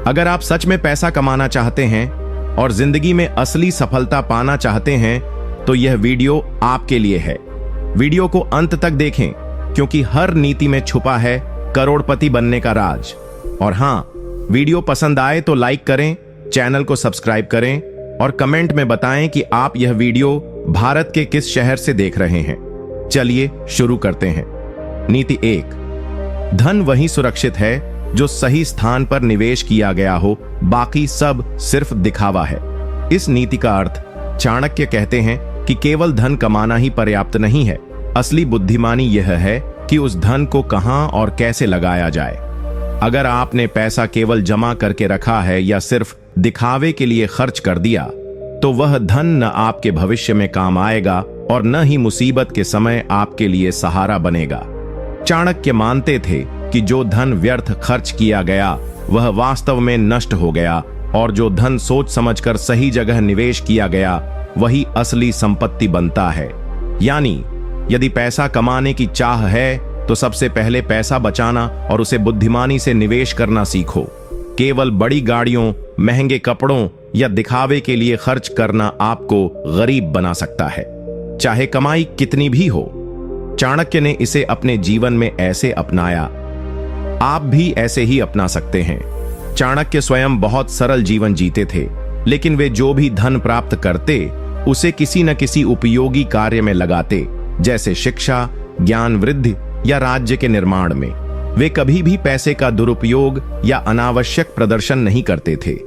अगर आप सच में पैसा कमाना चाहते हैं और जिंदगी में असली सफलता पाना चाहते हैं तो यह वीडियो आपके लिए है। वीडियो को अंत तक देखें क्योंकि हर नीति में छुपा है करोड़पति बनने का राज। और हां, वीडियो पसंद आए तो लाइक करें, चैनल को सब्सक्राइब करें और कमेंट में बताएं कि आप यह वीडियो भारत के किस शहर से देख रहे हैं। चलिए शुरू करते हैं। नीति 1। धन वही सुरक्षित है जो सही स्थान पर निवेश किया गया हो, बाकी सब सिर्फ दिखावा है। इस नीति का अर्थ चाणक्य कहते हैं कि केवल धन कमाना ही पर्याप्त नहीं है। असली बुद्धिमानी यह है कि उस धन को कहां और कैसे लगाया जाए। अगर आपने पैसा केवल जमा करके रखा है या सिर्फ दिखावे के लिए खर्च कर दिया तो वह धन न आपके भविष्य में काम आएगा और न ही मुसीबत के समय आपके लिए सहारा बनेगा। चाणक्य मानते थे कि जो धन व्यर्थ खर्च किया गया वह वास्तव में नष्ट हो गया और जो धन सोच समझकर सही जगह निवेश किया गया वही असली संपत्ति बनता है। यानी यदि पैसा कमाने की चाह है तो सबसे पहले पैसा बचाना और उसे बुद्धिमानी से निवेश करना सीखो। केवल बड़ी गाड़ियों, महंगे कपड़ों या दिखावे के लिए खर्च करना आपको गरीब बना सकता है, चाहे कमाई कितनी भी हो। चाणक्य ने इसे अपने जीवन में ऐसे अपनाया। आप भी ऐसे ही अपना सकते हैं। चाणक्य स्वयं बहुत सरल जीवन जीते थे, लेकिन वे जो भी धन प्राप्त करते उसे किसी न किसी उपयोगी कार्य में लगाते, जैसे शिक्षा, ज्ञान वृद्धि या राज्य के निर्माण में। वे कभी भी पैसे का दुरुपयोग या अनावश्यक प्रदर्शन नहीं करते थे।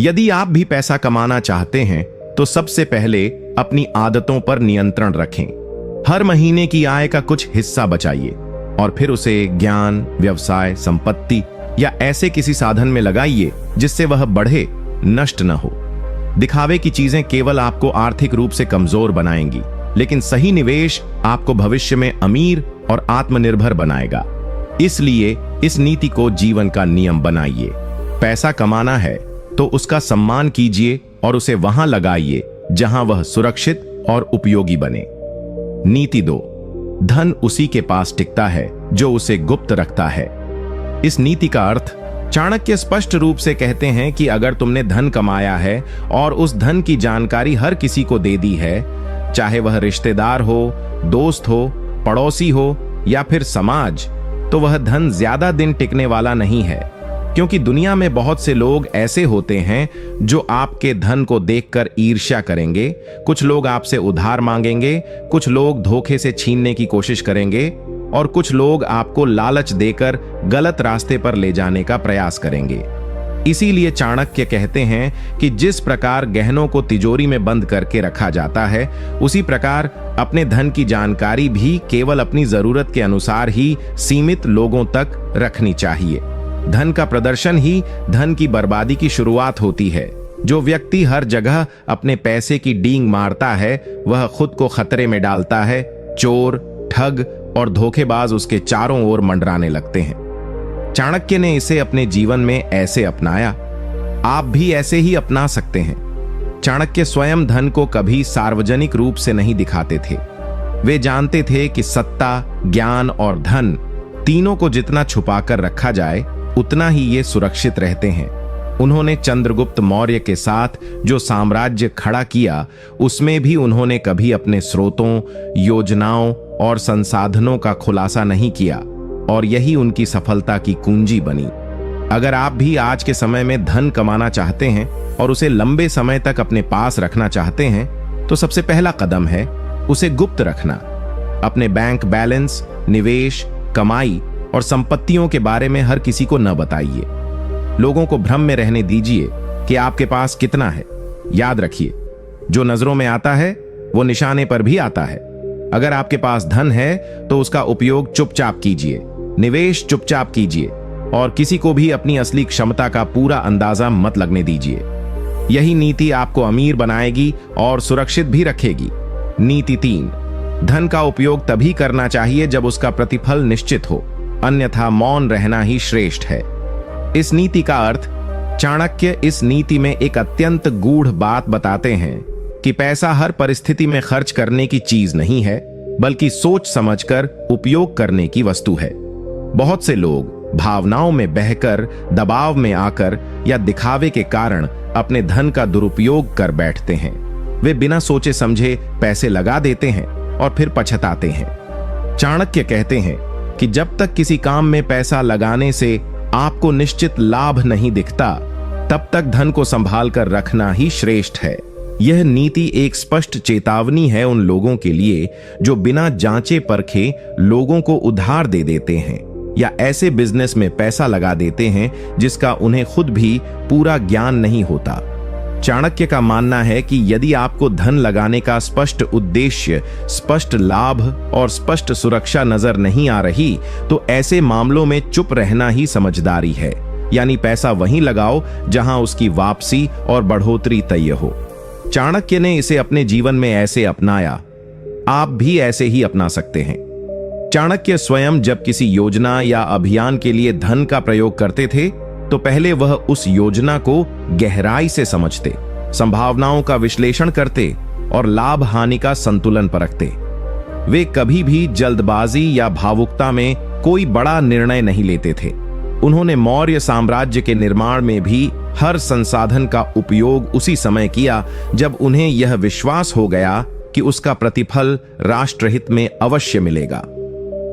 यदि आप भी पैसा कमाना चाहते हैं तो सबसे पहले अपनी आदतों पर नियंत्रण रखें। हर महीने की आय का कुछ हिस्सा बचाइए और फिर उसे ज्ञान, व्यवसाय, संपत्ति या ऐसे किसी साधन में लगाइए जिससे वह बढ़े, नष्ट न हो। दिखावे की चीजें केवल आपको आर्थिक रूप से कमजोर बनाएंगी, लेकिन सही निवेश आपको भविष्य में अमीर और आत्मनिर्भर बनाएगा। इसलिए इस नीति को जीवन का नियम बनाइए। पैसा कमाना है तो उसका सम्मान कीजिए और उसे वहां लगाइए जहां वह सुरक्षित और उपयोगी बने। नीति 2। धन उसी के पास टिकता है जो उसे गुप्त रखता है। इस नीति का अर्थ चाणक्य स्पष्ट रूप से कहते हैं कि अगर तुमने धन कमाया है और उस धन की जानकारी हर किसी को दे दी है, चाहे वह रिश्तेदार हो, दोस्त हो, पड़ोसी हो या फिर समाज, तो वह धन ज्यादा दिन टिकने वाला नहीं है। क्योंकि दुनिया में बहुत से लोग ऐसे होते हैं जो आपके धन को देखकर ईर्ष्या करेंगे। कुछ लोग आपसे उधार मांगेंगे, कुछ लोग धोखे से छीनने की कोशिश करेंगे और कुछ लोग आपको लालच देकर गलत रास्ते पर ले जाने का प्रयास करेंगे। इसीलिए चाणक्य कहते हैं कि जिस प्रकार गहनों को तिजोरी में बंद करके रखा जाता है, उसी प्रकार अपने धन की जानकारी भी केवल अपनी जरूरत के अनुसार ही सीमित लोगों तक रखनी चाहिए। धन का प्रदर्शन ही धन की बर्बादी की शुरुआत होती है। जो व्यक्ति हर जगह अपने पैसे की डींग मारता है वह खुद को खतरे में डालता है। चोर, ठग और धोखेबाज उसके चारों ओर मंडराने लगते हैं। चाणक्य ने इसे अपने जीवन में ऐसे अपनाया। आप भी ऐसे ही अपना सकते हैं। चाणक्य स्वयं धन को कभी सार्वजनिक रूप से नहीं दिखाते थे। वे जानते थे कि सत्ता, ज्ञान और धन तीनों को जितना छुपाकर रखा जाए उतना ही ये सुरक्षित रहते हैं। उन्होंने चंद्रगुप्त मौर्य के साथ जो साम्राज्य खड़ा किया उसमें भी उन्होंने कभी अपने स्रोतों, योजनाओं और संसाधनों का खुलासा नहीं किया और यही उनकी सफलता की कुंजी बनी। अगर आप भी आज के समय में धन कमाना चाहते हैं और उसे लंबे समय तक अपने पास रखना चाहते हैं तो सबसे पहला कदम है उसे गुप्त रखना। अपने बैंक बैलेंस, निवेश, कमाई और संपत्तियों के बारे में हर किसी को न बताइए। लोगों को भ्रम में रहने दीजिए कि आपके पास कितना है। याद रखिए, जो नजरों में आता है वो निशाने पर भी आता है। अगर आपके पास धन है तो उसका उपयोग चुपचाप कीजिए, निवेश चुपचाप कीजिए और किसी को भी अपनी असली क्षमता का पूरा अंदाजा मत लगने दीजिए। यही नीति आपको अमीर बनाएगी और सुरक्षित भी रखेगी। नीति 3। धन का उपयोग तभी करना चाहिए जब उसका प्रतिफल निश्चित हो, अन्यथा मौन रहना ही श्रेष्ठ है। इस नीति का अर्थ चाणक्य इस नीति में एक अत्यंत गूढ़ बात बताते हैं कि पैसा हर परिस्थिति में खर्च करने की चीज नहीं है, बल्कि सोच समझकर उपयोग करने की वस्तु है। बहुत से लोग भावनाओं में बहकर, दबाव में आकर या दिखावे के कारण अपने धन का दुरुपयोग कर बैठते हैं। वे बिना सोचे समझे पैसे लगा देते हैं और फिर पछताते हैं। चाणक्य कहते हैं कि जब तक किसी काम में पैसा लगाने से आपको निश्चित लाभ नहीं दिखता, तब तक धन को संभाल कर रखना ही श्रेष्ठ है। यह नीति एक स्पष्ट चेतावनी है उन लोगों के लिए जो बिना जांचे परखे लोगों को उधार दे देते हैं या ऐसे बिजनेस में पैसा लगा देते हैं जिसका उन्हें खुद भी पूरा ज्ञान नहीं होता। चाणक्य का मानना है कि यदि आपको धन लगाने का स्पष्ट उद्देश्य, स्पष्ट लाभ और स्पष्ट सुरक्षा नजर नहीं आ रही, तो ऐसे मामलों में चुप रहना ही समझदारी है। यानी पैसा वहीं लगाओ जहां उसकी वापसी और बढ़ोतरी तय हो। चाणक्य ने इसे अपने जीवन में ऐसे अपनाया, आप भी ऐसे ही अपना सकते हैं। चाणक्य स्वयं जब किसी योजना या अभियान के लिए धन का प्रयोग करते थे तो पहले वह उस योजना को गहराई से समझते, संभावनाओं का विश्लेषण करते और लाभ हानि का संतुलन परखते। वे कभी भी जल्दबाजी या भावुकता में कोई बड़ा निर्णय नहीं लेते थे। उन्होंने मौर्य साम्राज्य के निर्माण में भी हर संसाधन का उपयोग उसी समय किया जब उन्हें यह विश्वास हो गया कि उसका प्रतिफल राष्ट्रहित में अवश्य मिलेगा।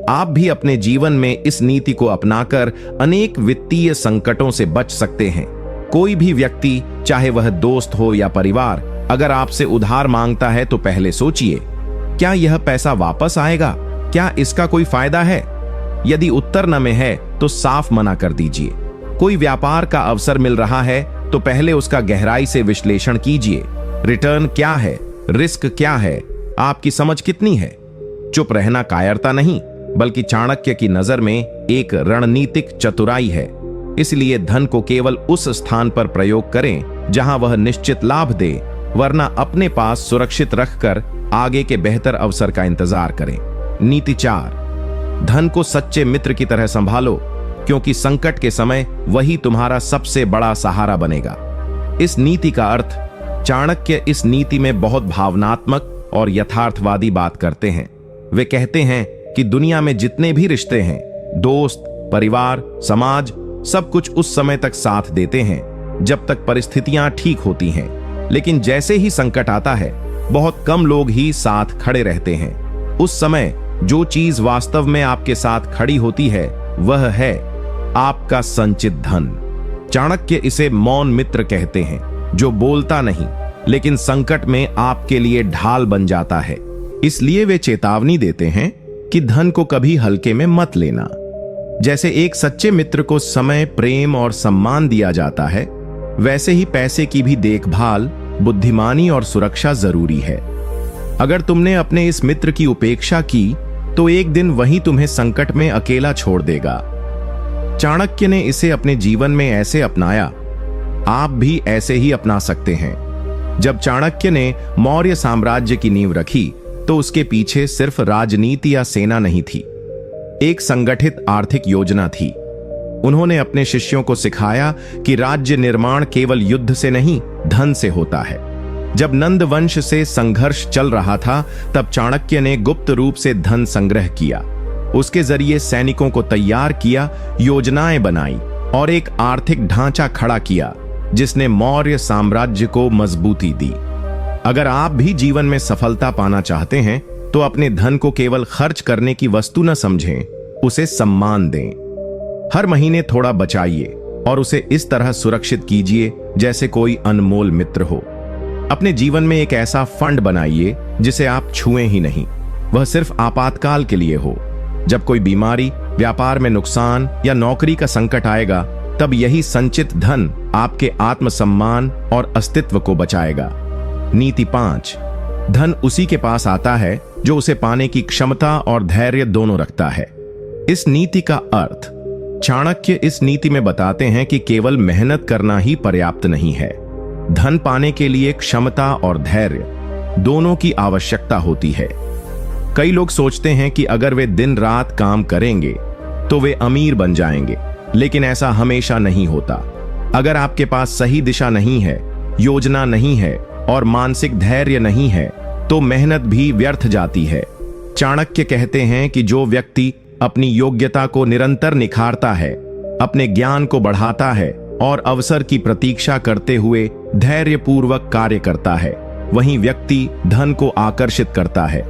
आप भी अपने जीवन में इस नीति को अपनाकर अनेक वित्तीय संकटों से बच सकते हैं। कोई भी व्यक्ति, चाहे वह दोस्त हो या परिवार, अगर आपसे उधार मांगता है तो पहले सोचिए, क्या यह पैसा वापस आएगा? क्या इसका कोई फायदा है? यदि उत्तर न में है तो साफ मना कर दीजिए। कोई व्यापार का अवसर मिल रहा है तो पहले उसका गहराई से विश्लेषण कीजिए। रिटर्न क्या है? रिस्क क्या है? आपकी समझ कितनी है? चुप रहना कायरता नहीं, बल्कि चाणक्य की नजर में एक रणनीतिक चतुराई है। इसलिए धन को केवल उस स्थान पर प्रयोग करें जहां वह निश्चित लाभ दे, वरना अपने पास सुरक्षित रखकर आगे के बेहतर अवसर का इंतजार करें। नीति 4, धन को सच्चे मित्र की तरह संभालो, क्योंकि संकट के समय वही तुम्हारा सबसे बड़ा सहारा बनेगा। इस नीति का अर्थ, चाणक्य इस नीति में बहुत भावनात्मक और यथार्थवादी बात करते हैं। वे कहते हैं कि दुनिया में जितने भी रिश्ते हैं, दोस्त, परिवार, समाज, सब कुछ उस समय तक साथ देते हैं जब तक परिस्थितियां ठीक होती हैं, लेकिन जैसे ही संकट आता है बहुत कम लोग ही साथ खड़े रहते हैं। उस समय जो चीज वास्तव में आपके साथ खड़ी होती है वह है आपका संचित धन। चाणक्य इसे मौन मित्र कहते हैं, जो बोलता नहीं लेकिन संकट में आपके लिए ढाल बन जाता है। इसलिए वे चेतावनी देते हैं कि धन को कभी हल्के में मत लेना। जैसे एक सच्चे मित्र को समय, प्रेम और सम्मान दिया जाता है, वैसे ही पैसे की भी देखभाल, बुद्धिमानी और सुरक्षा जरूरी है। अगर तुमने अपने इस मित्र की उपेक्षा की तो एक दिन वही तुम्हें संकट में अकेला छोड़ देगा। चाणक्य ने इसे अपने जीवन में ऐसे अपनाया, आप भी ऐसे ही अपना सकते हैं। जब चाणक्य ने मौर्य साम्राज्य की नींव रखी तो उसके पीछे सिर्फ राजनीति या सेना नहीं थी, एक संगठित आर्थिक योजना थी। उन्होंने अपने शिष्यों को सिखाया कि राज्य निर्माण केवल युद्ध से नहीं, धन से होता है। जब नंद वंश से संघर्ष चल रहा था तब चाणक्य ने गुप्त रूप से धन संग्रह किया। उसके जरिए सैनिकों को तैयार किया, योजनाएं बनाई और एक आर्थिक ढांचा खड़ा किया जिसने मौर्य साम्राज्य को मजबूती दी। अगर आप भी जीवन में सफलता पाना चाहते हैं तो अपने धन को केवल खर्च करने की वस्तु न समझें, उसे सम्मान दें। हर महीने थोड़ा बचाइए और उसे इस तरह सुरक्षित कीजिए जैसे कोई अनमोल मित्र हो। अपने जीवन में एक ऐसा फंड बनाइए जिसे आप छुएं ही नहीं, वह सिर्फ आपातकाल के लिए हो। जब कोई बीमारी, व्यापार में नुकसान या नौकरी का संकट आएगा, तब यही संचित धन आपके आत्मसम्मान और अस्तित्व को बचाएगा। नीति 5, धन उसी के पास आता है जो उसे पाने की क्षमता और धैर्य दोनों रखता है। इस नीति का अर्थ, चाणक्य इस नीति में बताते हैं कि केवल मेहनत करना ही पर्याप्त नहीं है। धन पाने के लिए क्षमता और धैर्य दोनों की आवश्यकता होती है। कई लोग सोचते हैं कि अगर वे दिन रात काम करेंगे तो वे अमीर बन जाएंगे, लेकिन ऐसा हमेशा नहीं होता। अगर आपके पास सही दिशा नहीं है, योजना नहीं है और मानसिक धैर्य नहीं है तो मेहनत भी व्यर्थ जाती है। चाणक्य कहते हैं कि जो व्यक्ति अपनी योग्यता को निरंतर निखारता है अपने ज्ञान को बढ़ाता है और अवसर की प्रतीक्षा करते हुए धैर्यपूर्वक कार्य करता है, वहीं व्यक्ति धन को आकर्षित करता है।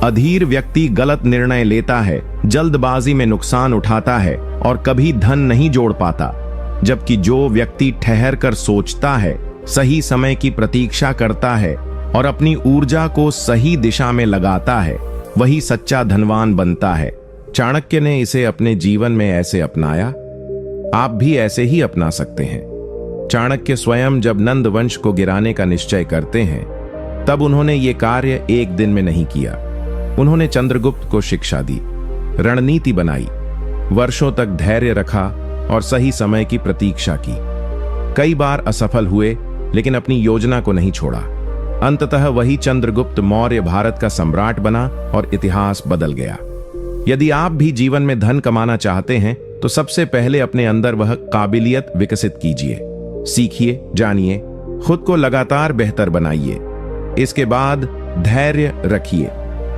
अधीर व्यक्ति गलत निर्णय लेता है, जल्दबाजी में नुकसान उठाता है और कभी धन नहीं जोड़ पाता, जबकि जो व्यक्ति ठहर कर सोचता है, सही समय की प्रतीक्षा करता है और अपनी ऊर्जा को सही दिशा में लगाता है, वही सच्चा धनवान बनता है। चाणक्य ने इसे अपने जीवन में ऐसे अपनाया, आप भी ऐसे ही अपना सकते हैं। चाणक्य स्वयं जब नंद वंश को गिराने का निश्चय करते हैं, तब उन्होंने ये कार्य एक दिन में नहीं किया। उन्होंने चंद्रगुप्त को शिक्षा दी, रणनीति बनाई, वर्षों तक धैर्य रखा और सही समय की प्रतीक्षा की। कई बार असफल हुए, लेकिन अपनी योजना को नहीं छोड़ा। अंततः वही चंद्रगुप्त मौर्य भारत का सम्राट बना और इतिहास बदल गया। यदि आप भी जीवन में धन कमाना चाहते हैं, तो सबसे पहले अपने अंदर वह काबिलियत विकसित कीजिए। सीखिए, जानिए, खुद को लगातार बेहतर बनाइए। इसके बाद धैर्य रखिए।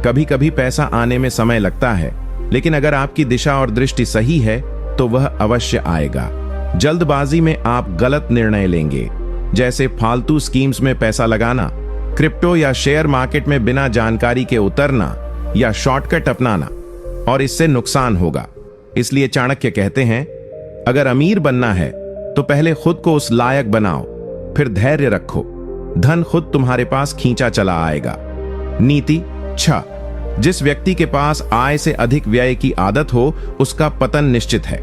कभी कभी पैसा आने में समय लगता है, लेकिन अगर आपकी दिशा और दृष्टि सही है तो वह अवश्य आएगा। जल्दबाजी में आप गलत निर्णय लेंगे, जैसे फालतू स्कीम्स में पैसा लगाना, क्रिप्टो या शेयर मार्केट में बिना जानकारी के उतरना या शॉर्टकट अपनाना, और इससे नुकसान होगा। इसलिए चाणक्य कहते हैं, अगर अमीर बनना है तो पहले खुद को उस लायक बनाओ, फिर धैर्य रखो, धन खुद तुम्हारे पास खींचा चला आएगा। नीति 6, जिस व्यक्ति के पास आय से अधिक व्यय की आदत हो, उसका पतन निश्चित है।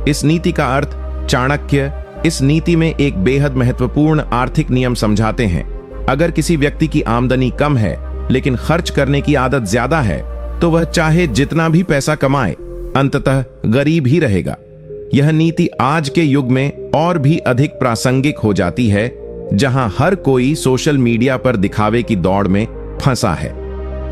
इस नीति का अर्थ चाणक्य इस नीति में एक बेहद महत्वपूर्ण आर्थिक नियम समझाते हैं। अगर किसी व्यक्ति की आमदनी कम है लेकिन खर्च करने की आदत ज्यादा है, तो वह चाहे जितना भी पैसा कमाए, अंततः गरीब ही रहेगा। यह नीति आज के युग में और भी अधिक प्रासंगिक हो जाती है, जहां हर कोई सोशल मीडिया पर दिखावे की दौड़ में फंसा है।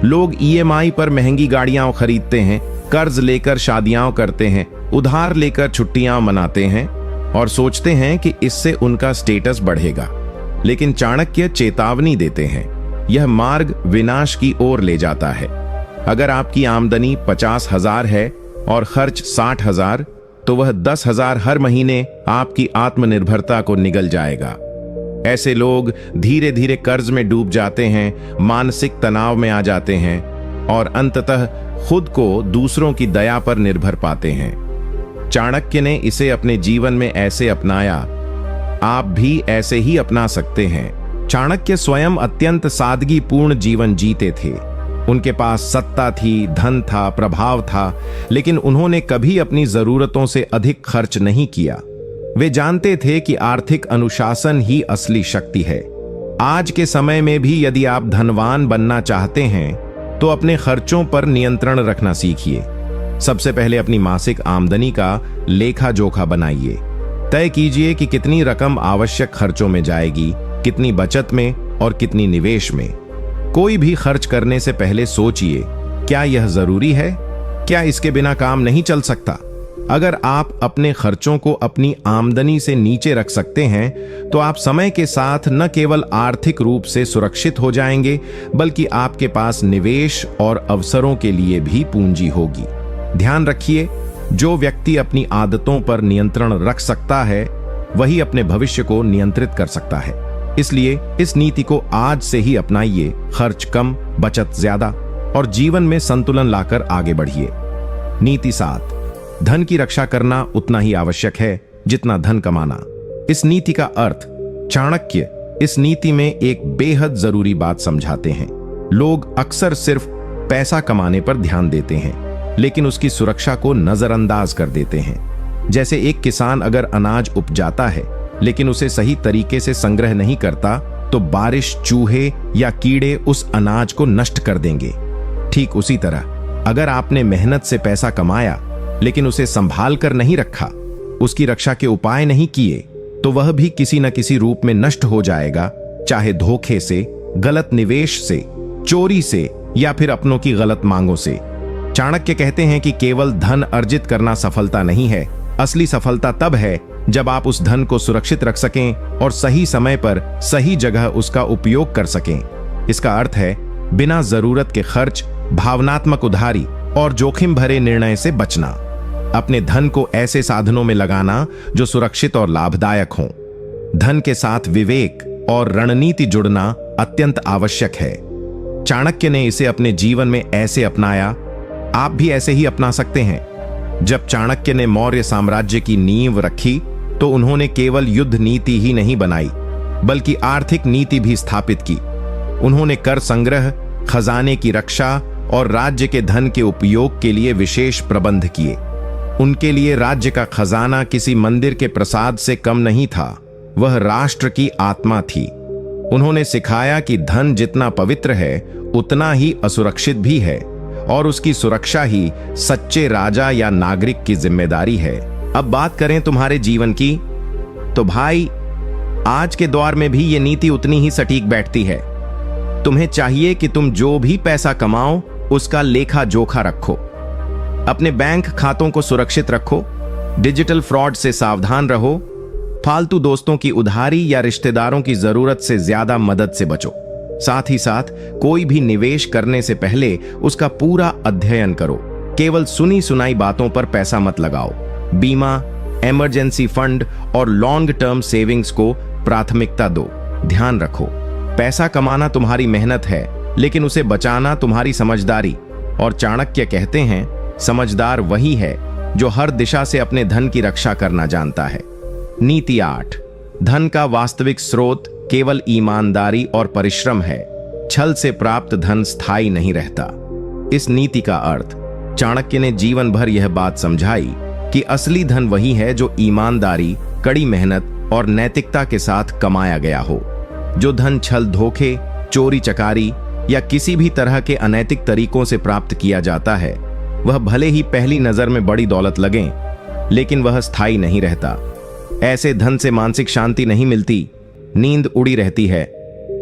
लोग ईएमआई पर महंगी गाड़ियां खरीदते हैं, कर्ज लेकर शादियां करते हैं, उधार लेकर छुट्टियां मनाते हैं और सोचते हैं कि इससे उनका स्टेटस बढ़ेगा। लेकिन चाणक्य चेतावनी देते हैं, यह मार्ग विनाश की ओर ले जाता है। अगर आपकी आमदनी 50,000 है और खर्च 60,000, तो वह 10,000 हर महीने आपकी आत्मनिर्भरता को निगल जाएगा। ऐसे लोग धीरे धीरे कर्ज में डूब जाते हैं, मानसिक तनाव में आ जाते हैं और अंततः खुद को दूसरों की दया पर निर्भर पाते हैं। चाणक्य ने इसे अपने जीवन में ऐसे अपनाया, आप भी ऐसे ही अपना सकते हैं। चाणक्य स्वयं अत्यंत सादगीपूर्ण जीवन जीते थे। उनके पास सत्ता थी, धन था, प्रभाव था, लेकिन उन्होंने कभी अपनी जरूरतों से अधिक खर्च नहीं किया। वे जानते थे कि आर्थिक अनुशासन ही असली शक्ति है। आज के समय में भी यदि आप धनवान बनना चाहते हैं, तो अपने खर्चों पर नियंत्रण रखना सीखिए। सबसे पहले अपनी मासिक आमदनी का लेखा जोखा बनाइए। तय कीजिए कि कितनी रकम आवश्यक खर्चों में जाएगी, कितनी बचत में और कितनी निवेश में। कोई भी खर्च करने से पहले सोचिए, क्या यह जरूरी है? क्या इसके बिना काम नहीं चल सकता? अगर आप अपने खर्चों को अपनी आमदनी से नीचे रख सकते हैं, तो आप समय के साथ न केवल आर्थिक रूप से सुरक्षित हो जाएंगे, बल्कि आपके पास निवेश और अवसरों के लिए भी पूंजी होगी। ध्यान रखिए, जो व्यक्ति अपनी आदतों पर नियंत्रण रख सकता है, वही अपने भविष्य को नियंत्रित कर सकता है। इसलिए इस नीति को आज से ही अपनाइए। खर्च कम, बचत ज्यादा और जीवन में संतुलन लाकर आगे बढ़िए। नीति 7, धन की रक्षा करना उतना ही आवश्यक है जितना धन कमाना। इस नीति का अर्थ चाणक्य इस नीति में एक बेहद जरूरी बात समझाते हैं। लोग अक्सर सिर्फ पैसा कमाने पर ध्यान देते हैं, लेकिन उसकी सुरक्षा को नजरअंदाज कर देते हैं। जैसे एक किसान अगर अनाज उपजाता है लेकिन उसे सही तरीके से संग्रह नहीं करता, तो बारिश, चूहे या कीड़े उस अनाज को नष्ट कर देंगे। ठीक उसी तरह अगर आपने मेहनत से पैसा कमाया लेकिन उसे संभाल कर नहीं रखा, उसकी रक्षा के उपाय नहीं किए, तो वह भी किसी न किसी रूप में नष्ट हो जाएगा, चाहे धोखे से, गलत निवेश से, चोरी से या फिर अपनों की गलत मांगों से। चाणक्य कहते हैं कि केवल धन अर्जित करना सफलता नहीं है। असली सफलता तब है जब आप उस धन को सुरक्षित रख सकें और सही समय पर सही जगह उसका उपयोग कर सकें। इसका अर्थ है बिना जरूरत के खर्च, भावनात्मक उधारी और जोखिम भरे निर्णय से बचना। अपने धन को ऐसे साधनों में लगाना जो सुरक्षित और लाभदायक हों। धन के साथ विवेक और रणनीति जुड़ना अत्यंत आवश्यक है। चाणक्य ने इसे अपने जीवन में ऐसे अपनाया, आप भी ऐसे ही अपना सकते हैं। जब चाणक्य ने मौर्य साम्राज्य की नींव रखी तो उन्होंने केवल युद्ध नीति ही नहीं बनाई, बल्कि आर्थिक नीति भी स्थापित की। उन्होंने कर संग्रह, खजाने की रक्षा और राज्य के धन के उपयोग के लिए विशेष प्रबंध किए। उनके लिए राज्य का खजाना किसी मंदिर के प्रसाद से कम नहीं था, वह राष्ट्र की आत्मा थी। उन्होंने सिखाया कि धन जितना पवित्र है उतना ही असुरक्षित भी है, और उसकी सुरक्षा ही सच्चे राजा या नागरिक की जिम्मेदारी है। अब बात करें तुम्हारे जीवन की, तो भाई आज के दौर में भी ये नीति उतनी ही सटीक बैठती है। तुम्हें चाहिए कि तुम जो भी पैसा कमाओ उसका लेखा जोखा रखो, अपने बैंक खातों को सुरक्षित रखो, डिजिटल फ्रॉड से सावधान रहो, फालतू दोस्तों की उधारी या रिश्तेदारों की जरूरत से ज्यादा मदद से बचो। साथ ही साथ कोई भी निवेश करने से पहले उसका पूरा अध्ययन करो। केवल सुनी सुनाई बातों पर पैसा मत लगाओ। बीमा, इमरजेंसी फंड और लॉन्ग टर्म सेविंग्स को प्राथमिकता दो। ध्यान रखो, पैसा कमाना तुम्हारी मेहनत है, लेकिन उसे बचाना तुम्हारी समझदारी। और चाणक्य कहते हैं, समझदार वही है जो हर दिशा से अपने धन की रक्षा करना जानता है। नीति 8, धन का वास्तविक स्रोत केवल ईमानदारी और परिश्रम है। छल से प्राप्त धन स्थायी नहीं रहता। इस नीति का अर्थ चाणक्य ने जीवन भर यह बात समझाई कि असली धन वही है जो ईमानदारी, कड़ी मेहनत और नैतिकता के साथ कमाया गया हो। जो धन छल, धोखे, चोरी चकारी या किसी भी तरह के अनैतिक तरीकों से प्राप्त किया जाता है, वह भले ही पहली नजर में बड़ी दौलत लगे, लेकिन वह स्थायी नहीं रहता। ऐसे धन से मानसिक शांति नहीं मिलती, नींद उड़ी रहती है,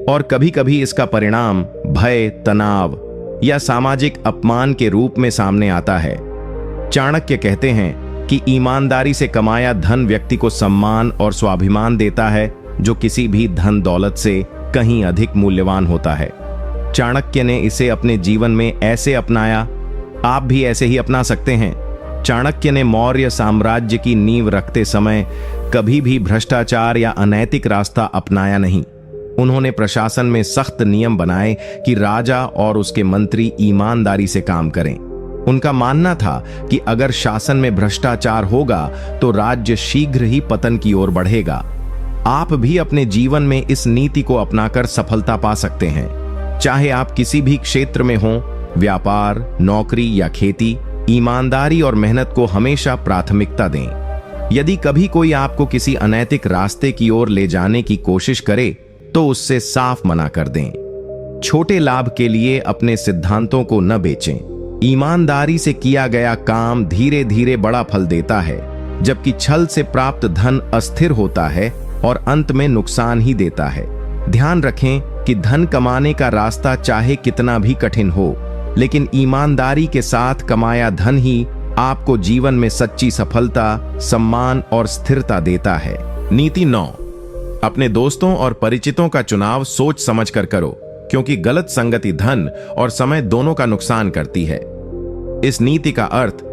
और कभी कभी इसका परिणाम भय, तनाव या सामाजिक अपमान के रूप में सामने आता है। चाणक्य कहते हैं कि ईमानदारी से कमाया धन व्यक्ति को सम्मान और स्वाभिमान देता है, जो किसी भी धन दौलत से कहीं अधिक मूल्यवान होता है। चाणक्य ने इसे अपने जीवन में ऐसे अपनाया, आप भी ऐसे ही अपना सकते हैं। चाणक्य ने मौर्य साम्राज्य की नींव रखते समय कभी भी भ्रष्टाचार या अनैतिक रास्ता अपनाया नहीं। उन्होंने प्रशासन में सख्त नियम बनाए कि राजा और उसके मंत्री ईमानदारी से काम करें। उनका मानना था कि अगर शासन में भ्रष्टाचार होगा तो राज्य शीघ्र ही पतन की ओर बढ़ेगा। आप भी अपने जीवन में इस नीति को अपनाकर सफलता पा सकते हैं। चाहे आप किसी भी क्षेत्र में हों, व्यापार, नौकरी या खेती, ईमानदारी और मेहनत को हमेशा प्राथमिकता दें। यदि कभी कोई आपको किसी अनैतिक रास्ते की ओर ले जाने की कोशिश करे तो उससे साफ मना कर दें। छोटे लाभ के लिए अपने सिद्धांतों को न बेचें। ईमानदारी से किया गया काम धीरे धीरे बड़ा फल देता है, जबकि छल से प्राप्त धन अस्थिर होता है और अंत में नुकसान ही देता है। ध्यान रखें कि धन कमाने का रास्ता चाहे कितना भी कठिन हो, लेकिन ईमानदारी के साथ कमाया धन ही आपको जीवन में सच्ची सफलता, सम्मान और स्थिरता देता है। नीति 9, अपने दोस्तों और परिचितों का चुनाव सोच समझकर करो, क्योंकि गलत संगति धन और समय दोनों का नुकसान करती है। इस नीति का अर्थ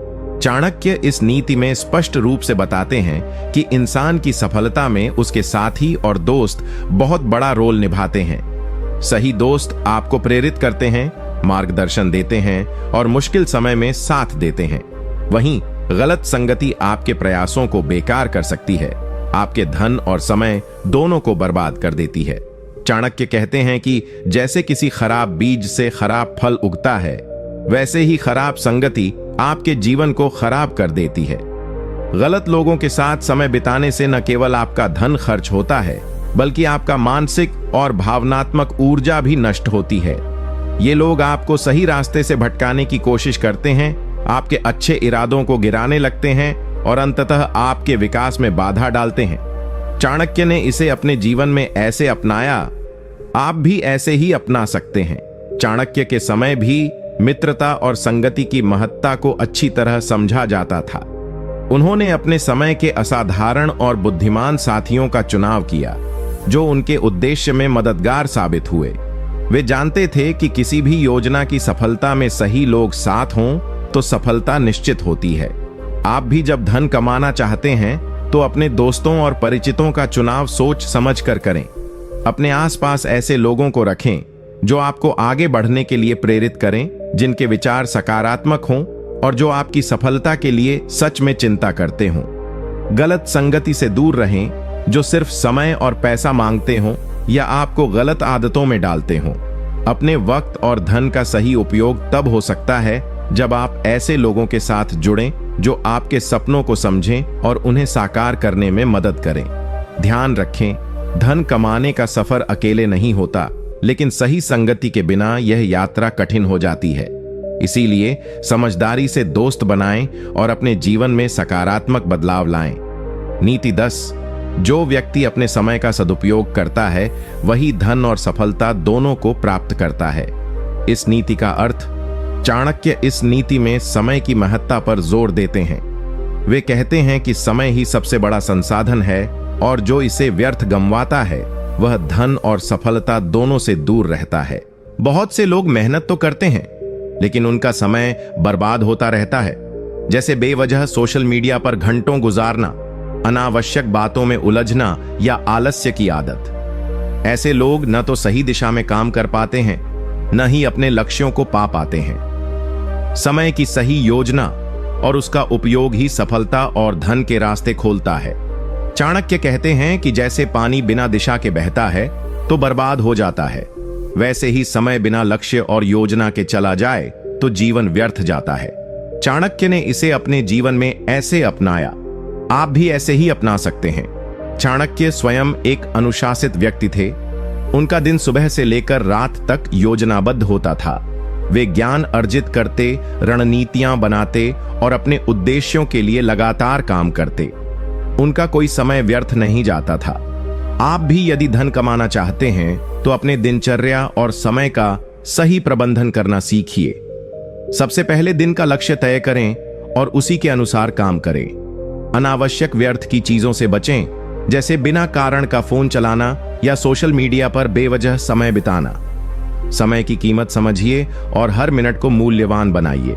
चाणक्य इस नीति में स्पष्ट रूप से बताते हैं कि इंसान की सफलता में उसके साथी और दोस्त बहुत बड़ा रोल निभाते हैं। सही दोस्त आपको प्रेरित करते हैं, मार्गदर्शन देते हैं और मुश्किल समय में साथ देते हैं। वहीं गलत संगति आपके प्रयासों को बेकार कर सकती है, आपके धन और समय दोनों को बर्बाद कर देती है। चाणक्य कहते हैं कि जैसे किसी खराब बीज से खराब फल उगता है, वैसे ही खराब संगति आपके जीवन को खराब कर देती है। गलत लोगों के साथ समय बिताने से न केवल आपका धन खर्च होता है, बल्कि आपका मानसिक और भावनात्मक ऊर्जा भी नष्ट होती है। ये लोग आपको सही रास्ते से भटकाने की कोशिश करते हैं, आपके अच्छे इरादों को गिराने लगते हैं और अंततः आपके विकास में बाधा डालते हैं। चाणक्य ने इसे अपने जीवन में ऐसे अपनाया, आप भी ऐसे ही अपना सकते हैं। चाणक्य के समय भी मित्रता और संगति की महत्ता को अच्छी तरह समझा जाता था। उन्होंने अपने समय के असाधारण और बुद्धिमान साथियों का चुनाव किया, जो उनके उद्देश्य में मददगार साबित हुए। वे जानते थे कि किसी भी योजना की सफलता में सही लोग साथ हों तो सफलता निश्चित होती है। आप भी जब धन कमाना चाहते हैं तो अपने दोस्तों और परिचितों का चुनाव सोच समझ कर करें। अपने आसपास ऐसे लोगों को रखें जो आपको आगे बढ़ने के लिए प्रेरित करें, जिनके विचार सकारात्मक हों और जो आपकी सफलता के लिए सच में चिंता करते हों। गलत संगति से दूर रहें जो सिर्फ समय और पैसा मांगते हों या आपको गलत आदतों में डालते हों। अपने वक्त और धन का सही उपयोग तब हो सकता है जब आप ऐसे लोगों के साथ जुड़ें जो आपके सपनों को समझें और उन्हें साकार करने में मदद करें। ध्यान रखें, धन कमाने का सफर अकेले नहीं होता, लेकिन सही संगति के बिना यह यात्रा कठिन हो जाती है। इसीलिए समझदारी से दोस्त बनाएं और अपने जीवन में सकारात्मक बदलाव लाएं। नीति 10। जो व्यक्ति अपने समय का सदुपयोग करता है वही धन और सफलता दोनों को प्राप्त करता है। इस नीति का अर्थ, चाणक्य इस नीति में समय की महत्ता पर जोर देते हैं। वे कहते हैं कि समय ही सबसे बड़ा संसाधन है और जो इसे व्यर्थ गंवाता है वह धन और सफलता दोनों से दूर रहता है। बहुत से लोग मेहनत तो करते हैं लेकिन उनका समय बर्बाद होता रहता है, जैसे बेवजह सोशल मीडिया पर घंटों गुजारना, अनावश्यक बातों में उलझना या आलस्य की आदत। ऐसे लोग न तो सही दिशा में काम कर पाते हैं न ही अपने लक्ष्यों को पा पाते हैं। समय की सही योजना और उसका उपयोग ही सफलता और धन के रास्ते खोलता है। चाणक्य कहते हैं कि जैसे पानी बिना दिशा के बहता है तो बर्बाद हो जाता है, वैसे ही समय बिना लक्ष्य और योजना के चला जाए तो जीवन व्यर्थ जाता है। चाणक्य ने इसे अपने जीवन में ऐसे अपनाया, आप भी ऐसे ही अपना सकते हैं। चाणक्य स्वयं एक अनुशासित व्यक्ति थे। उनका दिन सुबह से लेकर रात तक योजनाबद्ध होता था। वे ज्ञान अर्जित करते, रणनीतियां बनाते और अपने उद्देश्यों के लिए लगातार काम करते। उनका कोई समय व्यर्थ नहीं जाता था। आप भी यदि धन कमाना चाहते हैं तो अपने दिनचर्या और समय का सही प्रबंधन करना सीखिए। सबसे पहले दिन का लक्ष्य तय करें और उसी के अनुसार काम करें। अनावश्यक व्यर्थ की चीजों से बचें, जैसे बिना कारण का फोन चलाना या सोशल मीडिया पर बेवजह समय बिताना। समय की कीमत समझिए और हर मिनट को मूल्यवान बनाइए।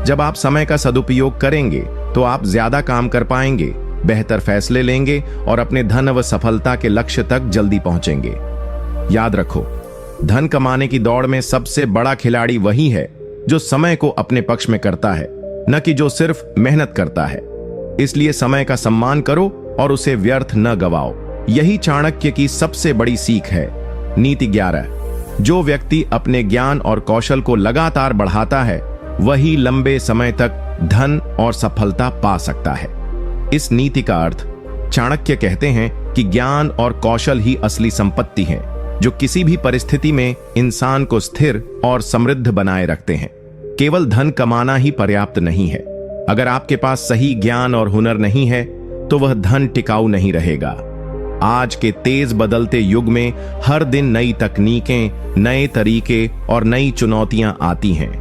जब आप समय का सदुपयोग करेंगे तो आप ज्यादा काम कर पाएंगे, बेहतर फैसले लेंगे और अपने धन व सफलता के लक्ष्य तक जल्दी पहुंचेंगे। याद रखो, धन कमाने की दौड़ में सबसे बड़ा खिलाड़ी वही है जो समय को अपने पक्ष में करता है, न कि जो सिर्फ मेहनत करता है। इसलिए समय का सम्मान करो और उसे व्यर्थ न गवाओ। यही चाणक्य की सबसे बड़ी सीख है। नीति 11। जो व्यक्ति अपने ज्ञान और कौशल को लगातार बढ़ाता है वही लंबे समय तक धन और सफलता पा सकता है। इस नीति का अर्थ, चाणक्य कहते हैं कि ज्ञान और कौशल ही असली संपत्ति है जो किसी भी परिस्थिति में इंसान को स्थिर और समृद्ध बनाए रखते हैं। केवल धन कमाना ही पर्याप्त नहीं है। अगर आपके पास सही ज्ञान और हुनर नहीं है तो वह धन टिकाऊ नहीं रहेगा। आज के तेज बदलते युग में हर दिन नई तकनीकें, नए तरीके और नई चुनौतियां आती हैं।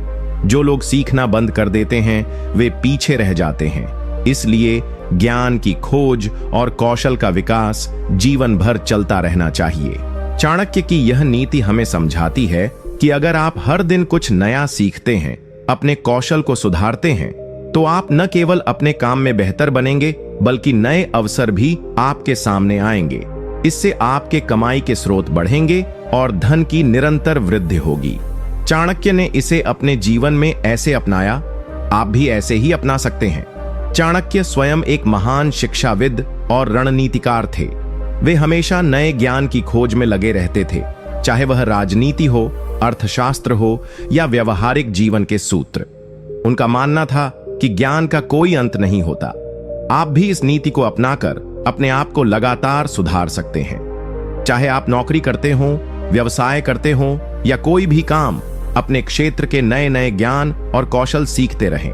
जो लोग सीखना बंद कर देते हैं वे पीछे रह जाते हैं। इसलिए ज्ञान की खोज और कौशल का विकास जीवन भर चलता रहना चाहिए। चाणक्य की यह नीति हमें समझाती है कि अगर आप हर दिन कुछ नया सीखते हैं, अपने कौशल को सुधारते हैं, तो आप न केवल अपने काम में बेहतर बनेंगे बल्कि नए अवसर भी आपके सामने आएंगे। इससे आपके कमाई के स्रोत बढ़ेंगे और धन की निरंतर वृद्धि होगी। चाणक्य ने इसे अपने जीवन में ऐसे अपनाया, आप भी ऐसे ही अपना सकते हैं। चाणक्य स्वयं एक महान शिक्षाविद और रणनीतिकार थे। वे हमेशा नए ज्ञान की खोज में लगे रहते थे, चाहे वह राजनीति हो, अर्थशास्त्र हो या व्यवहारिक जीवन के सूत्र। उनका मानना था कि ज्ञान का कोई अंत नहीं होता। आप भी इस नीति को अपनाकर अपने आप को लगातार सुधार सकते हैं। चाहे आप नौकरी करते हो, व्यवसाय करते हो या कोई भी काम, अपने क्षेत्र के नए नए ज्ञान और कौशल सीखते रहें।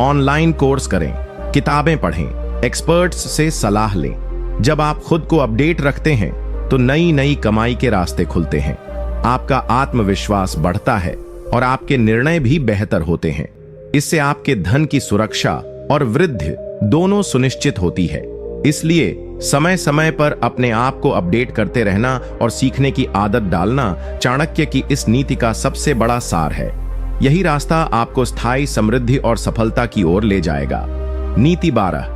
ऑनलाइन कोर्स करें, किताबें पढ़ें, एक्सपर्ट्स से सलाह लें। जब आप खुद को अपडेट रखते हैं तो नई नई कमाई के रास्ते खुलते हैं। आपका आत्मविश्वास बढ़ता है और आपके निर्णय भी बेहतर होते हैं। इससे आपके धन की सुरक्षा और वृद्धि दोनों सुनिश्चित होती है। इसलिए समय समय पर अपने आप को अपडेट करते रहना और सीखने की आदत डालना चाणक्य की इस नीति का सबसे बड़ा सार है। यही रास्ता आपको स्थायी समृद्धि और सफलता की ओर ले जाएगा। नीति 12,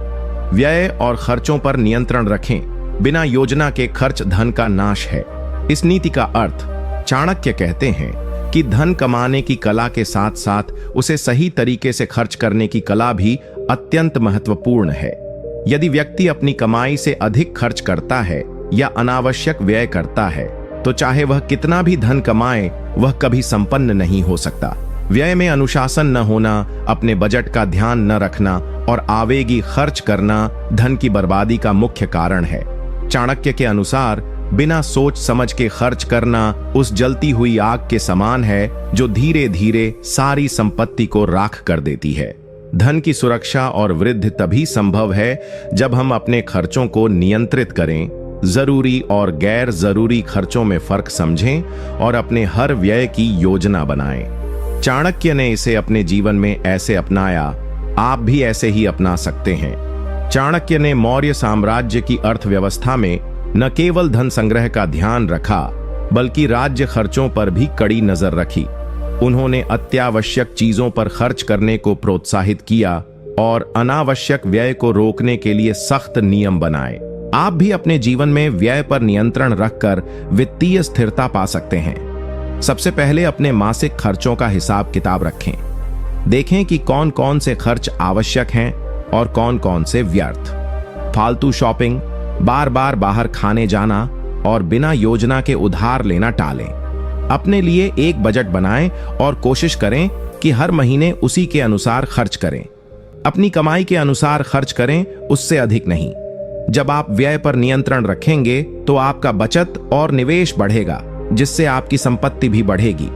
व्यय और खर्चों पर नियंत्रण रखें। बिना योजना के खर्च धन का नाश है। इस नीति का अर्थ चाणक्य कहते हैं कि धन कमाने की कला के साथ साथ उसे सही तरीके से खर्च करने की कला भी अत्यंत महत्वपूर्ण है। यदि व्यक्ति अपनी कमाई से अधिक खर्च करता है या अनावश्यक व्यय करता है तो चाहे वह कितना भी धन कमाए वह कभी संपन्न नहीं हो सकता। व्यय में अनुशासन न होना, अपने बजट का ध्यान न रखना और आवेगी खर्च करना धन की बर्बादी का मुख्य कारण है। चाणक्य के अनुसार बिना सोच समझ के खर्च करना उस जलती हुई आग के समान है जो धीरे धीरे सारी संपत्ति को राख कर देती है। धन की सुरक्षा और वृद्धि तभी संभव है जब हम अपने खर्चों को नियंत्रित करें, जरूरी और गैर जरूरी खर्चों में फर्क समझें और अपने हर व्यय की योजना बनाएं। चाणक्य ने इसे अपने जीवन में ऐसे अपनाया, आप भी ऐसे ही अपना सकते हैं। चाणक्य ने मौर्य साम्राज्य की अर्थव्यवस्था में न केवल धन संग्रह का ध्यान रखा बल्कि राज्य खर्चों पर भी कड़ी नजर रखी। उन्होंने अत्यावश्यक चीजों पर खर्च करने को प्रोत्साहित किया और अनावश्यक व्यय को रोकने के लिए सख्त नियम बनाए। आप भी अपने जीवन में व्यय पर नियंत्रण रखकर वित्तीय स्थिरता पा सकते हैं। सबसे पहले अपने मासिक खर्चों का हिसाब किताब रखें। देखें कि कौन कौन से खर्च आवश्यक हैं और कौन कौन से व्यर्थ। फालतू शॉपिंग, बार बार बाहर खाने जाना और बिना योजना के उधार लेना टालें। अपने लिए एक बजट बनाएं और कोशिश करें कि हर महीने उसी के अनुसार खर्च करें। अपनी कमाई के अनुसार खर्च करें, उससे अधिक नहीं। जब आप व्यय पर नियंत्रण रखेंगे तो आपका बचत और निवेश बढ़ेगा, जिससे आपकी संपत्ति भी बढ़ेगी।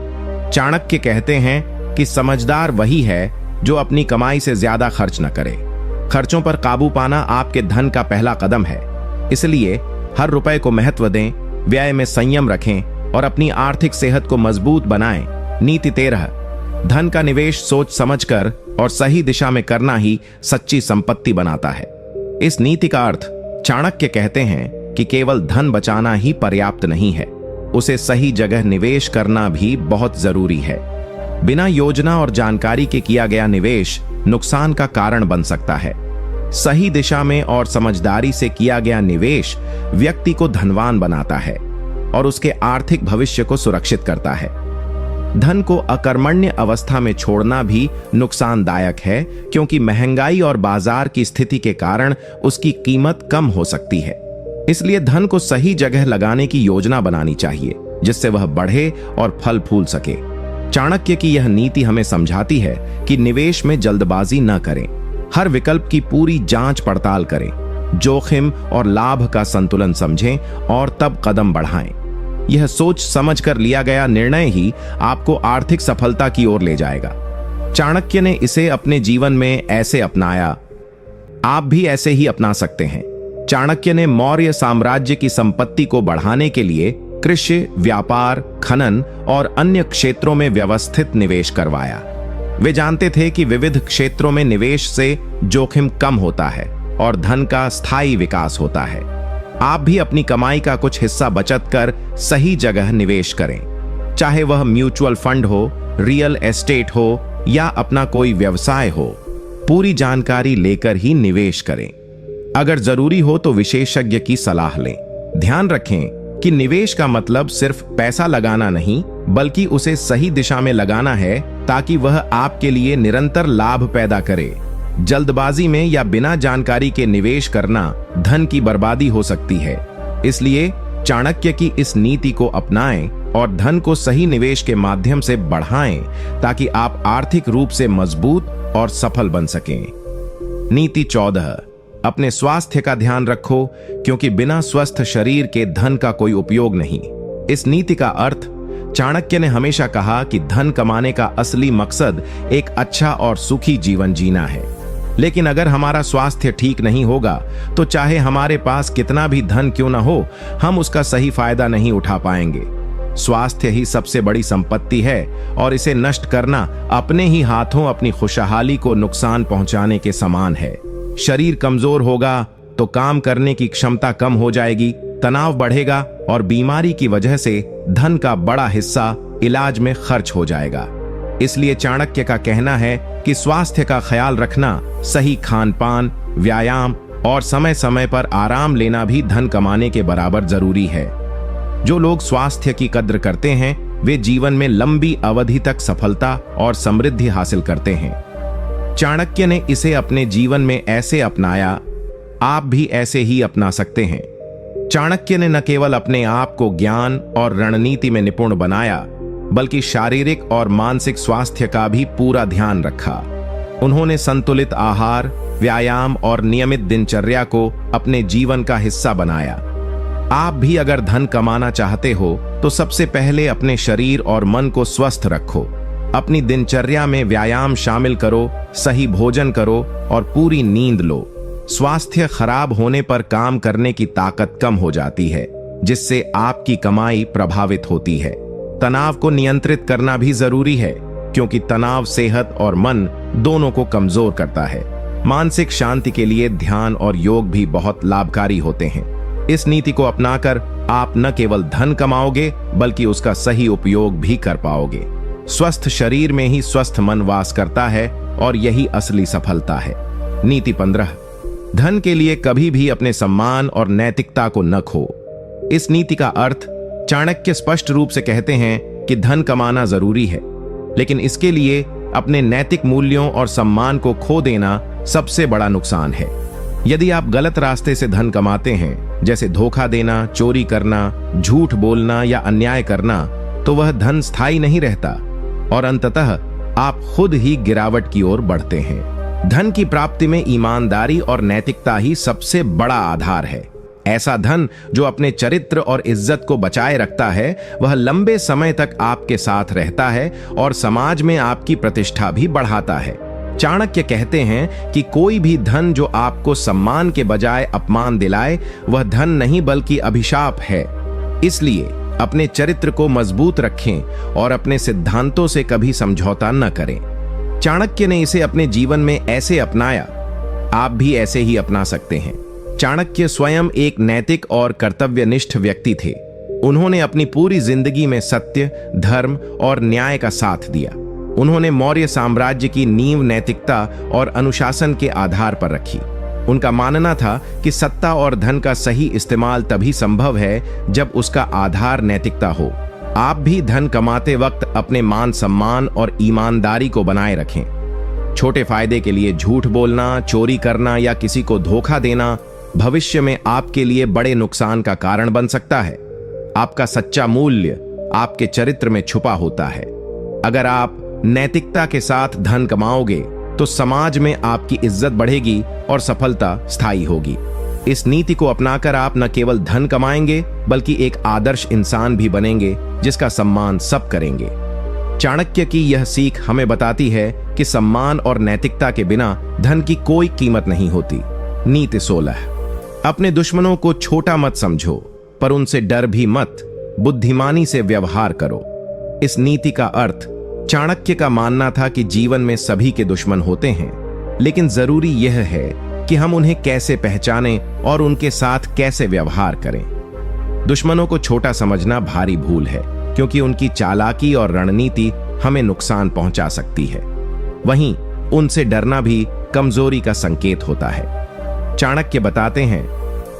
चाणक्य कहते हैं कि समझदार वही है जो अपनी कमाई से ज्यादा खर्च न करे। खर्चों पर काबू पाना आपके धन का पहला कदम है। इसलिए हर रुपए को महत्व दें, व्यय में संयम रखें और अपनी आर्थिक सेहत को मजबूत बनाएं। नीति 13, धन का निवेश सोच समझकर और सही दिशा में करना ही सच्ची संपत्ति बनाता है। इस नीति का अर्थ चाणक्य कहते हैं कि केवल धन बचाना ही पर्याप्त नहीं है, उसे सही जगह निवेश करना भी बहुत जरूरी है। बिना योजना और जानकारी के किया गया निवेश नुकसान का कारण बन सकता है। सही दिशा में और समझदारी से किया गया निवेश व्यक्ति को धनवान बनाता है और उसके आर्थिक भविष्य को सुरक्षित करता है। धन को अकर्मण्य अवस्था में छोड़ना भी नुकसानदायक है, क्योंकि महंगाई और बाजार की स्थिति के कारण उसकी कीमत कम हो सकती है। इसलिए धन को सही जगह लगाने की योजना बनानी चाहिए, जिससे वह बढ़े और फल फूल सके। चाणक्य की यह नीति हमें समझाती है कि निवेश में जल्दबाजी न करें, हर विकल्प की पूरी जांच पड़ताल करें, जोखिम और लाभ का संतुलन समझें और तब कदम बढ़ाएं। यह सोच समझकर लिया गया निर्णय ही आपको आर्थिक सफलता की ओर ले जाएगा। चाणक्य ने इसे अपने जीवन में ऐसे अपनाया, आप भी ऐसे ही अपना सकते हैं। चाणक्य ने मौर्य साम्राज्य की संपत्ति को बढ़ाने के लिए कृषि, व्यापार, खनन और अन्य क्षेत्रों में व्यवस्थित निवेश करवाया। वे जानते थे कि विविध क्षेत्रों में निवेश से जोखिम कम होता है और धन का स्थायी विकास होता है। आप भी अपनी कमाई का कुछ हिस्सा बचत कर सही जगह निवेश करें, चाहे वह म्यूचुअल फंड हो, रियल एस्टेट हो या अपना कोई व्यवसाय हो। पूरी जानकारी लेकर ही निवेश करें। अगर जरूरी हो तो विशेषज्ञ की सलाह लें। ध्यान रखें कि निवेश का मतलब सिर्फ पैसा लगाना नहीं, बल्कि उसे सही दिशा में लगाना है ताकि वह आपके लिए निरंतर लाभ पैदा करे। जल्दबाजी में या बिना जानकारी के निवेश करना धन की बर्बादी हो सकती है। इसलिए चाणक्य की इस नीति को अपनाएं और धन को सही निवेश के माध्यम से बढ़ाएं, ताकि आप आर्थिक रूप से मजबूत और सफल बन सकें। नीति 14, अपने स्वास्थ्य का ध्यान रखो, क्योंकि बिना स्वस्थ शरीर के धन का कोई उपयोग नहीं। इस नीति का अर्थ चाणक्य ने हमेशा कहा कि धन कमाने का असली मकसद एक अच्छा और सुखी जीवन जीना है। लेकिन अगर हमारा स्वास्थ्य ठीक नहीं होगा तो चाहे हमारे पास कितना भी धन क्यों न हो, हम उसका सही फायदा नहीं उठा पाएंगे। स्वास्थ्य ही सबसे बड़ी संपत्ति है और इसे नष्ट करना अपने ही हाथों अपनी खुशहाली को नुकसान पहुंचाने के समान है। शरीर कमजोर होगा तो काम करने की क्षमता कम हो जाएगी, तनाव बढ़ेगा और बीमारी की वजह से धन का बड़ा हिस्सा इलाज में खर्च हो जाएगा। इसलिए चाणक्य का कहना है कि स्वास्थ्य का ख्याल रखना, सही खान पान, व्यायाम और समय समय पर आराम लेना भी धन कमाने के बराबर जरूरी है। जो लोग स्वास्थ्य की कद्र करते हैं वे जीवन में लंबी अवधि तक सफलता और समृद्धि हासिल करते हैं। चाणक्य ने इसे अपने जीवन में ऐसे अपनाया, आप भी ऐसे ही अपना सकते हैं। चाणक्य ने न केवल अपने आप को ज्ञान और रणनीति में निपुण बनाया, बल्कि शारीरिक और मानसिक स्वास्थ्य का भी पूरा ध्यान रखा। उन्होंने संतुलित आहार, व्यायाम और नियमित दिनचर्या को अपने जीवन का हिस्सा बनाया। आप भी अगर धन कमाना चाहते हो तो सबसे पहले अपने शरीर और मन को स्वस्थ रखो। अपनी दिनचर्या में व्यायाम शामिल करो, सही भोजन करो और पूरी नींद लो। स्वास्थ्य खराब होने पर काम करने की ताकत कम हो जाती है, जिससे आपकी कमाई प्रभावित होती है। तनाव को नियंत्रित करना भी जरूरी है, क्योंकि तनाव सेहत और मन दोनों को कमजोर करता है। मानसिक शांति के लिए ध्यान और योग भी बहुत लाभकारी होते हैं। इस नीति को अपनाकर आप न केवल धन कमाओगे, बल्कि उसका सही उपयोग भी कर पाओगे। स्वस्थ शरीर में ही स्वस्थ मन वास करता है और यही असली सफलता है। नीति 15, धन के लिए कभी भी अपने सम्मान और नैतिकता को न खो। इस नीति का अर्थ चाणक्य स्पष्ट रूप से कहते हैं कि धन कमाना जरूरी है, लेकिन इसके लिए अपने नैतिक मूल्यों और सम्मान को खो देना सबसे बड़ा नुकसान है। यदि आप गलत रास्ते से धन कमाते हैं, जैसे धोखा देना, चोरी करना, झूठ बोलना या अन्याय करना, तो वह धन स्थायी नहीं रहता और अंततः आप खुद ही गिरावट की ओर बढ़ते हैं। धन की प्राप्ति में ईमानदारी और नैतिकता ही सबसे बड़ा आधार है। ऐसा धन जो अपने चरित्र और इज्जत को बचाए रखता है, वह लंबे समय तक आपके साथ रहता है और समाज में आपकी प्रतिष्ठा भी बढ़ाता है। चाणक्य कहते हैं कि कोई भी धन जो आपको सम्मान के बजाय अपमान दिलाए, वह धन नहीं बल्कि अभिशाप है। इसलिए अपने चरित्र को मजबूत रखें और अपने सिद्धांतों से कभी समझौता न करें। चाणक्य ने इसे अपने जीवन में ऐसे अपनाया, आप भी ऐसे ही अपना सकते हैं। चाणक्य स्वयं एक नैतिक और कर्तव्यनिष्ठ व्यक्ति थे। उन्होंने अपनी पूरी जिंदगी में सत्य, धर्म और न्याय का साथ दिया। उन्होंने मौर्य साम्राज्य की नींव नैतिकता और अनुशासन के आधार पर रखी। उनका मानना था कि सत्ता और धन का सही इस्तेमाल तभी संभव है जब उसका आधार नैतिकता हो। आप भी धन कमाते वक्त अपने मान सम्मान और ईमानदारी को बनाए रखें। छोटे फायदे के लिए झूठ बोलना, चोरी करना या किसी को धोखा देना भविष्य में आपके लिए बड़े नुकसान का कारण बन सकता है। आपका सच्चा मूल्य आपके चरित्र में छुपा होता है। अगर आप नैतिकता के साथ धन कमाओगे तो समाज में आपकी इज्जत बढ़ेगी और सफलता स्थायी होगी। इस नीति को अपनाकर आप न केवल धन कमाएंगे, बल्कि एक आदर्श इंसान भी बनेंगे जिसका सम्मान सब करेंगे। चाणक्य की यह सीख हमें बताती है कि सम्मान और नैतिकता के बिना धन की कोई कीमत नहीं होती। नीति 16, अपने दुश्मनों को छोटा मत समझो, पर उनसे डर भी मत, बुद्धिमानी से व्यवहार करो। इस नीति का अर्थ चाणक्य का मानना था कि जीवन में सभी के दुश्मन होते हैं, लेकिन जरूरी यह है कि हम उन्हें कैसे पहचानें और उनके साथ कैसे व्यवहार करें। दुश्मनों को छोटा समझना भारी भूल है, क्योंकि उनकी चालाकी और रणनीति हमें नुकसान पहुंचा सकती है। वहीं उनसे डरना भी कमजोरी का संकेत होता है। चाणक्य बताते हैं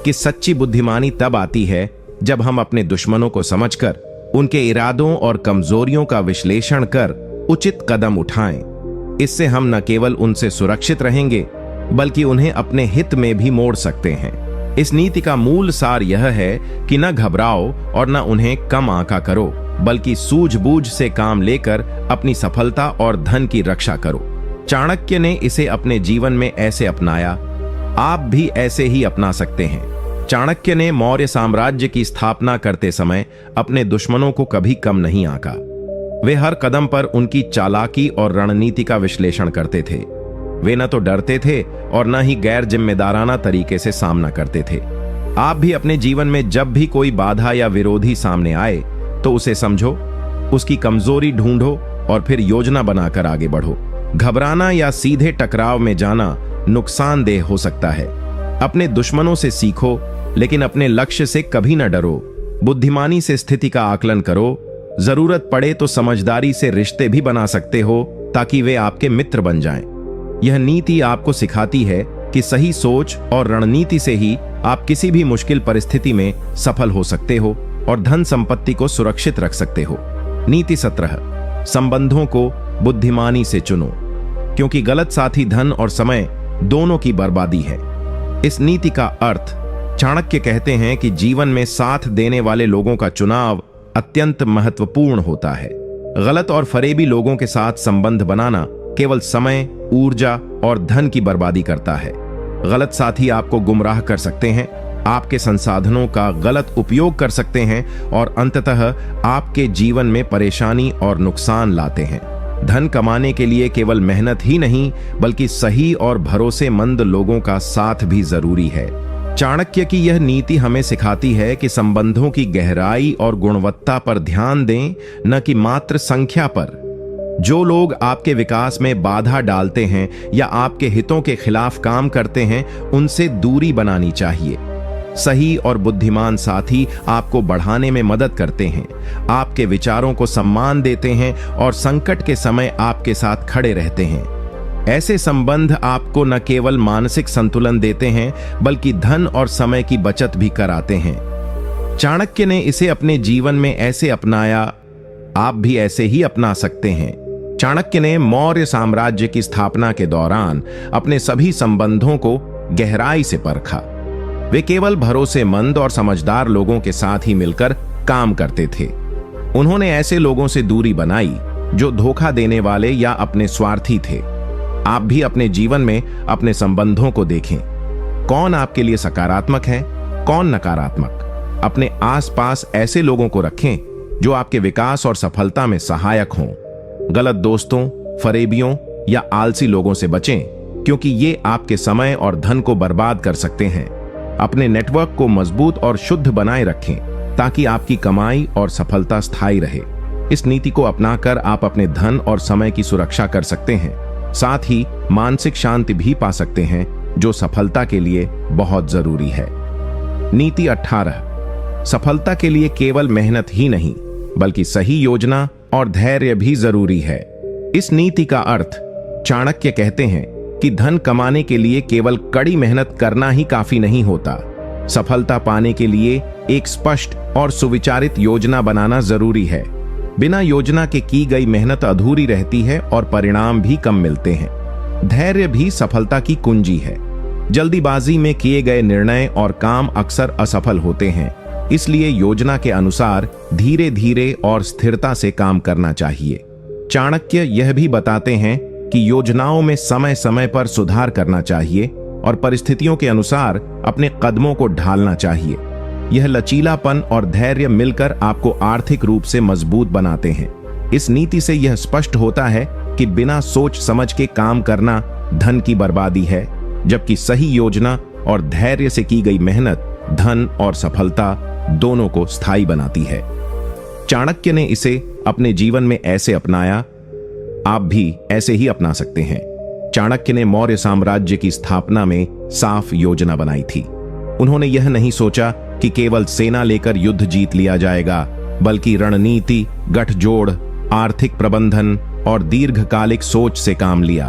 कि सच्ची बुद्धिमानी तब आती है जब हम अपने दुश्मनों को समझकर उनके इरादों और कमजोरियों का विश्लेषण कर उचित कदम उठाएं। इससे हम न केवल उनसे सुरक्षित रहेंगे, बल्कि उन्हें अपने हित में भी मोड़ सकते हैं। इस नीति का मूल सार यह है कि न घबराओ और न उन्हें कम आंका करो, बल्कि सूझबूझ से काम लेकर अपनी सफलता और धन की रक्षा करो। चाणक्य ने इसे अपने जीवन में ऐसे अपनाया, आप भी ऐसे ही अपना सकते हैं। चाणक्य ने मौर्य साम्राज्य की स्थापना करते समय अपने दुश्मनों को कभी कम नहीं आंका। वे हर कदम पर उनकी चालाकी और रणनीति का विश्लेषण करते थे। वे न तो डरते थे और न ही गैर जिम्मेदाराना तरीके से सामना करते थे। आप भी अपने जीवन में जब भी कोई बाधा या विरोधी सामने आए तो उसे समझो, उसकी कमजोरी ढूंढो और फिर योजना बनाकर आगे बढ़ो। घबराना या सीधे टकराव में जाना नुकसानदेह हो सकता है। अपने दुश्मनों से सीखो, लेकिन अपने लक्ष्य से कभी न डरो। बुद्धिमानी से स्थिति का आकलन करो जरूरत पड़े तो समझदारी से रिश्ते भी बना सकते हो ताकि वे आपके मित्र बन जाएं। यह नीति आपको सिखाती है कि सही सोच और रणनीति से ही आप किसी भी मुश्किल परिस्थिति में सफल हो सकते हो और धन संपत्ति को सुरक्षित रख सकते हो। नीति 17, संबंधों को बुद्धिमानी से चुनो, क्योंकि गलत साथी धन और समय दोनों की बर्बादी है। इस नीति का अर्थ चाणक्य कहते हैं कि जीवन में साथ देने वाले लोगों का चुनाव अत्यंत महत्वपूर्ण होता है। गलत और फरेबी लोगों के साथ संबंध बनाना केवल समय, ऊर्जा और धन की बर्बादी करता है। गलत साथी आपको गुमराह कर सकते हैं, आपके संसाधनों का गलत उपयोग कर सकते हैं और अंततः आपके जीवन में परेशानी और नुकसान लाते हैं। धन कमाने के लिए केवल मेहनत ही नहीं, बल्कि सही और भरोसेमंद लोगों का साथ भी जरूरी है। चाणक्य की यह नीति हमें सिखाती है कि संबंधों की गहराई और गुणवत्ता पर ध्यान दें, न कि मात्र संख्या पर। जो लोग आपके विकास में बाधा डालते हैं या आपके हितों के खिलाफ काम करते हैं, उनसे दूरी बनानी चाहिए। सही और बुद्धिमान साथी आपको बढ़ाने में मदद करते हैं, आपके विचारों को सम्मान देते हैं और संकट के समय आपके साथ खड़े रहते हैं। ऐसे संबंध आपको न केवल मानसिक संतुलन देते हैं, बल्कि धन और समय की बचत भी कराते हैं। चाणक्य ने इसे अपने जीवन में ऐसे अपनाया, आप भी ऐसे ही अपना सकते हैं। चाणक्य ने मौर्य साम्राज्य की स्थापना के दौरान अपने सभी संबंधों को गहराई से परखा। वे केवल भरोसेमंद और समझदार लोगों के साथ ही मिलकर काम करते थे। उन्होंने ऐसे लोगों से दूरी बनाई जो धोखा देने वाले या अपने स्वार्थी थे। आप भी अपने जीवन में अपने संबंधों को देखें। कौन आपके लिए सकारात्मक है, कौन नकारात्मक। अपने आसपास ऐसे लोगों को रखें जो आपके विकास और सफलता में सहायक हों। गलत दोस्तों, फरेबियों या आलसी लोगों से बचें, क्योंकि ये आपके समय और धन को बर्बाद कर सकते हैं। अपने नेटवर्क को मजबूत और शुद्ध बनाए रखें ताकि आपकी कमाई और सफलता स्थायी रहे। इस नीति को अपनाकर आप अपने धन और समय की सुरक्षा कर सकते हैं, साथ ही मानसिक शांति भी पा सकते हैं, जो सफलता के लिए बहुत जरूरी है। नीति 18, सफलता के लिए केवल मेहनत ही नहीं, बल्कि सही योजना और धैर्य भी जरूरी है। इस नीति का अर्थ चाणक्य कहते हैं कि धन कमाने के लिए केवल कड़ी मेहनत करना ही काफी नहीं होता। सफलता पाने के लिए एक स्पष्ट और सुविचारित योजना बनाना जरूरी है। बिना योजना के की गई मेहनत अधूरी रहती है और परिणाम भी कम मिलते हैं। धैर्य भी सफलता की कुंजी है। जल्दीबाजी में किए गए निर्णय और काम अक्सर असफल होते हैं, इसलिए योजना के अनुसार धीरे धीरे और स्थिरता से काम करना चाहिए। चाणक्य यह भी बताते हैं कि योजनाओं में समय समय पर सुधार करना चाहिए और परिस्थितियों के अनुसार अपने कदमों को ढालना चाहिए। यह लचीलापन और धैर्य मिलकर आपको आर्थिक रूप से मजबूत बनाते हैं। इस नीति से यह स्पष्ट होता है कि बिना सोच समझ के काम करना धन की बर्बादी है, जबकि सही योजना और धैर्य से की गई मेहनत धन और सफलता दोनों को स्थायी बनाती है। चाणक्य ने इसे अपने जीवन में ऐसे अपनाया, आप भी ऐसे ही अपना सकते हैं। चाणक्य ने मौर्य साम्राज्य की स्थापना में साफ योजना बनाई थी। उन्होंने यह नहीं सोचा कि केवल सेना लेकर युद्ध जीत लिया जाएगा, बल्कि रणनीति, गठजोड़, आर्थिक प्रबंधन और दीर्घकालिक सोच से काम लिया।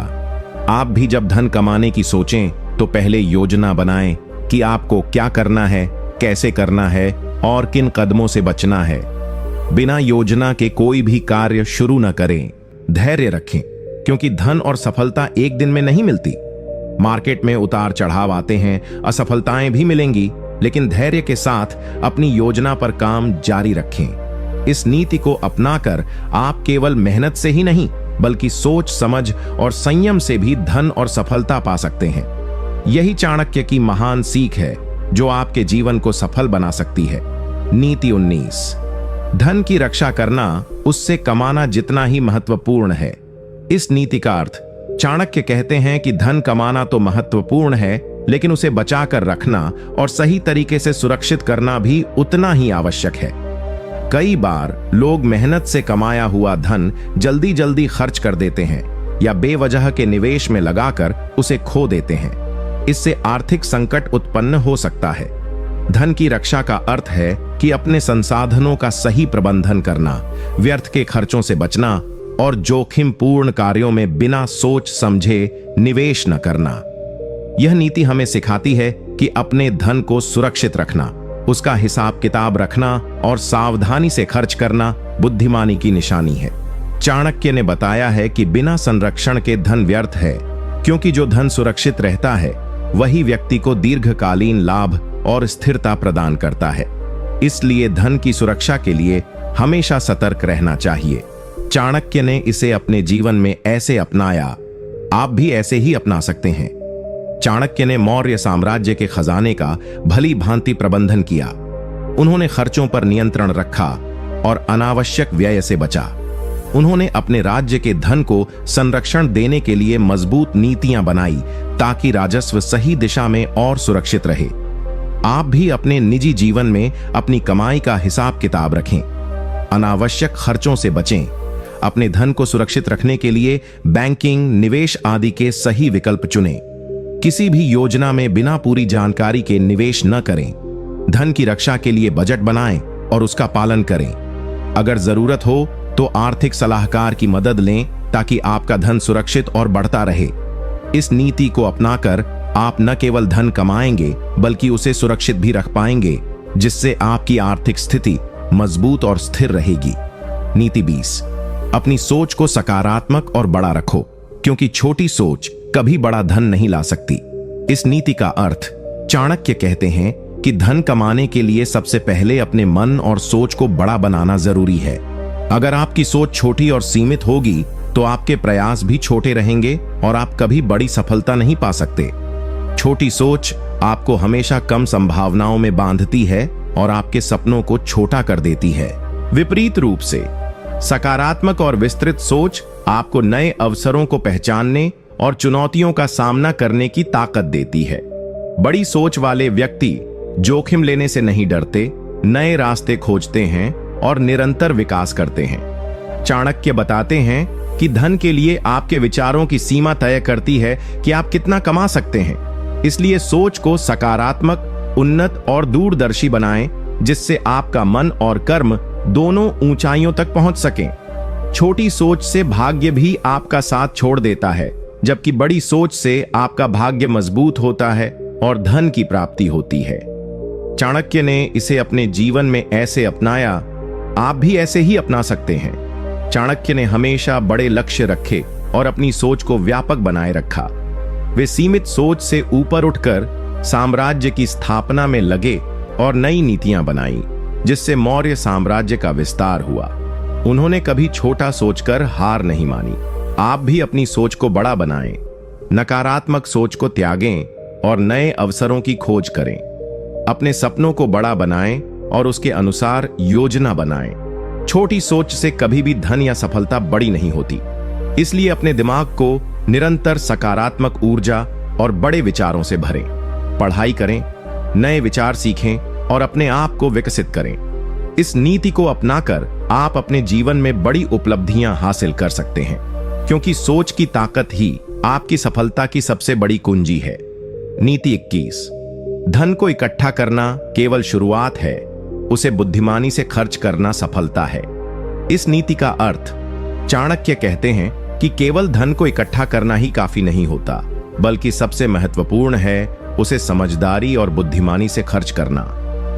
आप भी जब धन कमाने की सोचें तो पहले योजना बनाएं कि आपको क्या करना है, कैसे करना है और किन कदमों से बचना है। बिना योजना के कोई भी कार्य शुरू न करें। धैर्य रखें, क्योंकि धन और सफलता एक दिन में नहीं मिलती। मार्केट में उतार चढ़ाव आते हैं, असफलताएं भी मिलेंगी, लेकिन धैर्य के साथ अपनी योजना पर काम जारी रखें। इस नीति को अपनाकर आप केवल मेहनत से ही नहीं, बल्कि सोच समझ और संयम से भी धन और सफलता पा सकते हैं। यही चाणक्य की महान सीख है, जो आपके जीवन को सफल बना सकती है। नीति 19, धन की रक्षा करना उससे कमाना जितना ही महत्वपूर्ण है। इस नीति का अर्थ चाणक्य कहते हैं कि धन कमाना तो महत्वपूर्ण है, लेकिन उसे बचाकर रखना और सही तरीके से सुरक्षित करना भी उतना ही आवश्यक है। कई बार लोग मेहनत से कमाया हुआ धन जल्दी जल्दी खर्च कर देते हैं या बेवजह के निवेश में लगाकर उसे खो देते हैं। इससे आर्थिक संकट उत्पन्न हो सकता है। धन की रक्षा का अर्थ है कि अपने संसाधनों का सही प्रबंधन करना, व्यर्थ के खर्चों से बचना और जोखिमपूर्ण कार्यों में बिना सोच समझे निवेश न करना। यह नीति हमें सिखाती है कि अपने धन को सुरक्षित रखना, उसका हिसाब किताब रखना और सावधानी से खर्च करना बुद्धिमानी की निशानी है। चाणक्य ने बताया है कि बिना संरक्षण के धन व्यर्थ है, क्योंकि जो धन सुरक्षित रहता है वही व्यक्ति को दीर्घकालीन लाभ और स्थिरता प्रदान करता है। इसलिए धन की सुरक्षा के लिए हमेशा सतर्क रहना चाहिए। चाणक्य ने इसे अपने जीवन में ऐसे अपनाया, आप भी ऐसे ही अपना सकते हैं। चाणक्य ने मौर्य साम्राज्य के खजाने का भली भांति प्रबंधन किया। उन्होंने खर्चों पर नियंत्रण रखा और अनावश्यक व्यय से बचा। उन्होंने अपने राज्य के धन को संरक्षण देने के लिए मजबूत नीतियां बनाई ताकि राजस्व सही दिशा में और सुरक्षित रहे। आप भी अपने निजी जीवन में अपनी कमाई का हिसाब किताब रखें, अनावश्यक खर्चों से बचें, अपने धन को सुरक्षित रखने के लिए बैंकिंग, निवेश आदि के सही विकल्प चुनें। किसी भी योजना में बिना पूरी जानकारी के निवेश न करें। धन की रक्षा के लिए बजट बनाएं और उसका पालन करें। अगर जरूरत हो तो आर्थिक सलाहकार की मदद लें ताकि आपका धन सुरक्षित और बढ़ता रहे। इस नीति को अपनाकर आप न केवल धन कमाएंगे बल्कि उसे सुरक्षित भी रख पाएंगे, जिससे आपकी आर्थिक स्थिति मजबूत और स्थिर रहेगी। नीति 20, अपनी सोच को सकारात्मक और बड़ा रखो, क्योंकि छोटी सोच कभी बड़ा धन नहीं ला सकती। इस नीति का अर्थ चाणक्य कहते हैं कि धन कमाने के लिए सबसे पहले अपने मन और सोच को बड़ा बनाना जरूरी है। अगर आपकी सोच छोटी और सीमित होगी तो आपके प्रयास भी छोटे रहेंगे और आप कभी बड़ी सफलता नहीं पा सकते। छोटी सोच आपको हमेशा कम संभावनाओं में बांधती है और आपके सपनों को छोटा कर देती है। विपरीत रूप से सकारात्मक और विस्तृत सोच आपको नए अवसरों को पहचानने और चुनौतियों का सामना करने की ताकत देती है। बड़ी सोच वाले व्यक्ति जोखिम लेने से नहीं डरते, नए रास्ते खोजते हैं और निरंतर विकास करते हैं। चाणक्य बताते हैं कि धन के लिए आपके विचारों की सीमा तय करती है कि आप कितना कमा सकते हैं। इसलिए सोच को सकारात्मक, उन्नत और दूरदर्शी बनाएं, जिससे आपका मन और कर्म दोनों ऊंचाइयों तक पहुंच सकें। छोटी सोच से भाग्य भी आपका साथ छोड़ देता है, जबकि बड़ी सोच से आपका भाग्य मजबूत होता है और धन की प्राप्ति होती है। चाणक्य ने इसे अपने जीवन में ऐसे अपनाया, आप भी ऐसे ही अपना सकते हैं। चाणक्य ने हमेशा बड़े लक्ष्य रखे और अपनी सोच को व्यापक बनाए रखा। वे सीमित सोच से ऊपर उठकर साम्राज्य की स्थापना में लगे और नई नीतियां बनाई, जिससे मौर्य साम्राज्य का विस्तार हुआ। उन्होंने कभी छोटा सोचकर हार नहीं मानी। आप भी अपनी सोच को बड़ा बनाएं, नकारात्मक सोच को त्यागें और नए अवसरों की खोज करें। अपने सपनों को बड़ा बनाएं और उसके अनुसार योजना बनाएं। छोटी सोच से कभी भी धन या सफलता बड़ी नहीं होती। इसलिए अपने दिमाग को निरंतर सकारात्मक ऊर्जा और बड़े विचारों से भरें। पढ़ाई करें, नए विचार सीखें और अपने आप को विकसित करें। इस नीति को अपनाकर आप अपने जीवन में बड़ी उपलब्धियां हासिल कर सकते हैं, क्योंकि सोच की ताकत ही आपकी सफलता की सबसे बड़ी कुंजी है। नीति 21, धन को इकट्ठा करना केवल शुरुआत है, उसे बुद्धिमानी से खर्च करना सफलता है। इस नीति का अर्थ चाणक्य कहते हैं कि केवल धन को इकट्ठा करना ही काफी नहीं होता, बल्कि सबसे महत्वपूर्ण है उसे समझदारी और बुद्धिमानी से खर्च करना।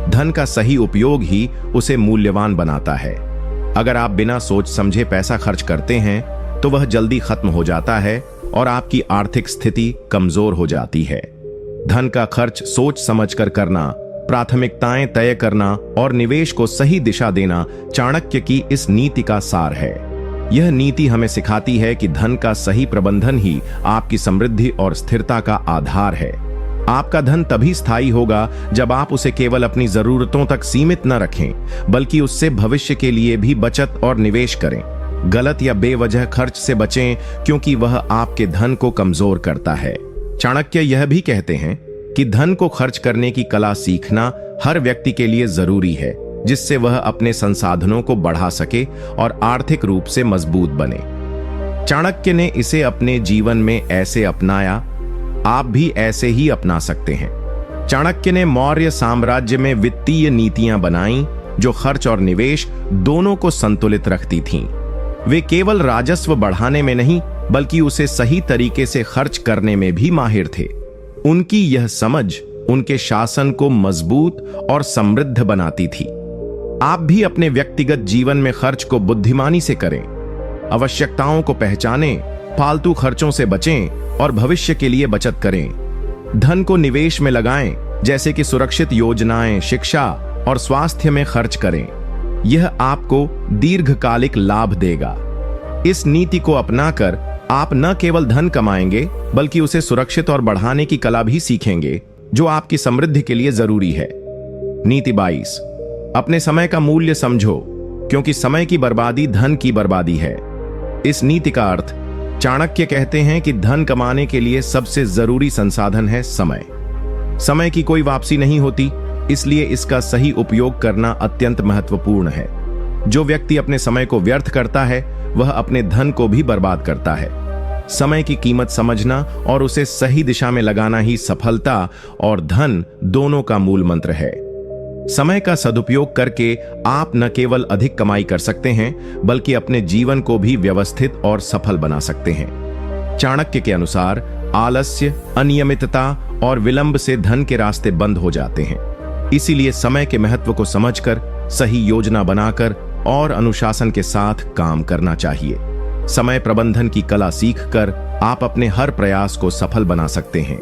धन का सही उपयोग ही उसे मूल्यवान बनाता है। अगर आप बिना सोच समझे पैसा खर्च करते हैं तो वह जल्दी खत्म हो जाता है और आपकी आर्थिक स्थिति कमजोर हो जाती है। धन का खर्च सोच समझकर करना, प्राथमिकताएं तय करना और निवेश को सही दिशा देना चाणक्य की इस नीति का सार है। यह नीति हमें सिखाती है कि धन का सही प्रबंधन ही आपकी समृद्धि और स्थिरता का आधार है। आपका धन तभी स्थायी होगा जब आप उसे केवल अपनी जरूरतों तक सीमित न रखें, बल्कि उससे भविष्य के लिए भी बचत और निवेश करें। गलत या बेवजह खर्च से बचें, क्योंकि वह आपके धन को कमजोर करता है। चाणक्य यह भी कहते हैं कि धन को खर्च करने की कला सीखना हर व्यक्ति के लिए जरूरी है, जिससे वह अपने संसाधनों को बढ़ा सके और आर्थिक रूप से मजबूत बने। चाणक्य ने इसे अपने जीवन में ऐसे अपनाया, आप भी ऐसे ही अपना सकते हैं। चाणक्य ने मौर्य साम्राज्य में वित्तीय नीतियां बनाई जो खर्च और निवेश दोनों को संतुलित रखती थीं। वे केवल राजस्व बढ़ाने में नहीं बल्कि उसे सही तरीके से खर्च करने में भी माहिर थे। उनकी यह समझ उनके शासन को मजबूत और समृद्ध बनाती थी। आप भी अपने व्यक्तिगत जीवन में खर्च को बुद्धिमानी से करें, आवश्यकताओं को पहचानें, फालतू खर्चों से बचें और भविष्य के लिए बचत करें। धन को निवेश में लगाएं, जैसे कि सुरक्षित योजनाएं, शिक्षा और स्वास्थ्य में खर्च करें। यह आपको दीर्घकालिक लाभ देगा। इस नीति को अपनाकर आप न केवल धन कमाएंगे बल्कि उसे सुरक्षित और बढ़ाने की कला भी सीखेंगे, जो आपकी समृद्धि के लिए जरूरी है। नीति 22, अपने समय का मूल्य समझो, क्योंकि समय की बर्बादी धन की बर्बादी है। इस नीति का अर्थ, चाणक्य कहते हैं कि धन कमाने के लिए सबसे जरूरी संसाधन है समय। समय की कोई वापसी नहीं होती, इसलिए इसका सही उपयोग करना अत्यंत महत्वपूर्ण है। जो व्यक्ति अपने समय को व्यर्थ करता है वह अपने धन को भी बर्बाद करता है। समय की कीमत समझना और उसे सही दिशा में लगाना ही सफलता और धन दोनों का मूल मंत्र है। समय का सदुपयोग करके आप न केवल अधिक कमाई कर सकते हैं बल्कि अपने जीवन को भी व्यवस्थित और सफल बना सकते हैं। चाणक्य के अनुसार आलस्य, अनियमितता और विलंब से धन के रास्ते बंद हो जाते हैं। इसीलिए समय के महत्व को समझकर सही योजना बनाकर और अनुशासन के साथ काम करना चाहिए। समय प्रबंधन की कला सीखकर आप अपने हर प्रयास को सफल बना सकते हैं।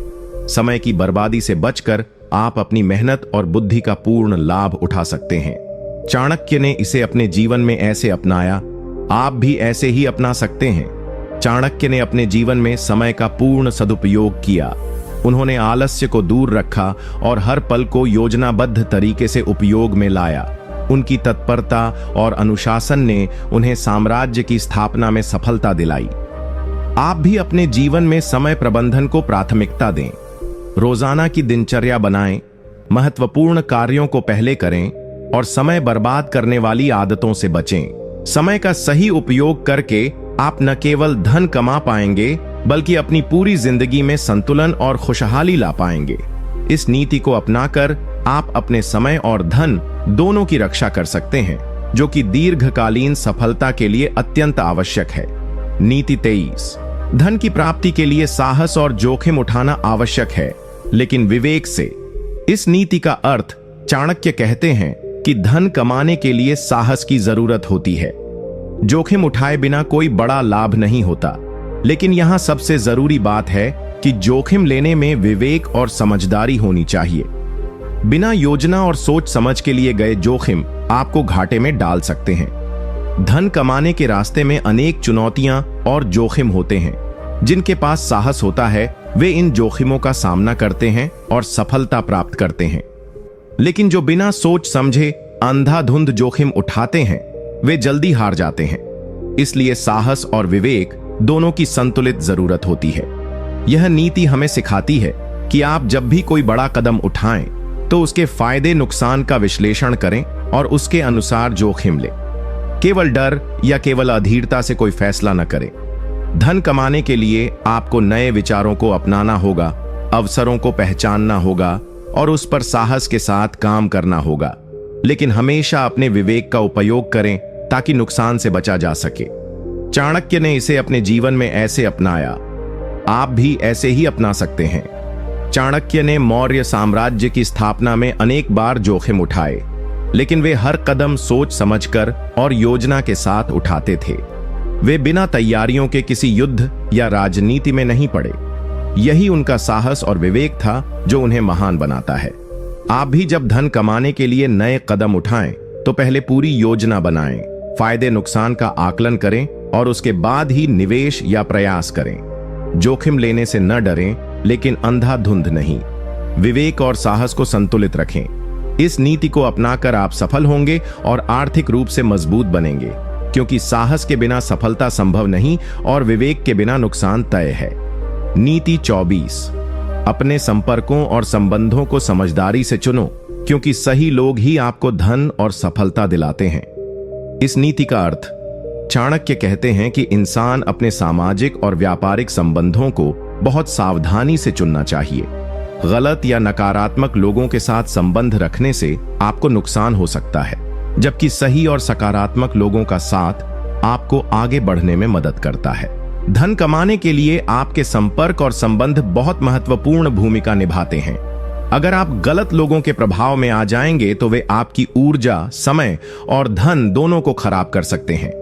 समय की बर्बादी से बचकर आप अपनी मेहनत और बुद्धि का पूर्ण लाभ उठा सकते हैं। चाणक्य ने इसे अपने जीवन में ऐसे अपनाया, आप भी ऐसे ही अपना सकते हैं। चाणक्य ने अपने जीवन में समय का पूर्ण सदुपयोग किया। उन्होंने आलस्य को दूर रखा और हर पल को योजनाबद्ध तरीके से उपयोग में लाया। उनकी तत्परता और अनुशासन ने उन्हें साम्राज्य की स्थापना में सफलता दिलाई। आप भी अपने जीवन में समय प्रबंधन को प्राथमिकता दें। रोजाना की दिनचर्या बनाएं, महत्वपूर्ण कार्यों को पहले करें और समय बर्बाद करने वाली आदतों से बचें। समय का सही उपयोग करके आप न केवल धन कमा पाएंगे बल्कि अपनी पूरी जिंदगी में संतुलन और खुशहाली ला पाएंगे। इस नीति को अपनाकर आप अपने समय और धन दोनों की रक्षा कर सकते हैं, जो कि दीर्घकालीन सफलता के लिए अत्यंत आवश्यक है। नीति 23, धन की प्राप्ति के लिए साहस और जोखिम उठाना आवश्यक है, लेकिन विवेक से। इस नीति का अर्थ, चाणक्य कहते हैं कि धन कमाने के लिए साहस की जरूरत होती है। जोखिम उठाए बिना कोई बड़ा लाभ नहीं होता, लेकिन यहां सबसे जरूरी बात है कि जोखिम लेने में विवेक और समझदारी होनी चाहिए। बिना योजना और सोच समझ के लिए गए जोखिम आपको घाटे में डाल सकते हैं। धन कमाने के रास्ते में अनेक चुनौतियां और जोखिम होते हैं। जिनके पास साहस होता है वे इन जोखिमों का सामना करते हैं और सफलता प्राप्त करते हैं, लेकिन जो बिना सोच समझे अंधाधुंध जोखिम उठाते हैं वे जल्दी हार जाते हैं। इसलिए साहस और विवेक दोनों की संतुलित जरूरत होती है। यह नीति हमें सिखाती है कि आप जब भी कोई बड़ा कदम उठाएं तो उसके फायदे नुकसान का विश्लेषण करें और उसके अनुसार जोखिम लें। केवल डर या केवल अधीरता से कोई फैसला न करें। धन कमाने के लिए आपको नए विचारों को अपनाना होगा, अवसरों को पहचानना होगा और उस पर साहस के साथ काम करना होगा, लेकिन हमेशा अपने विवेक का उपयोग करें ताकि नुकसान से बचा जा सके। चाणक्य ने इसे अपने जीवन में ऐसे अपनाया, आप भी ऐसे ही अपना सकते हैं। चाणक्य ने मौर्य साम्राज्य की स्थापना में अनेक बार जोखिम उठाए, लेकिन वे हर कदम सोच समझकर और योजना के साथ उठाते थे। वे बिना तैयारियों के किसी युद्ध या राजनीति में नहीं पड़े। यही उनका साहस और विवेक था जो उन्हें महान बनाता है। आप भी जब धन कमाने के लिए नए कदम उठाएं तो पहले पूरी योजना बनाएं, फायदे नुकसान का आकलन करें और उसके बाद ही निवेश या प्रयास करें। जोखिम लेने से न डरें, लेकिन अंधाधुंध नहीं। विवेक और साहस को संतुलित रखें। इस नीति को अपनाकर आप सफल होंगे और आर्थिक रूप से मजबूत बनेंगे, क्योंकि साहस के बिना सफलता संभव नहीं और विवेक के बिना नुकसान तय है। नीति 24, अपने संपर्कों और संबंधों को समझदारी से चुनो, क्योंकि सही लोग ही आपको धन और सफलता दिलाते हैं। इस नीति का अर्थ, चाणक्य कहते हैं कि इंसान अपने सामाजिक और व्यापारिक संबंधों को बहुत सावधानी से चुनना चाहिए। गलत या नकारात्मक लोगों के साथ संबंध रखने से आपको नुकसान हो सकता है, जबकि सही और सकारात्मक लोगों का साथ आपको आगे बढ़ने में मदद करता है। धन कमाने के लिए आपके संपर्क और संबंध बहुत महत्वपूर्ण भूमिका निभाते हैं। अगर आप गलत लोगों के प्रभाव में आ जाएंगे तो वे आपकी ऊर्जा, समय और धन दोनों को खराब कर सकते हैं।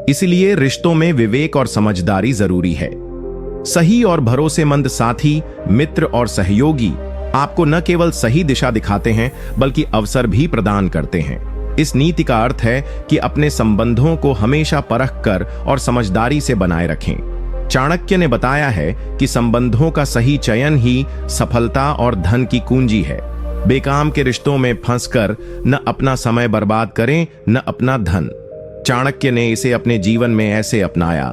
इसलिए रिश्तों में विवेक और समझदारी जरूरी है। सही और भरोसेमंद साथी, मित्र और सहयोगी आपको न केवल सही दिशा दिखाते हैं बल्कि अवसर भी प्रदान करते हैं। इस नीति का अर्थ है कि अपने संबंधों को हमेशा परख कर और समझदारी से बनाए रखें। चाणक्य ने बताया है कि संबंधों का सही चयन ही सफलता और धन की कुंजी है। बेकाम के रिश्तों में फंसकर न अपना समय बर्बाद करें न अपना धन। चाणक्य ने इसे अपने जीवन में ऐसे अपनाया,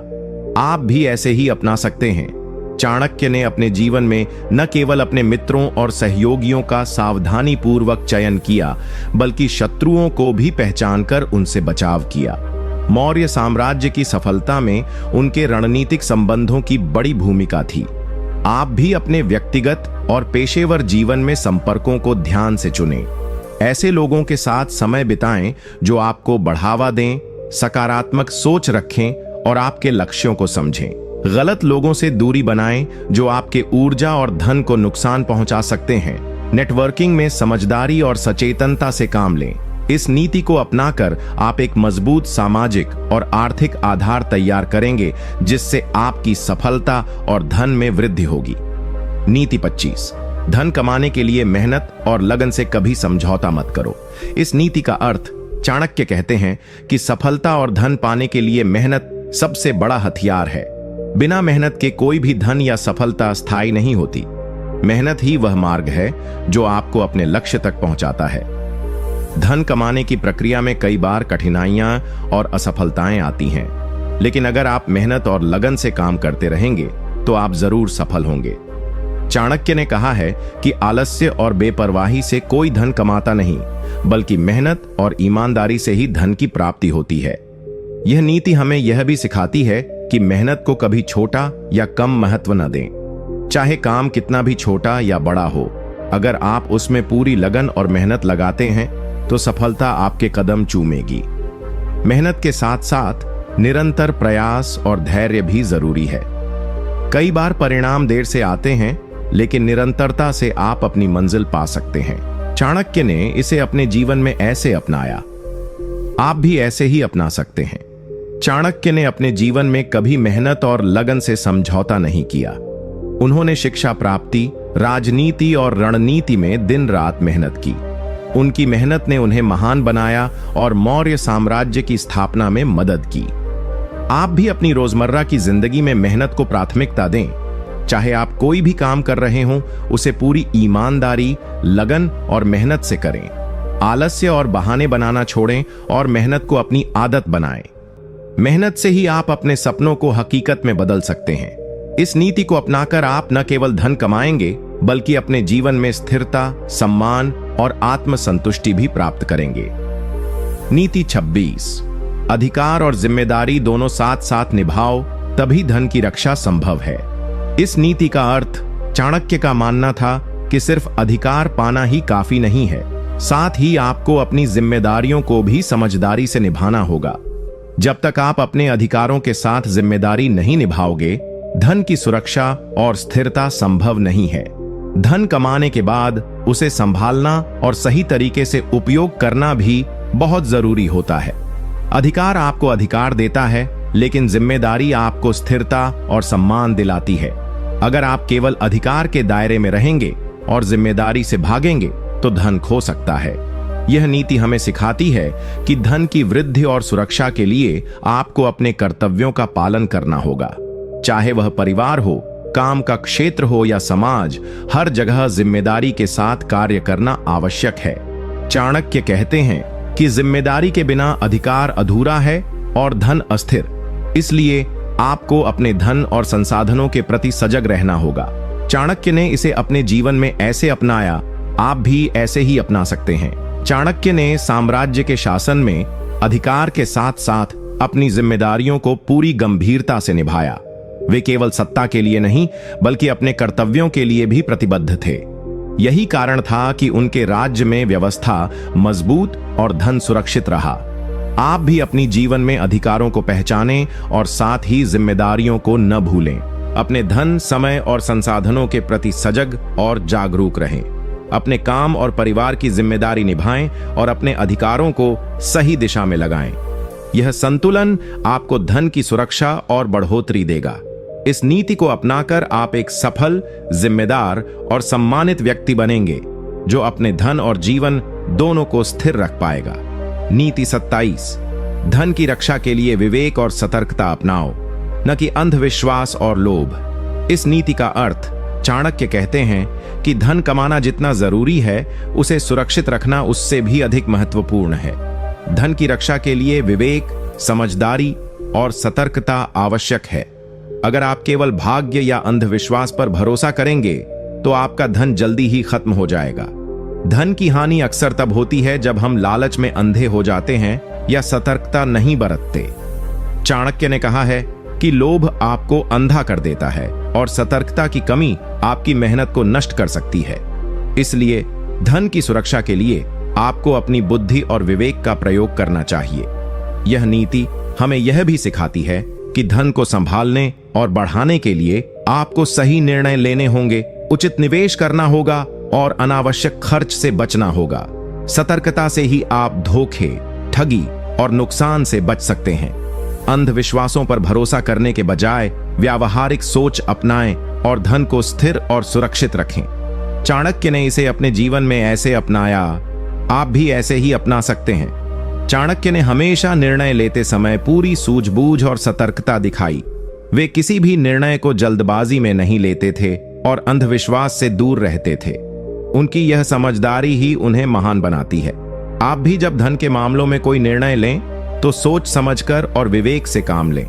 आप भी ऐसे ही अपना सकते हैं। चाणक्य ने अपने जीवन में न केवल अपने मित्रों और सहयोगियों का सावधानी पूर्वक चयन किया, बल्कि शत्रुओं को भी पहचानकर उनसे बचाव किया। मौर्य साम्राज्य की सफलता में उनके रणनीतिक संबंधों की बड़ी भूमिका थी। आप भी अपने व्यक्तिगत और पेशेवर जीवन में संपर्कों को ध्यान से चुनें। ऐसे लोगों के साथ समय बिताएं जो आपको बढ़ावा दें, सकारात्मक सोच रखें और आपके लक्ष्यों को समझें। गलत लोगों से दूरी बनाएं जो आपके ऊर्जा और धन को नुकसान पहुंचा सकते हैं। नेटवर्किंग में समझदारी और सचेतनता से काम लें। इस नीति को अपनाकर आप एक मजबूत सामाजिक और आर्थिक आधार तैयार करेंगे, जिससे आपकी सफलता और धन में वृद्धि होगी। नीति 25, धन कमाने के लिए मेहनत और लगन से कभी समझौता मत करो। इस नीति का अर्थ, चाणक्य कहते हैं कि सफलता और धन पाने के लिए मेहनत सबसे बड़ा हथियार है। बिना मेहनत के कोई भी धन या सफलता स्थायी नहीं होती। मेहनत ही वह मार्ग है जो आपको अपने लक्ष्य तक पहुंचाता है। धन कमाने की प्रक्रिया में कई बार कठिनाइयां और असफलताएं आती हैं, लेकिन अगर आप मेहनत और लगन से काम करते रहेंगे तो आप जरूर सफल होंगे। चाणक्य ने कहा है कि आलस्य और बेपरवाही से कोई धन कमाता नहीं, बल्कि मेहनत और ईमानदारी से ही धन की प्राप्ति होती है। यह नीति हमें यह भी सिखाती है कि मेहनत को कभी छोटा या कम महत्व न दें। चाहे काम कितना भी छोटा या बड़ा हो, अगर आप उसमें पूरी लगन और मेहनत लगाते हैं तो सफलता आपके कदम चूमेगी। मेहनत के साथ साथ निरंतर प्रयास और धैर्य भी जरूरी है। कई बार परिणाम देर से आते हैं, लेकिन निरंतरता से आप अपनी मंजिल पा सकते हैं। चाणक्य ने इसे अपने जीवन में ऐसे अपनाया, आप भी ऐसे ही अपना सकते हैं। चाणक्य ने अपने जीवन में कभी मेहनत और लगन से समझौता नहीं किया। उन्होंने शिक्षा प्राप्ति, राजनीति और रणनीति में दिन रात मेहनत की। उनकी मेहनत ने उन्हें महान बनाया और मौर्य साम्राज्य की स्थापना में मदद की। आप भी अपनी रोजमर्रा की जिंदगी में मेहनत को प्राथमिकता दें। चाहे आप कोई भी काम कर रहे हों, उसे पूरी ईमानदारी, लगन और मेहनत से करें। आलस्य और बहाने बनाना छोड़ें और मेहनत को अपनी आदत बनाएं। मेहनत से ही आप अपने सपनों को हकीकत में बदल सकते हैं। इस नीति को अपनाकर आप न केवल धन कमाएंगे, बल्कि अपने जीवन में स्थिरता, सम्मान और आत्मसंतुष्टि भी प्राप्त करेंगे। नीति 26, अधिकार और जिम्मेदारी दोनों साथ साथ निभाओ, तभी धन की रक्षा संभव है। इस नीति का अर्थ, चाणक्य का मानना था कि सिर्फ अधिकार पाना ही काफी नहीं है, साथ ही आपको अपनी जिम्मेदारियों को भी समझदारी से निभाना होगा। जब तक आप अपने अधिकारों के साथ जिम्मेदारी नहीं निभाओगे, धन की सुरक्षा और स्थिरता संभव नहीं है। धन कमाने के बाद उसे संभालना और सही तरीके से उपयोग करना भी बहुत जरूरी होता है। अधिकार आपको अधिकार देता है, लेकिन जिम्मेदारी आपको स्थिरता और सम्मान दिलाती है। अगर आप केवल अधिकार के दायरे में रहेंगे और जिम्मेदारी से भागेंगे तो धन खो सकता है। यह नीति हमें सिखाती है कि धन की वृद्धि और सुरक्षा के लिए आपको अपने कर्तव्यों का पालन करना होगा। चाहे वह परिवार हो, काम का क्षेत्र हो या समाज, हर जगह जिम्मेदारी के साथ कार्य करना आवश्यक है। चाणक्य कहते हैं कि जिम्मेदारी के बिना अधिकार अधूरा है और धन अस्थिर। इसलिए आपको अपने धन और संसाधनों के प्रति सजग रहना होगा। चाणक्य ने इसे अपने जीवन में ऐसे अपनाया, आप भी ऐसे ही अपना सकते हैं। चाणक्य ने साम्राज्य के शासन में अधिकार के साथ साथ अपनी जिम्मेदारियों को पूरी गंभीरता से निभाया। वे केवल सत्ता के लिए नहीं, बल्कि अपने कर्तव्यों के लिए भी प्रतिबद्ध थे। यही कारण था कि उनके राज्य में व्यवस्था मजबूत और धन सुरक्षित रहा। आप भी अपनी जीवन में अधिकारों को पहचानें और साथ ही जिम्मेदारियों को न भूलें। अपने धन, समय और संसाधनों के प्रति सजग और जागरूक रहें। अपने काम और परिवार की जिम्मेदारी निभाएं और अपने अधिकारों को सही दिशा में लगाएं। यह संतुलन आपको धन की सुरक्षा और बढ़ोतरी देगा। इस नीति को अपनाकर आप एक सफल, जिम्मेदार और सम्मानित व्यक्ति बनेंगे, जो अपने धन और जीवन दोनों को स्थिर रख पाएगा। नीति 27। धन की रक्षा के लिए विवेक और सतर्कता अपनाओ, न कि अंधविश्वास और लोभ। इस नीति का अर्थ चाणक्य कहते हैं कि धन कमाना जितना जरूरी है, उसे सुरक्षित रखना उससे भी अधिक महत्वपूर्ण है। धन की रक्षा के लिए विवेक, समझदारी और सतर्कता आवश्यक है। अगर आप केवल भाग्य या अंधविश्वास पर भरोसा करेंगे तो आपका धन जल्दी ही खत्म हो जाएगा। धन की हानि अक्सर तब होती है जब हम लालच में अंधे हो जाते हैं या सतर्कता नहीं बरतते। चाणक्य ने कहा है कि लोभ आपको अंधा कर देता है और सतर्कता की कमी आपकी मेहनत को नष्ट कर सकती है। इसलिए धन की सुरक्षा के लिए आपको अपनी बुद्धि और विवेक का प्रयोग करना चाहिए। यह नीति हमें यह भी सिखाती है कि धन को संभालने और बढ़ाने के लिए आपको सही निर्णय लेने होंगे, उचित निवेश करना होगा और अनावश्यक खर्च से बचना होगा। सतर्कता से ही आप धोखे, ठगी और नुकसान से बच सकते हैं। अंधविश्वासों पर भरोसा करने के बजाय व्यावहारिक सोच अपनाएं और धन को स्थिर और सुरक्षित रखें। चाणक्य ने इसे अपने जीवन में ऐसे अपनाया, आप भी ऐसे ही अपना सकते हैं। चाणक्य ने हमेशा निर्णय लेते समय पूरी सूझबूझ और सतर्कता दिखाई। वे किसी भी निर्णय को जल्दबाजी में नहीं लेते थे और अंधविश्वास से दूर रहते थे। उनकी यह समझदारी ही उन्हें महान बनाती है। आप भी जब धन के मामलों में कोई निर्णय लें तो सोच समझकर और विवेक से काम लें।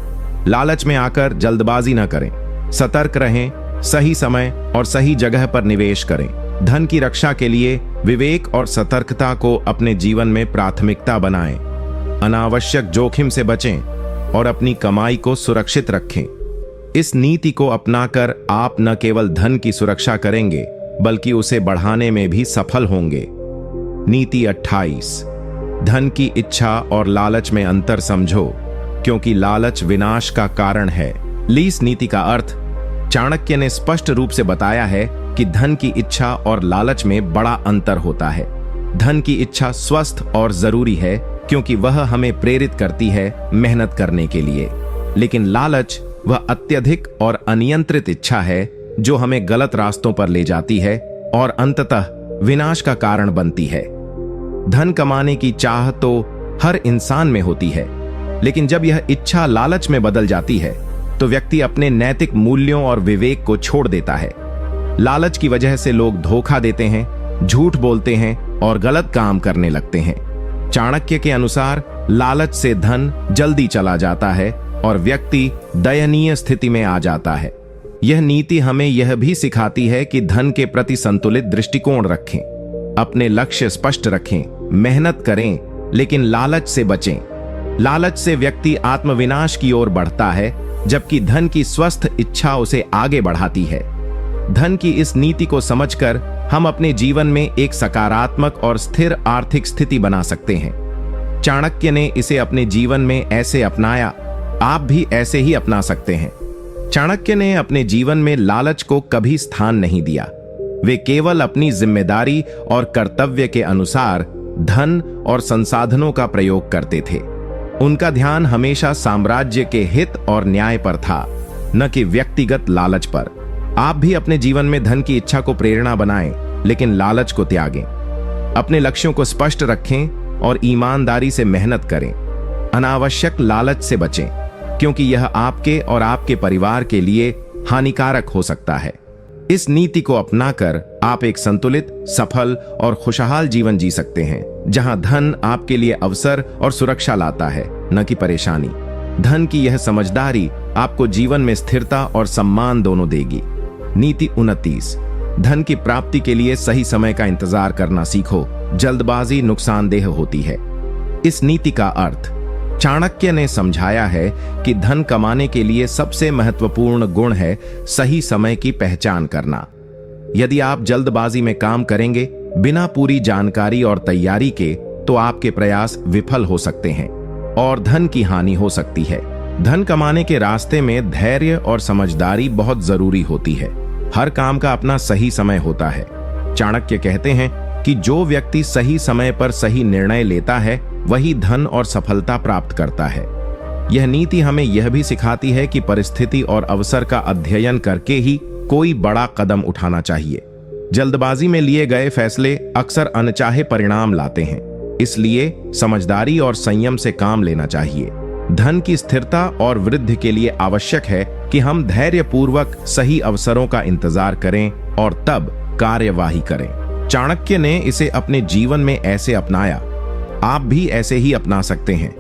लालच में आकर जल्दबाजी न करें। सतर्क रहें, सही समय और सही जगह पर निवेश करें। धन की रक्षा के लिए विवेक और सतर्कता को अपने जीवन में प्राथमिकता बनाएं। अनावश्यक जोखिम से बचें और अपनी कमाई को सुरक्षित रखें। इस नीति को अपनाकर आप न केवल धन की सुरक्षा करेंगे बल्कि उसे बढ़ाने में भी सफल होंगे। नीति 28। धन की इच्छा और लालच में अंतर समझो, क्योंकि लालच विनाश का कारण है। लीस नीति का अर्थ चाणक्य ने स्पष्ट रूप से बताया है कि धन की इच्छा और लालच में बड़ा अंतर होता है। धन की इच्छा स्वस्थ और जरूरी है क्योंकि वह हमें प्रेरित करती है मेहनत करने के लिए, लेकिन लालच वह अत्यधिक और अनियंत्रित इच्छा है जो हमें गलत रास्तों पर ले जाती है और अंततः विनाश का कारण बनती है। धन कमाने की चाह तो हर इंसान में होती है, लेकिन जब यह इच्छा लालच में बदल जाती है तो व्यक्ति अपने नैतिक मूल्यों और विवेक को छोड़ देता है। लालच की वजह से लोग धोखा देते हैं, झूठ बोलते हैं और गलत काम करने लगते हैं। चाणक्य के अनुसार लालच से धन जल्दी चला जाता है और व्यक्ति दयनीय स्थिति में आ जाता है। यह नीति हमें यह भी सिखाती है कि धन के प्रति संतुलित दृष्टिकोण रखें, अपने लक्ष्य स्पष्ट रखें, मेहनत करें, लेकिन लालच से बचें। लालच से व्यक्ति आत्मविनाश की ओर बढ़ता है, जबकि धन की स्वस्थ इच्छा उसे आगे बढ़ाती है। धन की इस नीति को समझकर हम अपने जीवन में एक सकारात्मक और स्थिर आर्थिक स्थिति बना सकते हैं। चाणक्य ने इसे अपने जीवन में ऐसे अपनाया, आप भी ऐसे ही अपना सकते हैं। चाणक्य ने अपने जीवन में लालच को कभी स्थान नहीं दिया। वे केवल अपनी जिम्मेदारी और कर्तव्य के अनुसार धन और संसाधनों का प्रयोग करते थे। उनका ध्यान हमेशा साम्राज्य के हित और न्याय पर था, न कि व्यक्तिगत लालच पर। आप भी अपने जीवन में धन की इच्छा को प्रेरणा बनाएं, लेकिन लालच को त्यागें। अपने लक्ष्यों को स्पष्ट रखें और ईमानदारी से मेहनत करें। अनावश्यक लालच से बचें, क्योंकि यह आपके और आपके परिवार के लिए हानिकारक हो सकता है। इस नीति को अपनाकर आप एक संतुलित, सफल और खुशहाल जीवन जी सकते हैं, जहां धन आपके लिए अवसर और सुरक्षा लाता है, न कि परेशानी। धन की यह समझदारी आपको जीवन में स्थिरता और सम्मान दोनों देगी। नीति 29। धन की प्राप्ति के लिए सही समय का इंतजार करना सीखो। जल्दबाजी नुकसानदेह होती है। इस नीति का अर्थ चाणक्य ने समझाया है कि धन कमाने के लिए सबसे महत्वपूर्ण गुण है सही समय की पहचान करना। यदि आप जल्दबाजी में काम करेंगे बिना पूरी जानकारी और तैयारी के, तो आपके प्रयास विफल हो सकते हैं और धन की हानि हो सकती है। धन कमाने के रास्ते में धैर्य और समझदारी बहुत जरूरी होती है। हर काम का अपना सही समय होता है। चाणक्य कहते हैं कि जो व्यक्ति सही समय पर सही निर्णय लेता है वही धन और सफलता प्राप्त करता है। यह नीति हमें यह भी सिखाती है कि परिस्थिति और अवसर का अध्ययन करके ही कोई बड़ा कदम उठाना चाहिए। जल्दबाजी में लिए गए फैसले अक्सर अनचाहे परिणाम लाते हैं, इसलिए समझदारी और संयम से काम लेना चाहिए। धन की स्थिरता और वृद्धि के लिए आवश्यक है कि हम धैर्यपूर्वक सही अवसरों का इंतजार करें और तब कार्यवाही करें। चाणक्य ने इसे अपने जीवन में ऐसे अपनाया। आप भी ऐसे ही अपना सकते हैं।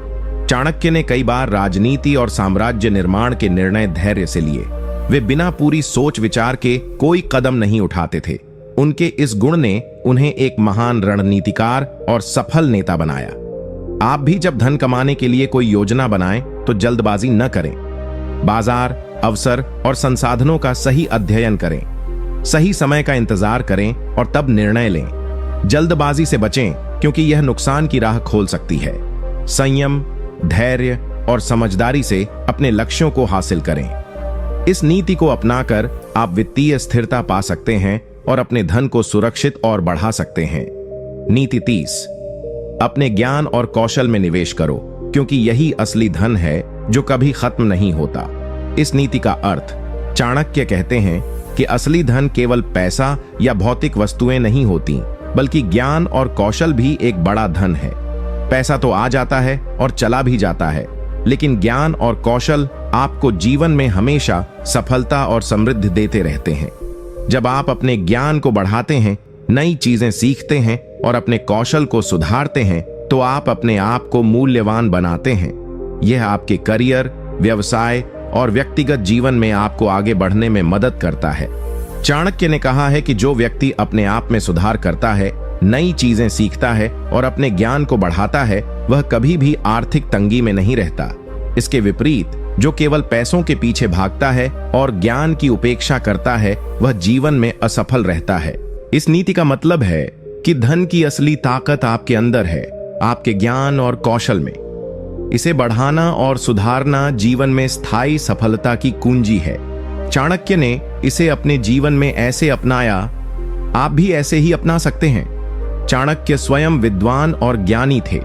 चाणक्य ने कई बार राजनीति और साम्राज्य निर्माण के निर्णय धैर्य से लिए। वे बिना पूरी सोच विचार के कोई कदम नहीं उठाते थे। उनके इस गुण ने उन्हें एक महान रणनीतिकार और सफल नेता बनाया। आप भी जब धन कमाने के लिए कोई योजना बनाएं तो जल्दबाजी न करें। बाजार, अवसर और संसाधनों का सही अध्ययन करें। सही समय का इंतजार करें और तब निर्णय लें। जल्दबाजी से बचें क्योंकि यह नुकसान की राह खोल सकती है। संयम, धैर्य और समझदारी से अपने लक्ष्यों को हासिल करें। इस नीति को अपनाकर आप वित्तीय स्थिरता पा सकते हैं और अपने धन को सुरक्षित और बढ़ा सकते हैं। नीति 30, अपने ज्ञान और कौशल में निवेश करो क्योंकि यही असली धन है जो कभी खत्म नहीं होता। इस नीति का अर्थ, चाणक्य कहते हैं कि असली धन केवल पैसा या भौतिक वस्तुएं नहीं होती, बल्कि ज्ञान और कौशल भी एक बड़ा धन है। पैसा तो आ जाता है और चला भी जाता है, लेकिन ज्ञान और कौशल आपको जीवन में हमेशा सफलता और समृद्धि देते रहते हैं। जब आप अपने ज्ञान को बढ़ाते हैं, नई चीजें सीखते हैं और अपने कौशल को सुधारते हैं, तो आप अपने आप को मूल्यवान बनाते हैं। यह आपके करियर, व्यवसाय और व्यक्तिगत जीवन में आपको आगे बढ़ने में मदद करता है। चाणक्य ने कहा है कि जो व्यक्ति अपने आप में सुधार करता है, नई चीजें सीखता है और अपने ज्ञान को बढ़ाता है, वह कभी भी आर्थिक तंगी में नहीं रहता। इसके विपरीत, जो केवल पैसों के पीछे भागता है और ज्ञान की उपेक्षा करता है, वह जीवन में असफल रहता है। इस नीति का मतलब है कि धन की असली ताकत आपके अंदर है, आपके ज्ञान और कौशल में। इसे बढ़ाना और सुधारना जीवन में स्थायी सफलता की कुंजी है। चाणक्य ने इसे अपने जीवन में ऐसे अपनाया, आप भी ऐसे ही अपना सकते हैं। चाणक्य स्वयं विद्वान और ज्ञानी थे।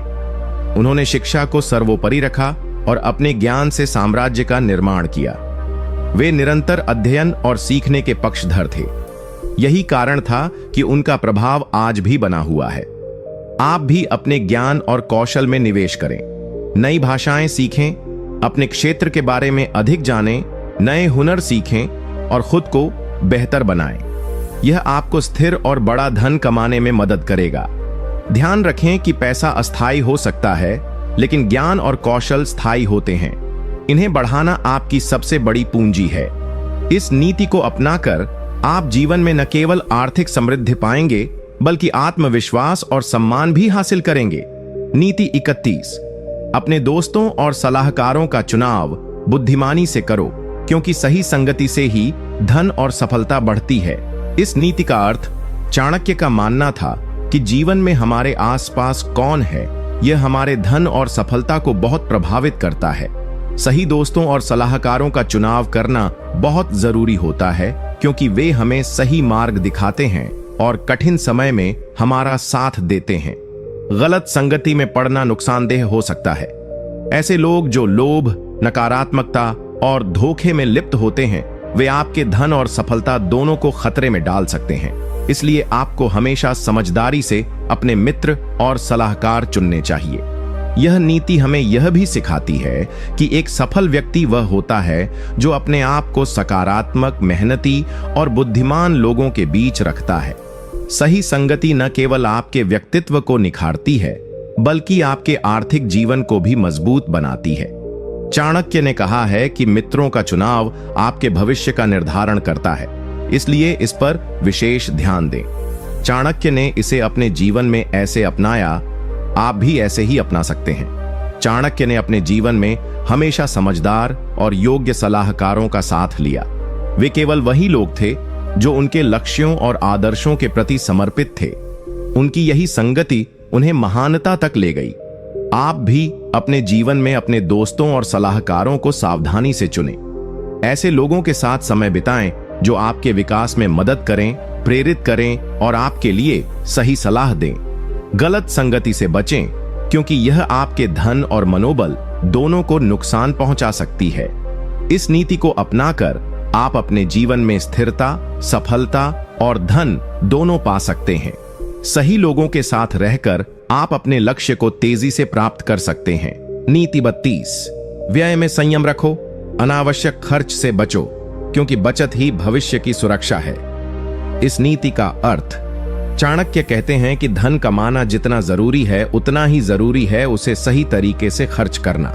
उन्होंने शिक्षा को सर्वोपरि रखा और अपने ज्ञान से साम्राज्य का निर्माण किया। वे निरंतर अध्ययन और सीखने के पक्षधर थे। यही कारण था कि उनका प्रभाव आज भी बना हुआ है। आप भी अपने ज्ञान और कौशल में निवेश करें। नई भाषाएं सीखें, अपने क्षेत्र के बारे में अधिक जानें, नए हुनर सीखें और खुद को बेहतर बनाएं। यह आपको स्थिर और बड़ा धन कमाने में मदद करेगा। ध्यान रखें कि पैसा अस्थायी हो सकता है, लेकिन ज्ञान और कौशल स्थायी होते हैं। इन्हें बढ़ाना आपकी सबसे बड़ी पूंजी है। इस नीति को अपनाकर आप जीवन में न केवल आर्थिक समृद्धि पाएंगे, बल्कि आत्मविश्वास और सम्मान भी हासिल करेंगे। नीति 31, अपने दोस्तों और सलाहकारों का चुनाव बुद्धिमानी से करो, क्योंकि सही संगति से ही धन और सफलता बढ़ती है। इस नीति का अर्थ, चाणक्य का मानना था कि जीवन में हमारे आसपास कौन है, यह हमारे धन और सफलता को बहुत प्रभावित करता है। सही दोस्तों और सलाहकारों का चुनाव करना बहुत जरूरी होता है, क्योंकि वे हमें सही मार्ग दिखाते हैं और कठिन समय में हमारा साथ देते हैं। गलत संगति में पड़ना नुकसानदेह हो सकता है। ऐसे लोग जो लोभ, नकारात्मकता और धोखे में लिप्त होते हैं, वे आपके धन और सफलता दोनों को खतरे में डाल सकते हैं। इसलिए आपको हमेशा समझदारी से अपने मित्र और सलाहकार चुनने चाहिए। यह नीति हमें यह भी सिखाती है कि एक सफल व्यक्ति वह होता है जो अपने आप को सकारात्मक, मेहनती और बुद्धिमान लोगों के बीच रखता है। सही संगति न केवल आपके व्यक्तित्व को निखारती है, बल्कि आपके आर्थिक जीवन को भी मजबूत बनाती है। चाणक्य ने कहा है कि मित्रों का चुनाव आपके भविष्य का निर्धारण करता है, इसलिए इस पर विशेष ध्यान दें। चाणक्य ने इसे अपने जीवन में ऐसे अपनाया, आप भी ऐसे ही अपना सकते हैं। चाणक्य ने अपने जीवन में हमेशा समझदार और योग्य सलाहकारों का साथ लिया। वे केवल वही लोग थे जो उनके लक्ष्यों और आदर्शों के प्रति समर्पित थे। उनकी यही संगति उन्हें महानता तक ले गई। आप भी अपने जीवन में अपने दोस्तों और सलाहकारों को सावधानी से चुनें। ऐसे लोगों के साथ समय बिताएं जो आपके विकास में मदद करें, प्रेरित करें और आपके लिए सही सलाह दें। गलत संगति से बचें, क्योंकि यह आपके धन और मनोबल दोनों को नुकसान पहुंचा सकती है। इस नीति को अपनाकर आप अपने जीवन में स्थिरता, सफलता और धन दोनों पा सकते हैं। सही लोगों के साथ रहकर आप अपने लक्ष्य को तेजी से प्राप्त कर सकते हैं। नीति 32, व्यय में संयम रखो, अनावश्यक खर्च से बचो, क्योंकि बचत ही भविष्य की सुरक्षा है। इस नीति का अर्थ, चाणक्य कहते हैं कि धन कमाना जितना जरूरी है उतना ही जरूरी है उसे सही तरीके से खर्च करना।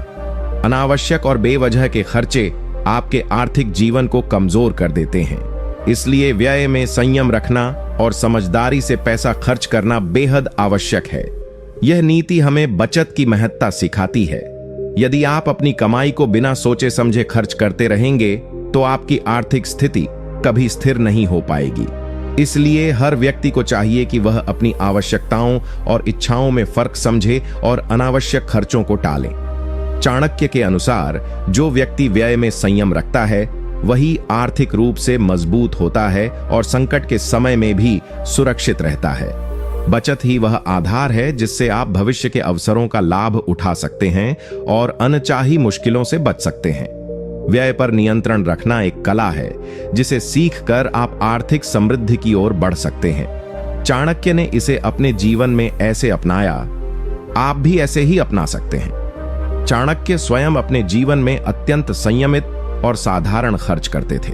अनावश्यक और बेवजह के खर्चे आपके आर्थिक जीवन को कमजोर कर देते हैं। इसलिए व्यय में संयम रखना और समझदारी से पैसा खर्च करना बेहद आवश्यक है। यह नीति हमें बचत की महत्ता सिखाती है। यदि आप अपनी कमाई को बिना सोचे समझे खर्च करते रहेंगे तो आपकी आर्थिक स्थिति कभी स्थिर नहीं हो पाएगी। इसलिए हर व्यक्ति को चाहिए कि वह अपनी आवश्यकताओं और इच्छाओं में फर्क समझे और अनावश्यक खर्चों को टालें। चाणक्य के अनुसार जो व्यक्ति व्यय में संयम रखता है वही आर्थिक रूप से मजबूत होता है और संकट के समय में भी सुरक्षित रहता है। बचत ही वह आधार है जिससे आप भविष्य के अवसरों का लाभ उठा सकते हैं और अनचाही मुश्किलों से बच सकते हैं। व्यय पर नियंत्रण रखना एक कला है जिसे सीखकर आप आर्थिक समृद्धि की ओर बढ़ सकते हैं। चाणक्य ने इसे अपने जीवन में ऐसे अपनाया, आप भी ऐसे ही अपना सकते हैं। चाणक्य स्वयं अपने जीवन में अत्यंत संयमित और साधारण खर्च करते थे।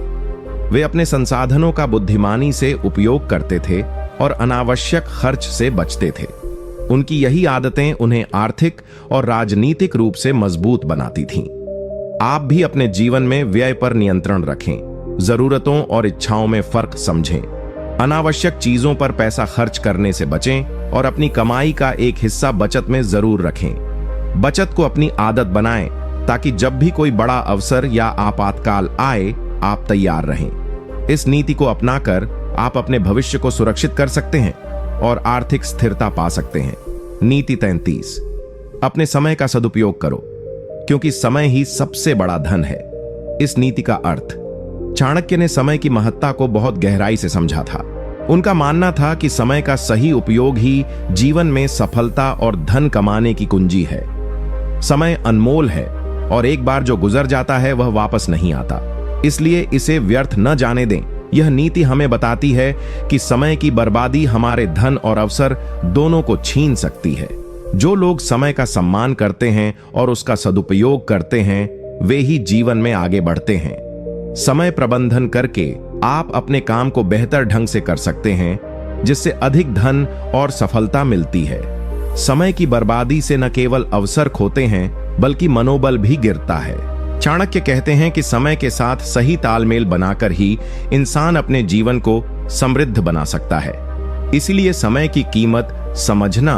वे अपने संसाधनों का बुद्धिमानी से उपयोग करते थे और अनावश्यक खर्च से बचते थे। उनकी यही आदतें उन्हें आर्थिक और राजनीतिक रूप से मजबूत बनाती थीं। आप भी अपने जीवन में व्यय पर नियंत्रण रखें, जरूरतों और इच्छाओं में फर्क समझें, अनावश्यक चीजों पर पैसा खर्च करने से बचें और अपनी कमाई का एक हिस्सा बचत में जरूर रखें। बचत को अपनी आदत बनाएं ताकि जब भी कोई बड़ा अवसर या आपातकाल आए आप तैयार रहें। इस नीति को अपनाकर आप अपने भविष्य को सुरक्षित कर सकते हैं और आर्थिक स्थिरता पा सकते हैं। नीति 33, अपने समय का सदुपयोग करो, क्योंकि समय ही सबसे बड़ा धन है। इस नीति का अर्थ, चाणक्य ने समय की महत्ता को बहुत गहराई से समझा था। उनका मानना था कि समय का सही उपयोग ही जीवन में सफलता और धन कमाने की कुंजी है। समय अनमोल है और एक बार जो गुजर जाता है वह वापस नहीं आता, इसलिए इसे व्यर्थ न जाने दें। यह नीति हमें बताती है कि समय की बर्बादी हमारे धन और अवसर दोनों को छीन सकती है। जो लोग समय का सम्मान करते हैं और उसका सदुपयोग करते हैं वे ही जीवन में आगे बढ़ते हैं। समय प्रबंधन करके आप अपने काम को बेहतर ढंग से कर सकते हैं, जिससे अधिक धन और सफलता मिलती है। समय की बर्बादी से न केवल अवसर खोते हैं बल्कि मनोबल भी गिरता है। चाणक्य कहते हैं कि समय के साथ सही तालमेल बनाकर ही इंसान अपने जीवन को समृद्ध बना सकता है। इसलिए समय की कीमत समझना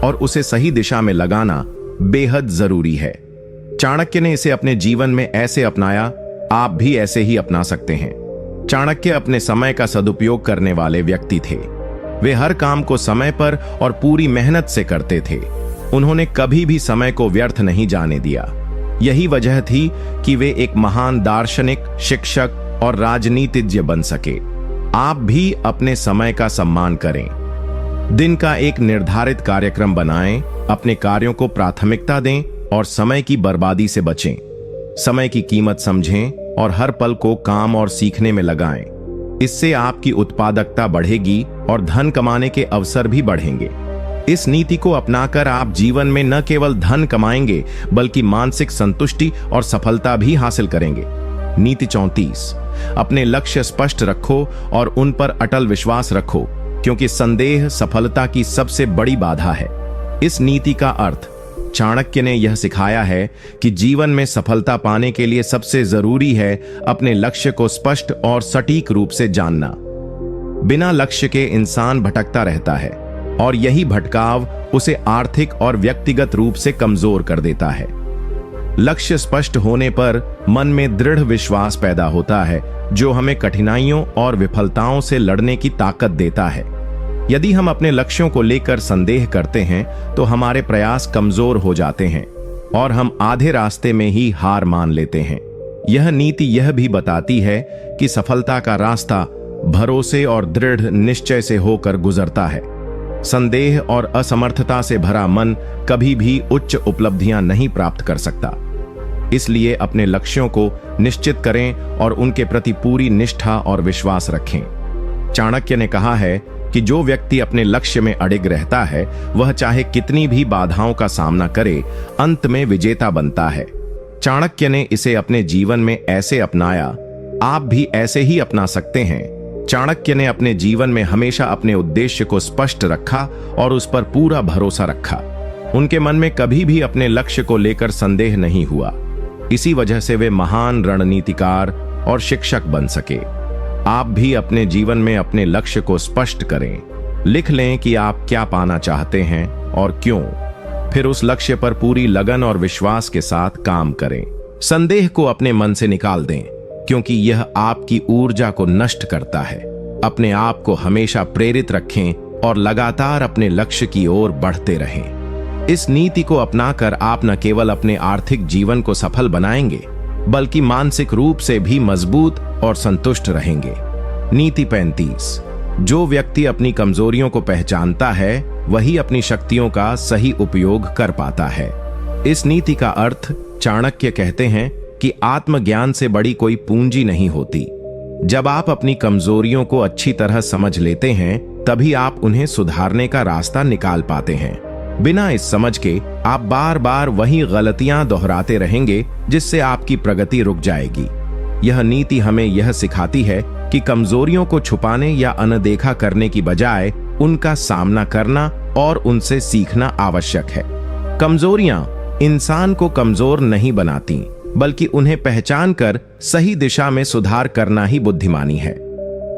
और उसे सही दिशा में लगाना बेहद जरूरी है। चाणक्य ने इसे अपने जीवन में ऐसे अपनाया, आप भी ऐसे ही अपना सकते हैं। चाणक्य अपने समय का सदुपयोग करने वाले व्यक्ति थे। वे हर काम को समय पर और पूरी मेहनत से करते थे। उन्होंने कभी भी समय को व्यर्थ नहीं जाने दिया। यही वजह थी कि वे एक महान दार्शनिक, शिक्षक और राजनीतिज्ञ बन सके। आप भी अपने समय का सम्मान करें। दिन का एक निर्धारित कार्यक्रम बनाएं, अपने कार्यों को प्राथमिकता दें और समय की बर्बादी से बचें। समय की कीमत समझें और हर पल को काम और सीखने में लगाएं। इससे आपकी उत्पादकता बढ़ेगी और धन कमाने के अवसर भी बढ़ेंगे। इस नीति को अपनाकर आप जीवन में न केवल धन कमाएंगे बल्कि मानसिक संतुष्टि और सफलता भी हासिल करेंगे। नीति 34, अपने लक्ष्य स्पष्ट रखो और उन पर अटल विश्वास रखो, क्योंकि संदेह सफलता की सबसे बड़ी बाधा है। इस नीति का अर्थ, चाणक्य ने यह सिखाया है कि जीवन में सफलता पाने के लिए सबसे जरूरी है अपने लक्ष्य को स्पष्ट और सटीक रूप से जानना। बिना लक्ष्य के इंसान भटकता रहता है और यही भटकाव उसे आर्थिक और व्यक्तिगत रूप से कमजोर कर देता है। लक्ष्य स्पष्ट होने पर मन में दृढ़ विश्वास पैदा होता है, जो हमें कठिनाइयों और विफलताओं से लड़ने की ताकत देता है। यदि हम अपने लक्ष्यों को लेकर संदेह करते हैं तो हमारे प्रयास कमजोर हो जाते हैं और हम आधे रास्ते में ही हार मान लेते हैं। यह नीति यह भी बताती है कि सफलता का रास्ता भरोसे और दृढ़ निश्चय से होकर गुजरता है। संदेह और असमर्थता से भरा मन कभी भी उच्च उपलब्धियां नहीं प्राप्त कर सकता। इसलिए अपने लक्ष्यों को निश्चित करें और उनके प्रति पूरी निष्ठा और विश्वास रखें। चाणक्य ने कहा है कि जो व्यक्ति अपने लक्ष्य में अडिग रहता है, वह चाहे कितनी भी बाधाओं का सामना करे, अंत में विजेता बनता है। चाणक्य ने इसे अपने जीवन में ऐसे अपनाया, आप भी ऐसे ही अपना सकते हैं। चाणक्य ने अपने जीवन में हमेशा अपने उद्देश्य को स्पष्ट रखा और उस पर पूरा भरोसा रखा। उनके मन में कभी भी अपने लक्ष्य को लेकर संदेह नहीं हुआ। इसी वजह से वे महान रणनीतिकार और शिक्षक बन सके। आप भी अपने जीवन में अपने लक्ष्य को स्पष्ट करें। लिख लें कि आप क्या पाना चाहते हैं और क्यों। फिर उस लक्ष्य पर पूरी लगन और विश्वास के साथ काम करें। संदेह को अपने मन से निकाल दें, क्योंकि यह आपकी ऊर्जा को नष्ट करता है। अपने आप को हमेशा प्रेरित रखें और लगातार अपने लक्ष्य की ओर बढ़ते रहें। इस नीति को अपनाकर आप न केवल अपने आर्थिक जीवन को सफल बनाएंगे, बल्कि मानसिक रूप से भी मजबूत और संतुष्ट रहेंगे। नीति 35। जो व्यक्ति अपनी कमजोरियों को पहचानता है, वही अपनी शक्तियों का सही उपयोग कर पाता है। इस नीति का अर्थ चाणक्य कहते हैं कि आत्मज्ञान से बड़ी कोई पूंजी नहीं होती। जब आप अपनी कमजोरियों को अच्छी तरह समझ लेते हैं, तभी आप उन्हें सुधारने का रास्ता निकाल पाते हैं। बिना इस समझ के आप बार बार वही गलतियां दोहराते रहेंगे, जिससे आपकी प्रगति रुक जाएगी। यह नीति हमें यह सिखाती है कि कमजोरियों को छुपाने या अनदेखा करने की बजाय उनका सामना करना और उनसे सीखना आवश्यक है। कमजोरियां इंसान को कमजोर नहीं बनाती, बल्कि उन्हें पहचान कर सही दिशा में सुधार करना ही बुद्धिमानी है।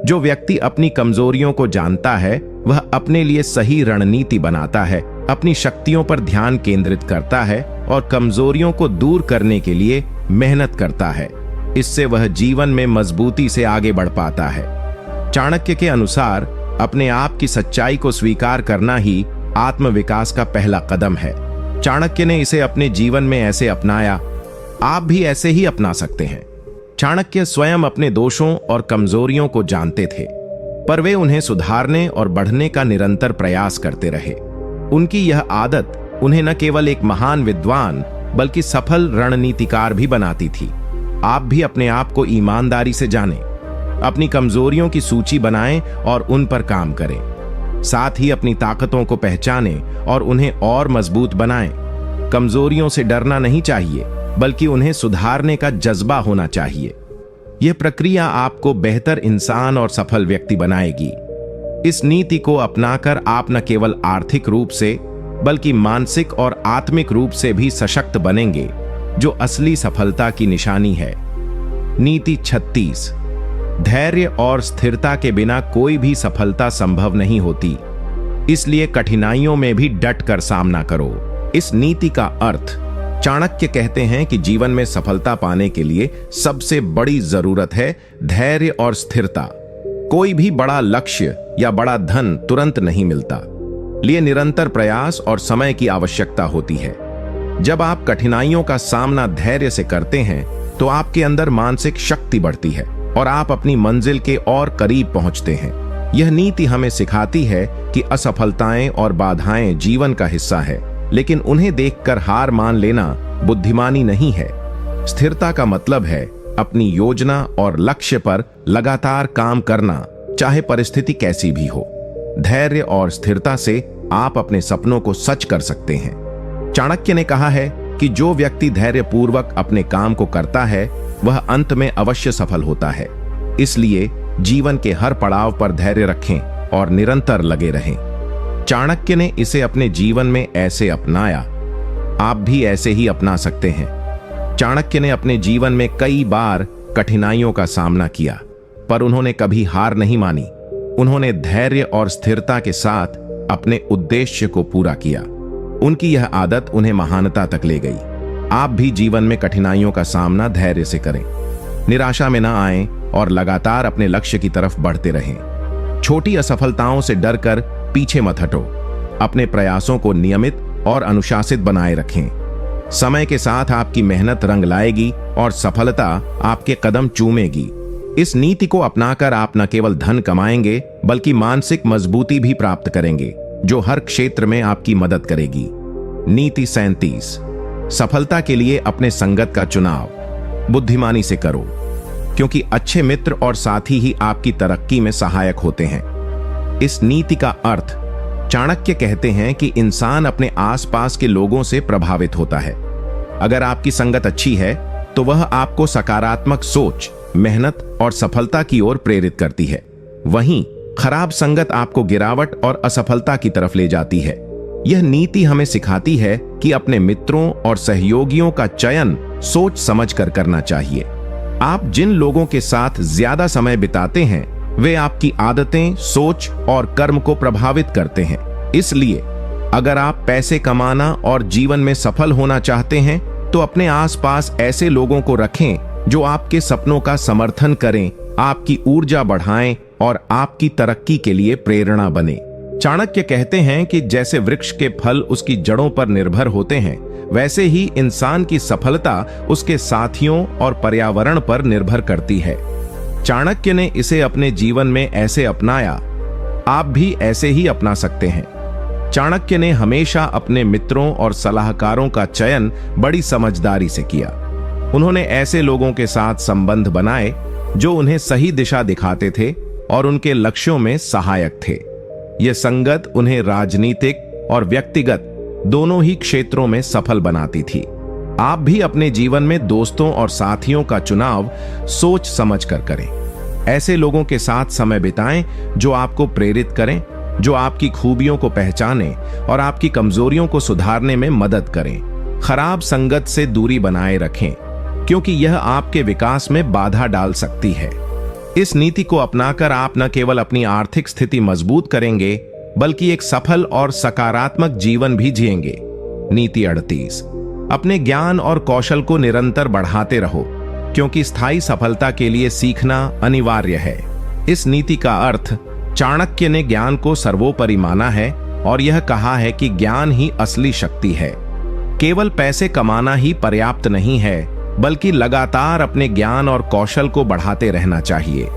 जो व्यक्ति अपनी कमजोरियों को जानता है, वह अपने लिए सही रणनीति बनाता है, अपनी शक्तियों पर ध्यान केंद्रित करता है और कमजोरियों को दूर करने के लिए मेहनत करता है। इससे वह जीवन में मजबूती से आगे बढ़ पाता है। चाणक्य के अनुसार अपने आप की सच्चाई को स्वीकार करना ही आत्मविकास का पहला कदम है। चाणक्य ने इसे अपने जीवन में ऐसे अपनाया, आप भी ऐसे ही अपना सकते हैं। चाणक्य स्वयं अपने दोषों और कमजोरियों को जानते थे, पर वे उन्हें सुधारने और बढ़ने का निरंतर प्रयास करते रहे। उनकी यह आदत उन्हें न केवल एक महान विद्वान, बल्कि सफल रणनीतिकार भी बनाती थी। आप भी अपने आप को ईमानदारी से जानें, अपनी कमजोरियों की सूची बनाएं और उन पर काम करें। साथ ही अपनी ताकतों को पहचानें और उन्हें और मजबूत बनाएं। कमजोरियों से डरना नहीं चाहिए, बल्कि उन्हें सुधारने का जज्बा होना चाहिए। यह प्रक्रिया आपको बेहतर इंसान और सफल व्यक्ति बनाएगी। इस नीति को अपनाकर आप न केवल आर्थिक रूप से, बल्कि मानसिक और आत्मिक रूप से भी सशक्त बनेंगे, जो असली सफलता की निशानी है। नीति 36। धैर्य और स्थिरता के बिना कोई भी सफलता संभव नहीं होती, इसलिए कठिनाइयों में भी डट कर सामना करो। इस नीति का अर्थ चाणक्य कहते हैं कि जीवन में सफलता पाने के लिए सबसे बड़ी जरूरत है धैर्य और स्थिरता। कोई भी बड़ा लक्ष्य या बड़ा धन तुरंत नहीं मिलता, लिए निरंतर प्रयास और समय की आवश्यकता होती है। जब आप कठिनाइयों का सामना धैर्य से करते हैं, तो आपके अंदर मानसिक शक्ति बढ़ती है और आप अपनी मंजिल के और करीब पहुंचते हैं। यह नीति हमें सिखाती है कि असफलताएं और बाधाएं जीवन का हिस्सा है, लेकिन उन्हें देखकर हार मान लेना बुद्धिमानी नहीं है। स्थिरता का मतलब है अपनी योजना और लक्ष्य पर लगातार काम करना, चाहे परिस्थिति कैसी भी हो। धैर्य और स्थिरता से आप अपने सपनों को सच कर सकते हैं। चाणक्य ने कहा है कि जो व्यक्ति धैर्यपूर्वक अपने काम को करता है, वह अंत में अवश्य सफल होता है। इसलिए जीवन के हर पड़ाव पर धैर्य रखें और निरंतर लगे रहें। चाणक्य ने इसे अपने जीवन में ऐसे अपनाया, आप भी ऐसे ही अपना सकते हैं। चाणक्य ने अपने जीवन में कई बार कठिनाइयों का सामना किया, पर उन्होंने कभी हार नहीं मानी। उन्होंने धैर्य और स्थिरता के साथ अपने उद्देश्य को पूरा किया। उनकी यह आदत उन्हें महानता तक ले गई। आप भी जीवन में कठिनाइयों का सामना धैर्य से करें, निराशा में ना आएं और लगातार अपने लक्ष्य की तरफ बढ़ते रहें। छोटी असफलताओं से डरकर पीछे मत हटो, अपने प्रयासों को नियमित और अनुशासित बनाए रखें। समय के साथ आपकी मेहनत रंग लाएगी और सफलता आपके कदम चूमेगी। इस नीति को अपनाकर आप न केवल धन कमाएंगे बल्कि मानसिक मजबूती भी प्राप्त करेंगे, जो हर क्षेत्र में आपकी मदद करेगी। नीति 37। सफलता के लिए अपने संगत का चुनाव बुद्धिमानी से करो, क्योंकि अच्छे मित्र और साथी ही आपकी तरक्की में सहायक होते हैं। इस नीति का अर्थ चाणक्य कहते हैं कि इंसान अपने आसपास के लोगों से प्रभावित होता है। अगर आपकी संगत अच्छी है तो वह आपको सकारात्मक सोच, मेहनत और सफलता की ओर प्रेरित करती है। वहीं खराब संगत आपको गिरावट और असफलता की तरफ ले जाती है। यह नीति हमें सिखाती है कि अपने मित्रों और सहयोगियों का चयन सोच समझकर करना चाहिए। आप जिन लोगों के साथ ज्यादा समय बिताते हैं वे आपकी आदतें, सोच और कर्म को प्रभावित करते हैं। इसलिए अगर आप पैसे कमाना और जीवन में सफल होना चाहते हैं तो अपने आसपास ऐसे लोगों को रखें जो आपके सपनों का समर्थन करें, आपकी ऊर्जा बढ़ाएं और आपकी तरक्की के लिए प्रेरणा बने। चाणक्य कहते हैं कि जैसे वृक्ष के फल उसकी जड़ों पर निर्भर होते हैं, वैसे ही इंसान की सफलता उसके साथियों और पर्यावरण पर निर्भर करती है। चाणक्य ने इसे अपने जीवन में ऐसे अपनाया, आप भी ऐसे ही अपना सकते हैं। चाणक्य ने हमेशा अपने मित्रों और सलाहकारों का चयन बड़ी समझदारी से किया। उन्होंने ऐसे लोगों के साथ संबंध बनाए जो उन्हें सही दिशा दिखाते थे और उनके लक्ष्यों में सहायक थे। यह संगत उन्हें राजनीतिक और व्यक्तिगत दोनों ही क्षेत्रों में सफल बनाती थी। आप भी अपने जीवन में दोस्तों और साथियों का चुनाव सोच समझकर करें। ऐसे लोगों के साथ समय बिताएं जो आपको प्रेरित करें, जो आपकी खूबियों को पहचानें और आपकी कमजोरियों को सुधारने में मदद करें। खराब संगत से दूरी बनाए रखें, क्योंकि यह आपके विकास में बाधा डाल सकती है। इस नीति को अपनाकर आप न केवल अपनी आर्थिक स्थिति मजबूत करेंगे बल्कि एक सफल और सकारात्मक जीवन भी जिएंगे। नीति 38। अपने ज्ञान और कौशल को निरंतर बढ़ाते रहो, क्योंकि स्थायी सफलता के लिए सीखना अनिवार्य है। इस नीति का अर्थ चाणक्य ने ज्ञान को सर्वोपरि माना है और यह कहा है कि ज्ञान ही असली शक्ति है। केवल पैसे कमाना ही पर्याप्त नहीं है, बल्कि लगातार अपने ज्ञान और कौशल को बढ़ाते रहना चाहिए।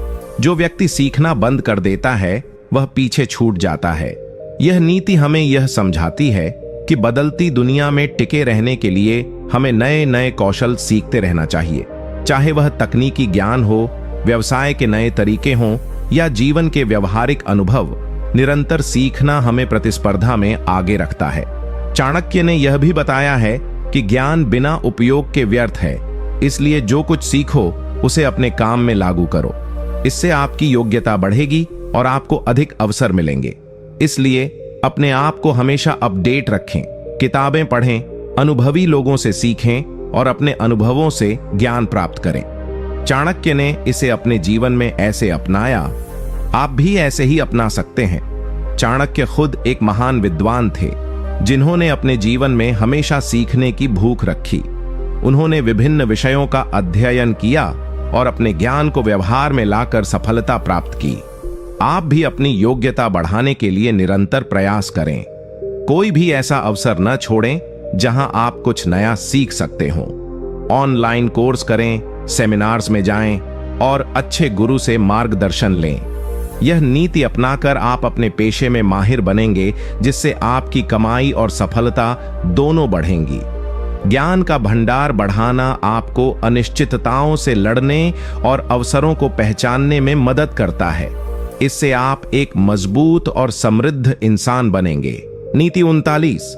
जो व्यक्ति सीखना बंद कर देता है वह पीछे छूट जाता है। यह नीति हमें यह समझाती है कि बदलती दुनिया में टिके रहने के लिए हमें नए नए कौशल सीखते रहना चाहिए, चाहे वह तकनीकी ज्ञान हो, व्यवसाय के नए तरीके हों या जीवन के व्यवहारिक अनुभव। निरंतर सीखना हमें प्रतिस्पर्धा में आगे रखता है। चाणक्य ने यह भी बताया है कि ज्ञान बिना उपयोग के व्यर्थ है, इसलिए जो कुछ सीखो उसे अपने काम में लागू करो। इससे आपकी योग्यता बढ़ेगी और आपको अधिक अवसर मिलेंगे। इसलिए अपने आप को हमेशा अपडेट रखें, किताबें पढ़ें, अनुभवी लोगों से सीखें और अपने अनुभवों से ज्ञान प्राप्त करें। चाणक्य ने इसे अपने जीवन में ऐसे अपनाया, आप भी ऐसे ही अपना सकते हैं। चाणक्य खुद एक महान विद्वान थे, जिन्होंने अपने जीवन में हमेशा सीखने की भूख रखी। उन्होंने विभिन्न विषयों का अध्ययन किया और अपने ज्ञान को व्यवहार में लाकर सफलता प्राप्त की। आप भी अपनी योग्यता बढ़ाने के लिए निरंतर प्रयास करें। कोई भी ऐसा अवसर न छोड़ें जहां आप कुछ नया सीख सकते हो। ऑनलाइन कोर्स करें, सेमिनार्स में जाएं और अच्छे गुरु से मार्गदर्शन लें। यह नीति अपनाकर आप अपने पेशे में माहिर बनेंगे, जिससे आपकी कमाई और सफलता दोनों बढ़ेंगी। ज्ञान का भंडार बढ़ाना आपको अनिश्चितताओं से लड़ने और अवसरों को पहचानने में मदद करता है। इससे आप एक मजबूत और समृद्ध इंसान बनेंगे। नीति 39।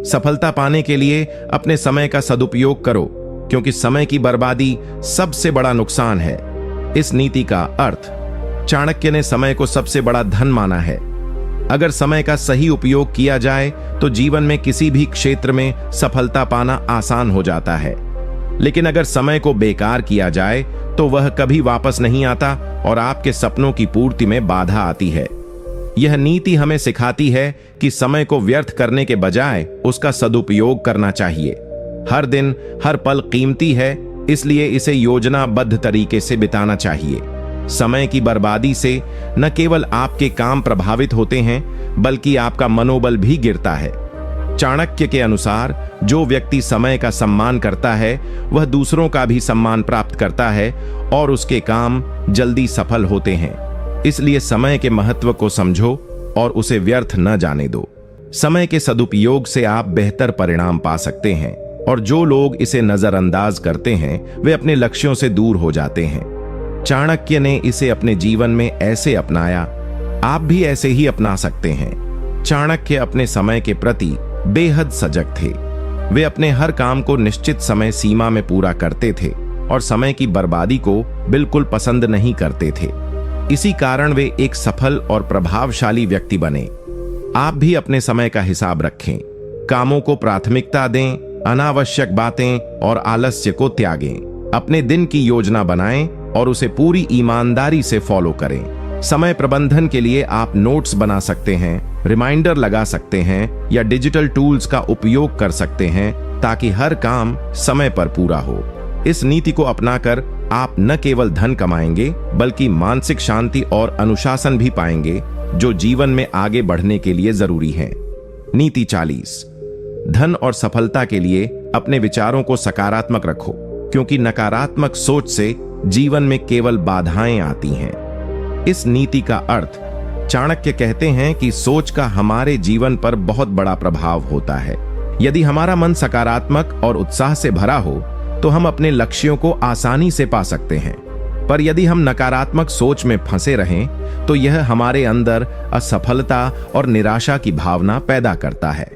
सफलता पाने के लिए अपने समय का सदुपयोग करो, क्योंकि समय की बर्बादी सबसे बड़ा नुकसान है। इस नीति का अर्थ चाणक्य ने समय को सबसे बड़ा धन माना है। अगर समय का सही उपयोग किया जाए तो जीवन में किसी भी क्षेत्र में सफलता पाना आसान हो जाता है, लेकिन अगर समय को बेकार किया जाए तो वह कभी वापस नहीं आता और आपके सपनों की पूर्ति में बाधा आती है। यह नीति हमें सिखाती है कि समय को व्यर्थ करने के बजाय उसका सदुपयोग करना चाहिए। हर दिन हर पल कीमती है, इसलिए इसे योजनाबद्ध तरीके से बिताना चाहिए। समय की बर्बादी से न केवल आपके काम प्रभावित होते हैं बल्कि आपका मनोबल भी गिरता है। चाणक्य के अनुसार जो व्यक्ति समय का सम्मान करता है वह दूसरों का भी सम्मान प्राप्त करता है और उसके काम जल्दी सफल होते हैं। इसलिए समय के महत्व को समझो और उसे व्यर्थ न जाने दो। समय के सदुपयोग से आप बेहतर परिणाम पा सकते हैं और जो लोग इसे नजरअंदाज करते हैं वे अपने लक्ष्यों से दूर हो जाते हैं। चाणक्य ने इसे अपने जीवन में ऐसे अपनाया, आप भी ऐसे ही अपना सकते हैं। चाणक्य अपने समय के प्रति बेहद सजग थे। वे अपने हर काम को निश्चित समय सीमा में पूरा करते थे और समय की बर्बादी को बिल्कुल पसंद नहीं करते थे। इसी कारण वे एक सफल और प्रभावशाली व्यक्ति बने। आप भी अपने समय का हिसाब रखें, कामों को प्राथमिकता दें, अनावश्यक बातें और आलस्य को त्यागें। अपने दिन की योजना बनाएं और उसे पूरी ईमानदारी से फॉलो करें। समय प्रबंधन के लिए आप नोट्स बना सकते हैं, रिमाइंडर लगा सकते हैं या डिजिटल टूल्स का उपयोग कर सकते हैं ताकि हर काम समय पर पूरा हो। इस नीति को अपनाकर आप न केवल धन कमाएंगे बल्कि मानसिक शांति और अनुशासन भी पाएंगे जो जीवन में आगे बढ़ने के लिए जरूरी है। नीति 40। धन और सफलता के लिए अपने विचारों को सकारात्मक रखो, क्योंकि नकारात्मक सोच से जीवन में केवल बाधाएं आती हैं। इस नीति का अर्थ, चाणक्य कहते हैं कि सोच का हमारे जीवन पर बहुत बड़ा प्रभाव होता है। यदि हमारा मन सकारात्मक और उत्साह से भरा हो तो हम अपने लक्ष्यों को आसानी से पा सकते हैं, पर यदि हम नकारात्मक सोच में फंसे रहें तो यह हमारे अंदर असफलता और निराशा की भावना पैदा करता है।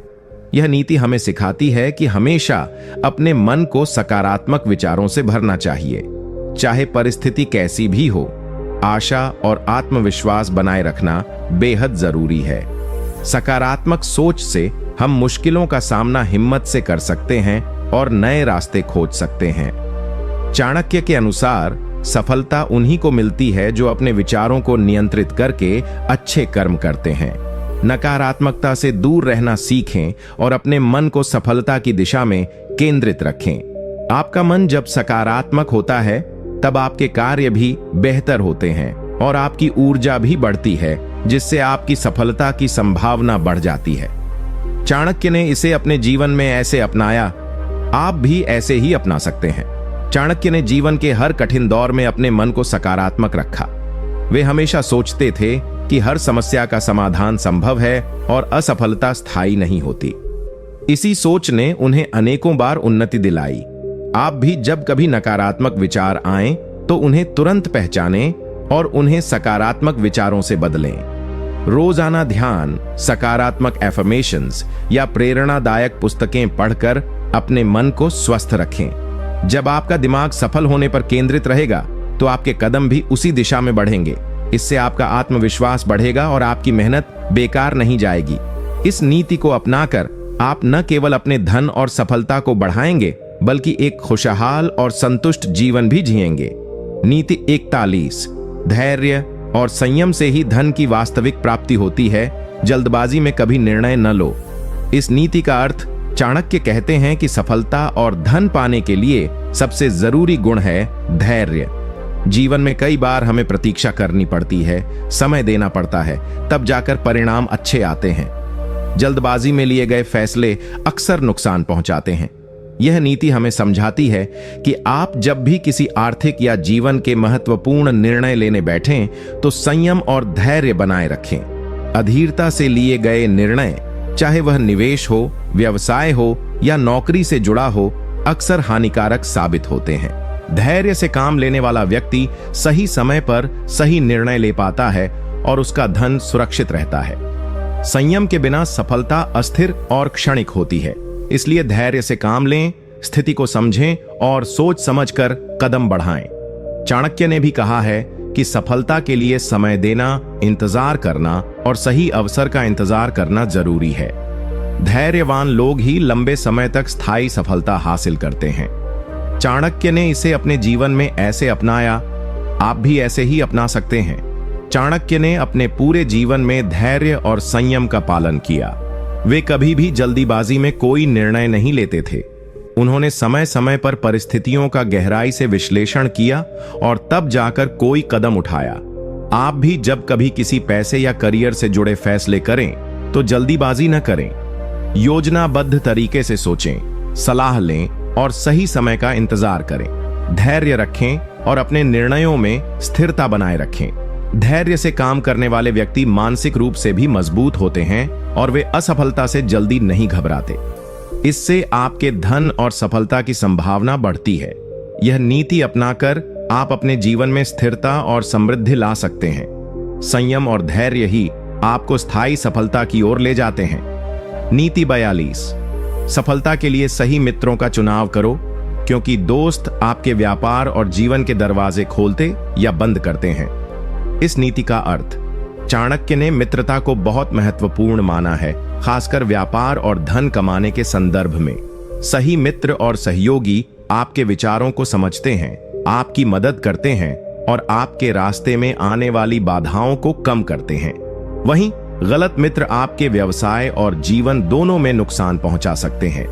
यह नीति हमें सिखाती है कि हमेशा अपने मन को सकारात्मक विचारों से भरना चाहिए, चाहे परिस्थिति कैसी भी हो। आशा और आत्मविश्वास बनाए रखना बेहद जरूरी है। सकारात्मक सोच से हम मुश्किलों का सामना हिम्मत से कर सकते हैं और नए रास्ते खोज सकते हैं। चाणक्य के अनुसार सफलता उन्हीं को मिलती है जो अपने विचारों को नियंत्रित करके अच्छे कर्म करते हैं। नकारात्मकता से दूर रहना सीखें और अपने मन को सफलता की दिशा में केंद्रित रखें। आपका मन जब सकारात्मक होता है तब आपके कार्य भी बेहतर होते हैं और आपकी ऊर्जा भी बढ़ती है, जिससे आपकी सफलता की संभावना बढ़ जाती है। चाणक्य ने इसे अपने जीवन में ऐसे अपनाया, आप भी ऐसे ही अपना सकते हैं। चाणक्य ने जीवन के हर कठिन दौर में अपने मन को सकारात्मक रखा। वे हमेशा सोचते थे कि हर समस्या का समाधान संभव है और असफलता स्थायी नहीं होती। इसी सोच ने उन्हें अनेकों बार उन्नति दिलाई। आप भी जब कभी नकारात्मक विचार आएं तो उन्हें तुरंत पहचानें और उन्हें सकारात्मक विचारों से बदलें। रोजाना ध्यान, सकारात्मक एफर्मेशंस या प्रेरणादायक पुस्तकें पढ़कर अपने मन को स्वस्थ रखें। जब आपका दिमाग सफल होने पर केंद्रित रहेगा तो आपके कदम भी उसी दिशा में बढ़ेंगे। इससे आपका आत्मविश्वास बढ़ेगा और आपकी मेहनत बेकार नहीं जाएगी। इस नीति को अपनाकर आप न केवल अपने धन और सफलता को बढ़ाएंगे बल्कि एक खुशहाल और संतुष्ट जीवन भी जिएंगे। नीति 41। धैर्य और संयम से ही धन की वास्तविक प्राप्ति होती है, जल्दबाजी में कभी निर्णय न लो। इस नीति का अर्थ, चाणक्य कहते हैं कि सफलता और धन पाने के लिए सबसे जरूरी गुण है धैर्य। जीवन में कई बार हमें प्रतीक्षा करनी पड़ती है, समय देना पड़ता है, तब जाकर परिणाम अच्छे आते हैं। जल्दबाजी में लिए गए फैसले अक्सर नुकसान पहुंचाते हैं। यह नीति हमें समझाती है कि आप जब भी किसी आर्थिक या जीवन के महत्वपूर्ण निर्णय लेने बैठें तो संयम और धैर्य बनाए रखें। अधीरता से लिए गए निर्णय, चाहे वह निवेश हो, व्यवसाय हो या नौकरी से जुड़ा हो, अक्सर हानिकारक साबित होते हैं। धैर्य से काम लेने वाला व्यक्ति सही समय पर सही निर्णय ले पाता है और उसका धन सुरक्षित रहता है। संयम के बिना सफलता अस्थिर और क्षणिक होती है, इसलिए धैर्य से काम लें, स्थिति को समझें और सोच समझकर कदम बढ़ाएं। चाणक्य ने भी कहा है कि सफलता के लिए समय देना, इंतजार करना और सही अवसर का इंतजार करना जरूरी है। धैर्यवान लोग ही लंबे समय तक स्थायी सफलता हासिल करते हैं। चाणक्य ने इसे अपने जीवन में ऐसे अपनाया, आप भी ऐसे ही अपना सकते हैं। चाणक्य ने अपने पूरे जीवन में धैर्य और संयम का पालन किया। वे कभी भी जल्दीबाजी में कोई निर्णय नहीं लेते थे। उन्होंने समय समय पर परिस्थितियों का गहराई से विश्लेषण किया और तब जाकर कोई कदम उठाया। आप भी जब कभी किसी पैसे या करियर से जुड़े फैसले करें तो जल्दीबाजी न करें। योजनाबद्ध तरीके से सोचें, सलाह लें और सही समय का इंतजार करें। धैर्य रखें और अपने निर्णयों में स्थिरता बनाए रखें। धैर्य से काम करने वाले व्यक्ति मानसिक रूप से भी मजबूत होते हैं और वे असफलता से जल्दी नहीं घबराते। इससे आपके धन और सफलता की संभावना बढ़ती है। यह नीति अपनाकर आप अपने जीवन में स्थिरता और समृद्धि ला सकते हैं। संयम और धैर्य ही आपको स्थायी सफलता की ओर ले जाते हैं। नीति 42। सफलता के लिए सही मित्रों का चुनाव करो, क्योंकि दोस्त आपके व्यापार और जीवन के दरवाजे खोलते या बंद करते हैं। इस नीति का अर्थ, चाणक्य ने मित्रता को बहुत महत्वपूर्ण माना है, खासकर व्यापार और धन कमाने के संदर्भ में। सही मित्र और सहयोगी आपके विचारों को समझते हैं, आपकी मदद करते हैं और आपके रास्ते में आने वाली बाधाओं को कम करते हैं। वहीं गलत मित्र आपके व्यवसाय और जीवन दोनों में नुकसान पहुंचा सकते हैं।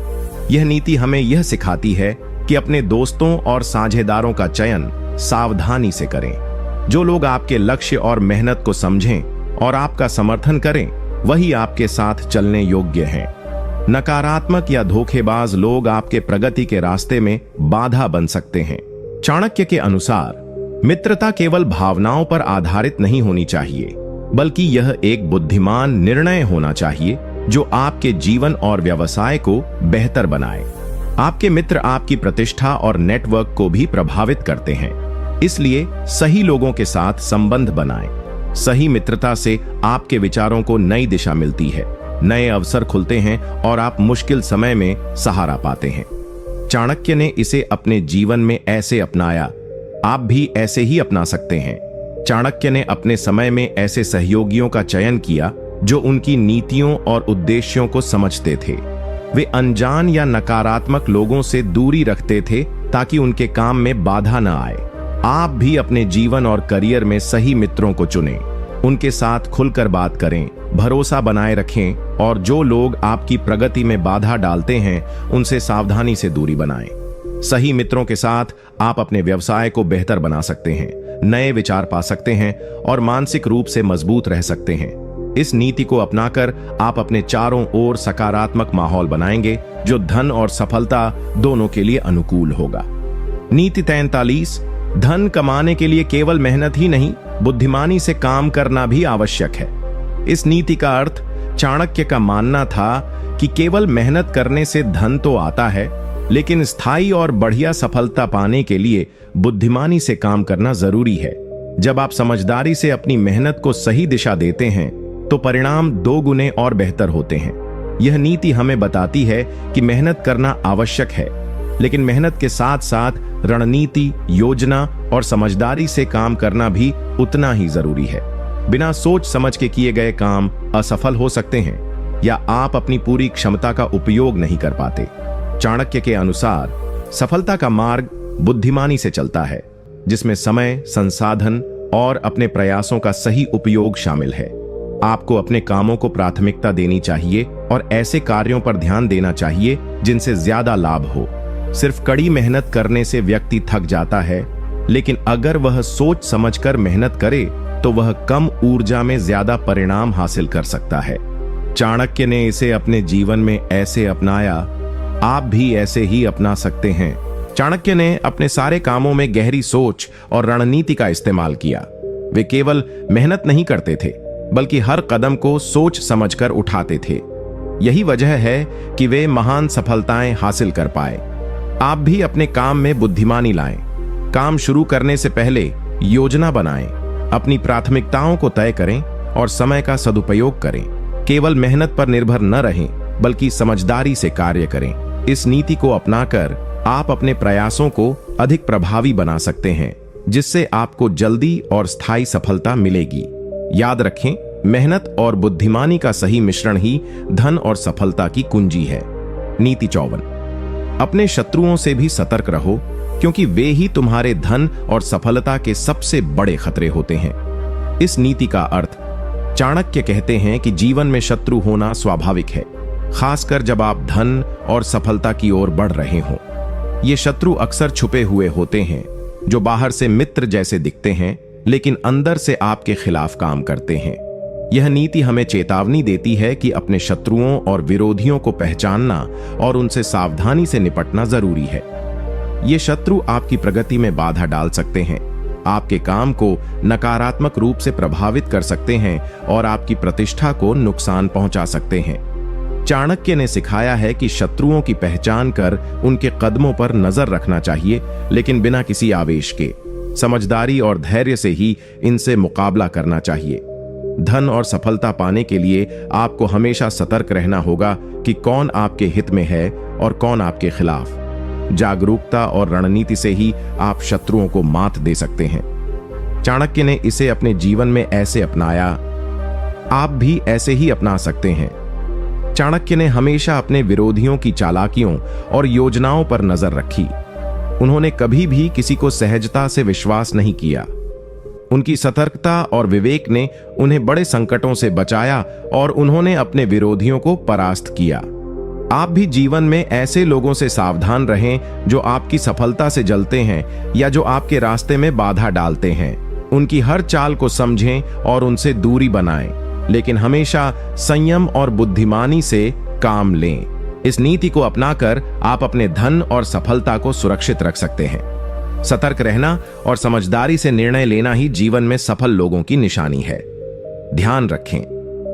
यह नीति हमें यह सिखाती है कि अपने दोस्तों और साझेदारों का चयन सावधानी से करें। जो लोग आपके लक्ष्य और मेहनत को समझें और आपका समर्थन करें, वही आपके साथ चलने योग्य हैं। नकारात्मक या धोखेबाज लोग आपके प्रगति के रास्ते में बाधा बन सकते हैं। चाणक्य के अनुसार मित्रता केवल भावनाओं पर आधारित नहीं होनी चाहिए, बल्कि यह एक बुद्धिमान निर्णय होना चाहिए जो आपके जीवन और व्यवसाय को बेहतर बनाए। आपके मित्र आपकी प्रतिष्ठा और नेटवर्क को भी प्रभावित करते हैं, इसलिए सही लोगों के साथ संबंध बनाएं। सही मित्रता से आपके विचारों को नई दिशा मिलती है, नए अवसर खुलते हैं और आप मुश्किल समय में सहारा पाते हैं। चाणक्य ने इसे अपने जीवन में ऐसे अपनाया, आप भी ऐसे ही अपना सकते हैं। चाणक्य ने अपने समय में ऐसे सहयोगियों का चयन किया जो उनकी नीतियों और उद्देश्यों को समझते थे। वे अनजान या नकारात्मक लोगों से दूरी रखते थे ताकि उनके काम में बाधा न आए। आप भी अपने जीवन और करियर में सही मित्रों को चुनें, उनके साथ खुलकर बात करें, भरोसा बनाए रखें और जो लोग आपकी प्रगति में बाधा डालते हैं उनसे सावधानी से दूरी बनाएं। सही मित्रों के साथ आप अपने व्यवसाय को बेहतर बना सकते हैं, नए विचार पा सकते हैं और मानसिक रूप से मजबूत रह सकते हैं। इस नीति को अपनाकर आप अपने चारों ओर सकारात्मक माहौल बनाएंगे जो धन और सफलता दोनों के लिए अनुकूल होगा। नीति 43। धन कमाने के लिए केवल मेहनत ही नहीं, बुद्धिमानी से काम करना भी आवश्यक है। इस नीति का अर्थ, चाणक्य का मानना था कि केवल मेहनत करने से धन तो आता है, लेकिन स्थायी और बढ़िया सफलता पाने के लिए बुद्धिमानी से काम करना जरूरी है। जब आप समझदारी से अपनी मेहनत को सही दिशा देते हैं तो परिणाम 2 गुने और बेहतर होते हैं। यह नीति हमें बताती है कि मेहनत करना आवश्यक है, लेकिन मेहनत के साथ साथ रणनीति, योजना और समझदारी से काम करना भी उतना ही जरूरी है। बिना सोच समझ के किए गए काम असफल हो सकते हैं या आप अपनी पूरी क्षमता का उपयोग नहीं कर पाते। चाणक्य के अनुसार सफलता का मार्ग बुद्धिमानी से चलता है, जिसमें समय, संसाधन और अपने प्रयासों का सही उपयोग शामिल है। आपको अपने कामों को प्राथमिकता देनी चाहिए और ऐसे कार्यों पर ध्यान देना चाहिए जिनसे ज्यादा लाभ हो। सिर्फ कड़ी मेहनत करने से व्यक्ति थक जाता है, लेकिन अगर वह सोच समझकर मेहनत करे तो वह कम ऊर्जा में ज्यादा परिणाम हासिल कर सकता है। चाणक्य ने इसे अपने जीवन में ऐसे अपनाया, आप भी ऐसे ही अपना सकते हैं। चाणक्य ने अपने सारे कामों में गहरी सोच और रणनीति का इस्तेमाल किया। वे केवल मेहनत नहीं करते थे, बल्कि हर कदम को सोच समझकर उठाते थे। यही वजह है कि वे महान सफलताएं हासिल कर पाए। आप भी अपने काम में बुद्धिमानी लाएं। काम शुरू करने से पहले योजना बनाएं, अपनी प्राथमिकताओं को तय करें और समय का सदुपयोग करें। केवल मेहनत पर निर्भर न रहें, बल्कि समझदारी से कार्य करें। इस नीति को अपनाकर आप अपने प्रयासों को अधिक प्रभावी बना सकते हैं, जिससे आपको जल्दी और स्थायी सफलता मिलेगी। याद रखें, मेहनत और बुद्धिमानी का सही मिश्रण ही धन और सफलता की कुंजी है। नीति 54। अपने शत्रुओं से भी सतर्क रहो, क्योंकि वे ही तुम्हारे धन और सफलता के सबसे बड़े खतरे होते हैं। इस नीति का अर्थ, चाणक्य कहते हैं कि जीवन में शत्रु होना स्वाभाविक है, खासकर जब आप धन और सफलता की ओर बढ़ रहे हों। ये शत्रु अक्सर छुपे हुए होते हैं, जो बाहर से मित्र जैसे दिखते हैं लेकिन अंदर से आपके खिलाफ काम करते हैं। यह नीति हमें चेतावनी देती है कि अपने शत्रुओं और विरोधियों को पहचानना और उनसे सावधानी से निपटना जरूरी है। ये शत्रु आपकी प्रगति में बाधा डाल सकते हैं, आपके काम को नकारात्मक रूप से प्रभावित कर सकते हैं और आपकी प्रतिष्ठा को नुकसान पहुंचा सकते हैं। चाणक्य ने सिखाया है कि शत्रुओं की पहचान कर उनके कदमों पर नजर रखना चाहिए, लेकिन बिना किसी आवेश के। समझदारी और धैर्य से ही इनसे मुकाबला करना चाहिए। धन और सफलता पाने के लिए आपको हमेशा सतर्क रहना होगा कि कौन आपके हित में है और कौन आपके खिलाफ। जागरूकता और रणनीति से ही आप शत्रुओं को मात दे सकते हैं। चाणक्य ने इसे अपने जीवन में ऐसे अपनाया, आप भी ऐसे ही अपना सकते हैं। चाणक्य ने हमेशा अपने विरोधियों की चालाकियों और योजनाओं पर नजर रखी। उन्होंने कभी भी किसी को सहजता से विश्वास नहीं किया। उनकी सतर्कता और विवेक ने उन्हें बड़े संकटों से बचाया और उन्होंने अपने विरोधियों को परास्त किया। आप भी जीवन में ऐसे लोगों से सावधान रहें जो आपकी सफलता से जलते हैं या जो आपके रास्ते में बाधा डालते हैं। उनकी हर चाल को समझें और उनसे दूरी बनाएं, लेकिन हमेशा संयम और बुद्धिमानी से काम लें। इस नीति को अपनाकर आप अपने धन और सफलता को सुरक्षित रख सकते हैं। सतर्क रहना और समझदारी से निर्णय लेना ही जीवन में सफल लोगों की निशानी है। ध्यान रखें,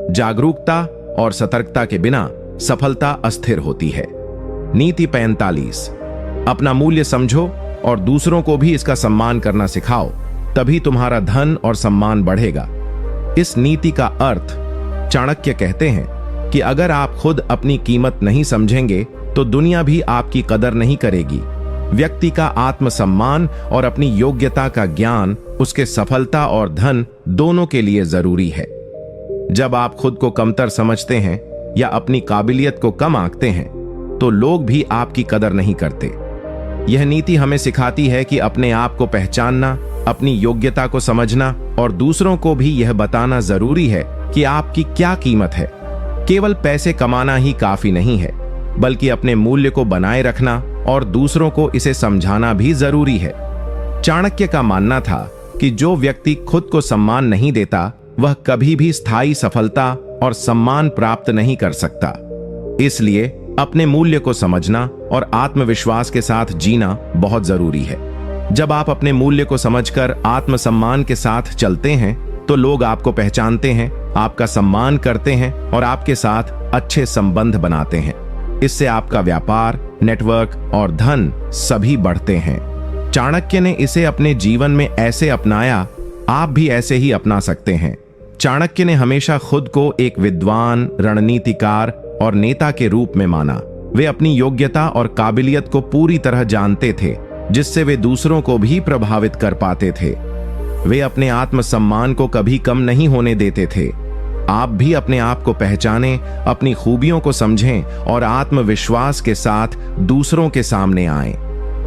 जागरूकता और सतर्कता के बिना सफलता अस्थिर होती है। नीति 45, अपना मूल्य समझो और दूसरों को भी इसका सम्मान करना सिखाओ, तभी तुम्हारा धन और सम्मान बढ़ेगा। इस नीति का अर्थ चाणक्य कहते हैं कि अगर आप खुद अपनी कीमत नहीं समझेंगे तो दुनिया भी आपकी कदर नहीं करेगी। व्यक्ति का आत्मसम्मान और अपनी योग्यता का ज्ञान उसके सफलता और धन दोनों के लिए जरूरी है। जब आप खुद को कमतर समझते हैं या अपनी काबिलियत को कम आंकते हैं तो लोग भी आपकी कदर नहीं करते। यह नीति हमें सिखाती है कि अपने आप को पहचानना, अपनी योग्यता को समझना और दूसरों को भी यह बताना जरूरी है कि आपकी क्या कीमत है। केवल पैसे कमाना ही काफी नहीं है, बल्कि अपने मूल्य को बनाए रखना और दूसरों को इसे समझाना भी जरूरी है। चाणक्य का मानना था कि जो व्यक्ति खुद को सम्मान नहीं देता वह कभी भी स्थायी सफलता और सम्मान प्राप्त नहीं कर सकता। इसलिए अपने मूल्य को समझना और आत्मविश्वास के साथ जीना बहुत जरूरी है। जब आप अपने मूल्य को समझकर आत्मसम्मान के साथ चलते हैं तो लोग आपको पहचानते हैं, आपका सम्मान करते हैं और आपके साथ अच्छे संबंध बनाते हैं। इससे आपका व्यापार, नेटवर्क और धन सभी बढ़ते हैं। चाणक्य ने इसे अपने जीवन में ऐसे अपनाया, आप भी ऐसे ही अपना सकते हैं। चाणक्य ने हमेशा खुद को एक विद्वान, रणनीतिकार और नेता के रूप में माना। वे अपनी योग्यता और काबिलियत को पूरी तरह जानते थे, जिससे वे दूसरों को भी प्रभावित कर पाते थे। वे अपने आत्मसम्मान को कभी कम नहीं होने देते थे। आप भी अपने आप को पहचानें, अपनी खूबियों को समझें और आत्मविश्वास के साथ दूसरों के सामने आएं।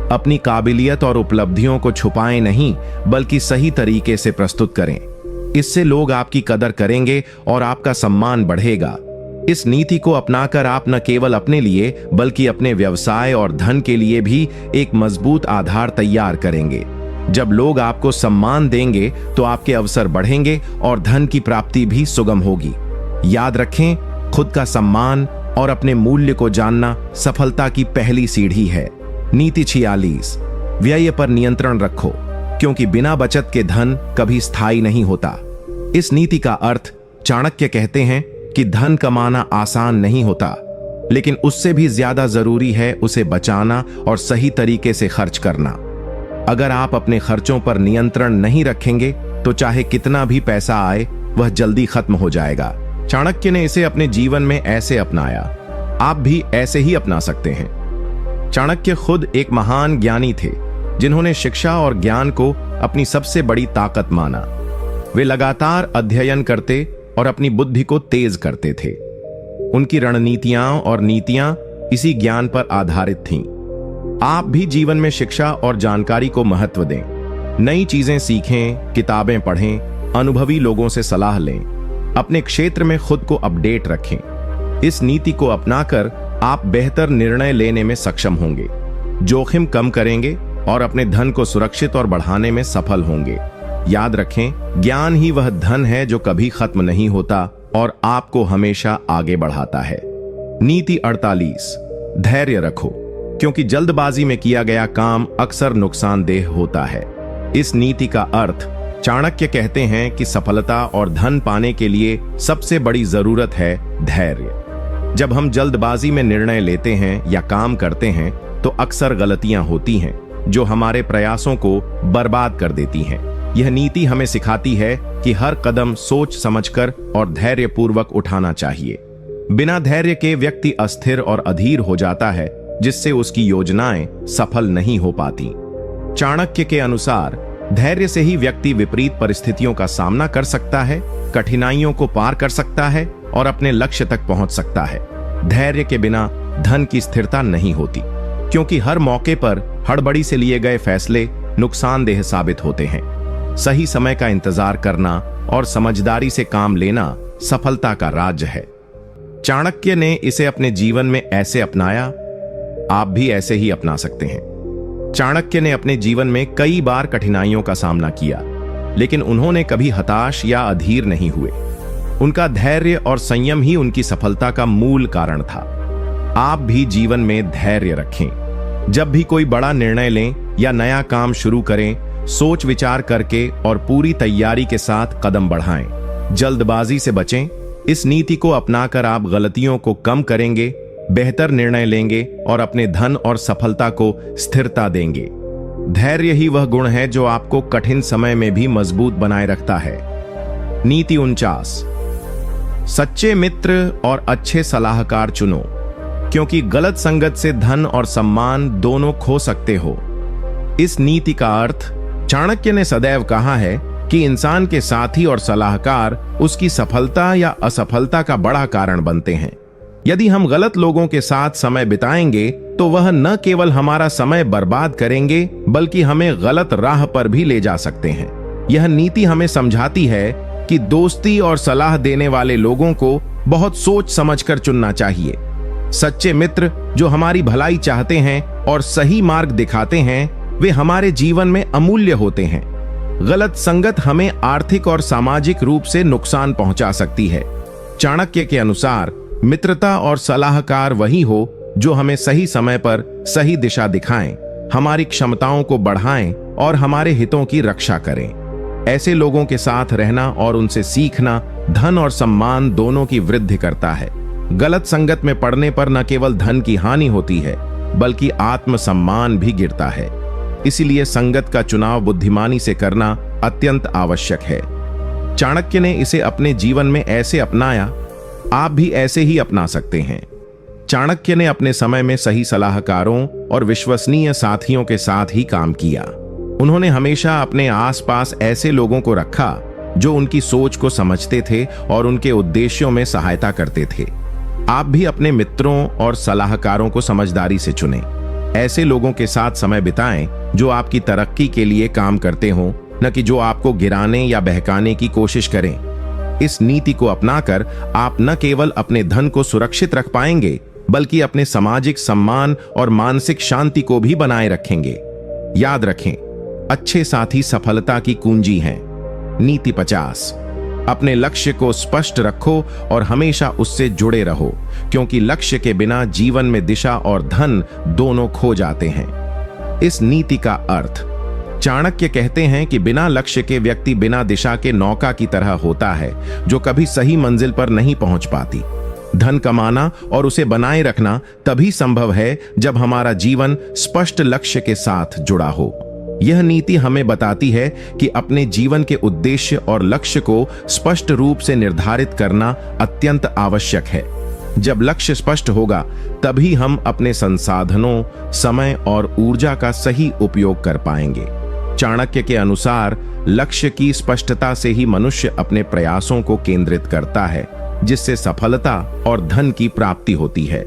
अपनी काबिलियत और उपलब्धियों को छुपाएं नहीं, बल्कि सही तरीके से प्रस्तुत करें। इससे लोग आपकी कदर करेंगे और आपका सम्मान बढ़ेगा। इस नीति को अपनाकर आप न केवल अपने लिए बल्कि अपने व्यवसाय और धन के लिए भी एक मजबूत आधार तैयार करेंगे। जब लोग आपको सम्मान देंगे तो आपके अवसर बढ़ेंगे और धन की प्राप्ति भी सुगम होगी। याद रखें, खुद का सम्मान और अपने मूल्य को जानना सफलता की पहली सीढ़ी है। नीति 46, व्यय पर नियंत्रण रखो, क्योंकि बिना बचत के धन कभी स्थायी नहीं होता। इस नीति का अर्थ चाणक्य कहते हैं कि धन कमाना आसान नहीं होता, लेकिन उससे भी ज्यादा जरूरी है उसे बचाना और सही तरीके से खर्च करना। अगर आप अपने खर्चों पर नियंत्रण नहीं रखेंगे तो चाहे कितना भी पैसा आए वह जल्दी खत्म हो जाएगा। चाणक्य ने इसे अपने जीवन में ऐसे अपनाया, आप भी ऐसे ही अपना सकते हैं। चाणक्य खुद एक महान ज्ञानी थे, जिन्होंने शिक्षा और ज्ञान को अपनी सबसे बड़ी ताकत माना। वे लगातार अध्ययन करते और अपनी बुद्धि को तेज करते थे। उनकी रणनीतियां और नीतियां इसी ज्ञान पर आधारित थीं। आप भी जीवन में शिक्षा और जानकारी को महत्व दें। नई चीजें सीखें, किताबें पढ़ें, अनुभवी लोगों से सलाह लें। अपने क्षेत्र में खुद को अपडेट रखें। इस नीति को अपनाकर आप बेहतर निर्णय लेने में सक्षम होंगे, जोखिम कम करेंगे और अपने धन को सुरक्षित और बढ़ाने में सफल होंगे। याद रखें, ज्ञान ही वह धन है जो कभी खत्म नहीं होता और आपको हमेशा आगे बढ़ाता है। नीति 48, धैर्य रखो, क्योंकि जल्दबाजी में किया गया काम अक्सर नुकसानदेह होता है। इस नीति का अर्थ, चाणक्य कहते हैं कि सफलता और धन पाने के लिए सबसे बड़ी जरूरत है धैर्य। जब हम जल्दबाजी में निर्णय लेते हैं या काम करते हैं तो अक्सर गलतियां होती हैं जो हमारे प्रयासों को बर्बाद कर देती हैं। यह नीति हमें सिखाती है कि हर कदम सोच समझकर और धैर्यपूर्वक उठाना चाहिए। बिना धैर्य के व्यक्ति अस्थिर और अधीर हो जाता है, जिससे उसकी योजनाएं सफल नहीं हो पाती। चाणक्य के अनुसार धैर्य से ही व्यक्ति विपरीत परिस्थितियों का सामना कर सकता है, कठिनाइयों को पार कर सकता है और अपने लक्ष्य तक पहुंच सकता है। धैर्य के बिना धन की स्थिरता नहीं होती, क्योंकि हर मौके पर हड़बड़ी से लिए गए फैसले नुकसानदेह साबित होते हैं। सही समय का इंतजार करना और समझदारी से काम लेना सफलता का राज है। चाणक्य ने इसे अपने जीवन में ऐसे अपनाया, आप भी ऐसे ही अपना सकते हैं। चाणक्य ने अपने जीवन में कई बार कठिनाइयों का सामना किया, लेकिन उन्होंने कभी हताश या अधीर नहीं हुए। उनका धैर्य और संयम ही उनकी सफलता का मूल कारण था। आप भी जीवन में धैर्य रखें। जब भी कोई बड़ा निर्णय लें या नया काम शुरू करें, सोच विचार करके और पूरी तैयारी के साथ कदम बढ़ाएं। जल्दबाजी से बचें। इस नीति को अपनाकर आप गलतियों को कम करेंगे, बेहतर निर्णय लेंगे और अपने धन और सफलता को स्थिरता देंगे। धैर्य ही वह गुण है जो आपको कठिन समय में भी मजबूत बनाए रखता है। नीति 49, सच्चे मित्र और अच्छे सलाहकार चुनो, क्योंकि गलत संगत से धन और सम्मान दोनों खो सकते हो। इस नीति का अर्थ, चाणक्य ने सदैव कहा है कि इंसान के साथी और सलाहकार उसकी सफलता या असफलता का बड़ा कारण बनते हैं। यदि हम गलत लोगों के साथ समय बिताएंगे तो वह न केवल हमारा समय बर्बाद करेंगे, बल्कि हमें गलत राह पर भी ले जा सकते हैं। यह नीति हमें समझाती है कि दोस्ती और सलाह देने वाले लोगों को बहुत सोच समझकर चुनना चाहिए। सच्चे मित्र जो हमारी भलाई चाहते हैं और सही मार्ग दिखाते हैं, वे हमारे जीवन में अमूल्य होते हैं। गलत संगत हमें आर्थिक और सामाजिक रूप से नुकसान पहुंचा सकती है। चाणक्य के अनुसार मित्रता और सलाहकार वही हो जो हमें सही समय पर सही दिशा दिखाएं, हमारी क्षमताओं को बढ़ाएं और हमारे हितों की रक्षा करें। ऐसे लोगों के साथ रहना और उनसे सीखना धन और सम्मान दोनों की वृद्धि करता है। गलत संगत में पड़ने पर न केवल धन की हानि होती है, बल्कि आत्मसम्मान भी गिरता है। इसीलिए संगत का चुनाव बुद्धिमानी से करना अत्यंत आवश्यक है। चाणक्य ने इसे अपने जीवन में ऐसे अपनाया, आप भी ऐसे ही अपना सकते हैं। चाणक्य ने अपने समय में सही सलाहकारों और विश्वसनीय साथियों के साथ ही काम किया। उन्होंने हमेशा अपने आसपास ऐसे लोगों को रखा जो उनकी सोच को समझते थे और उनके उद्देश्यों में सहायता करते थे। आप भी अपने मित्रों और सलाहकारों को समझदारी से चुनें। ऐसे लोगों के साथ समय बिताएं जो आपकी तरक्की के लिए काम करते हों, न कि जो आपको गिराने या बहकाने की कोशिश करें। इस नीति को अपनाकर आप न केवल अपने धन को सुरक्षित रख पाएंगे, बल्कि अपने सामाजिक सम्मान और मानसिक शांति को भी बनाए रखेंगे। याद रखें, अच्छे साथी सफलता की कुंजी हैं। नीति 50, अपने लक्ष्य को स्पष्ट रखो और हमेशा उससे जुड़े रहो, क्योंकि लक्ष्य के बिना जीवन में दिशा और धन दोनों खो जाते हैं। इस नीति का अर्थ, चाणक्य कहते हैं कि बिना लक्ष्य के व्यक्ति बिना दिशा के नौका की तरह होता है, जो कभी सही मंजिल पर नहीं पहुंच पाती। धन कमाना और उसे बनाए रखना तभी संभव है जब हमारा जीवन स्पष्ट लक्ष्य के साथ जुड़ा हो। यह नीति हमें बताती है कि अपने जीवन के उद्देश्य और लक्ष्य को स्पष्ट रूप से निर्धारित करना अत्यंत आवश्यक है। जब लक्ष्य स्पष्ट होगा, तभी हम अपने संसाधनों, समय और ऊर्जा का सही उपयोग कर पाएंगे। चाणक्य के अनुसार लक्ष्य की स्पष्टता से ही मनुष्य अपने प्रयासों को केंद्रित करता है, जिससे सफलता और धन की प्राप्ति होती है।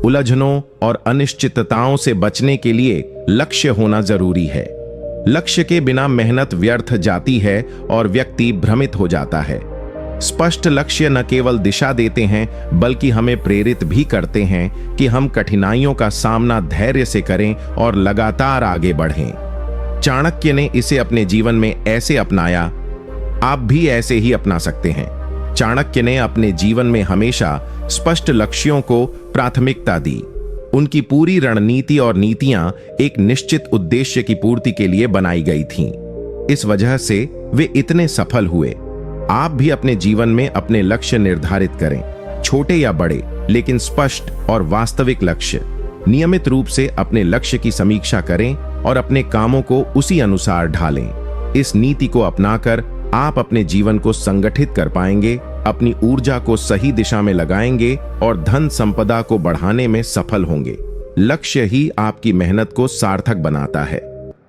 उलझनों और अनिश्चितताओं से बचने के लिए लक्ष्य होना जरूरी है। लक्ष्य के बिना मेहनत व्यर्थ जाती है और व्यक्ति भ्रमित हो जाता है। स्पष्ट लक्ष्य न केवल दिशा देते हैं बल्कि हमें प्रेरित भी करते हैं कि हम कठिनाइयों का सामना धैर्य से करें और लगातार आगे बढ़ें। चाणक्य ने इसे अपने जीवन में ऐसे अपनाया, आप भी ऐसे ही अपना सकते हैं। चाणक्य ने अपने जीवन में हमेशा स्पष्ट लक्ष्यों को प्राथमिकता दी। उनकी पूरी रणनीति और नीतियां एक निश्चित उद्देश्य की पूर्ति के लिए बनाई गई थीं। इस वजह से वे इतने सफल हुए। आप भी अपने जीवन में अपने लक्ष्य निर्धारित करें, छोटे या बड़े, लेकिन स्पष्ट और वास्तविक लक्ष्य। नियमित रूप से अपने लक्ष्य की समीक्षा करें और अपने कामों को उसी अनुसार ढालें। इस नीति को अपनाकर आप अपने जीवन को संगठित कर पाएंगे, अपनी ऊर्जा को सही दिशा में लगाएंगे और धन संपदा को बढ़ाने में सफल होंगे। लक्ष्य ही आपकी मेहनत को सार्थक बनाता है।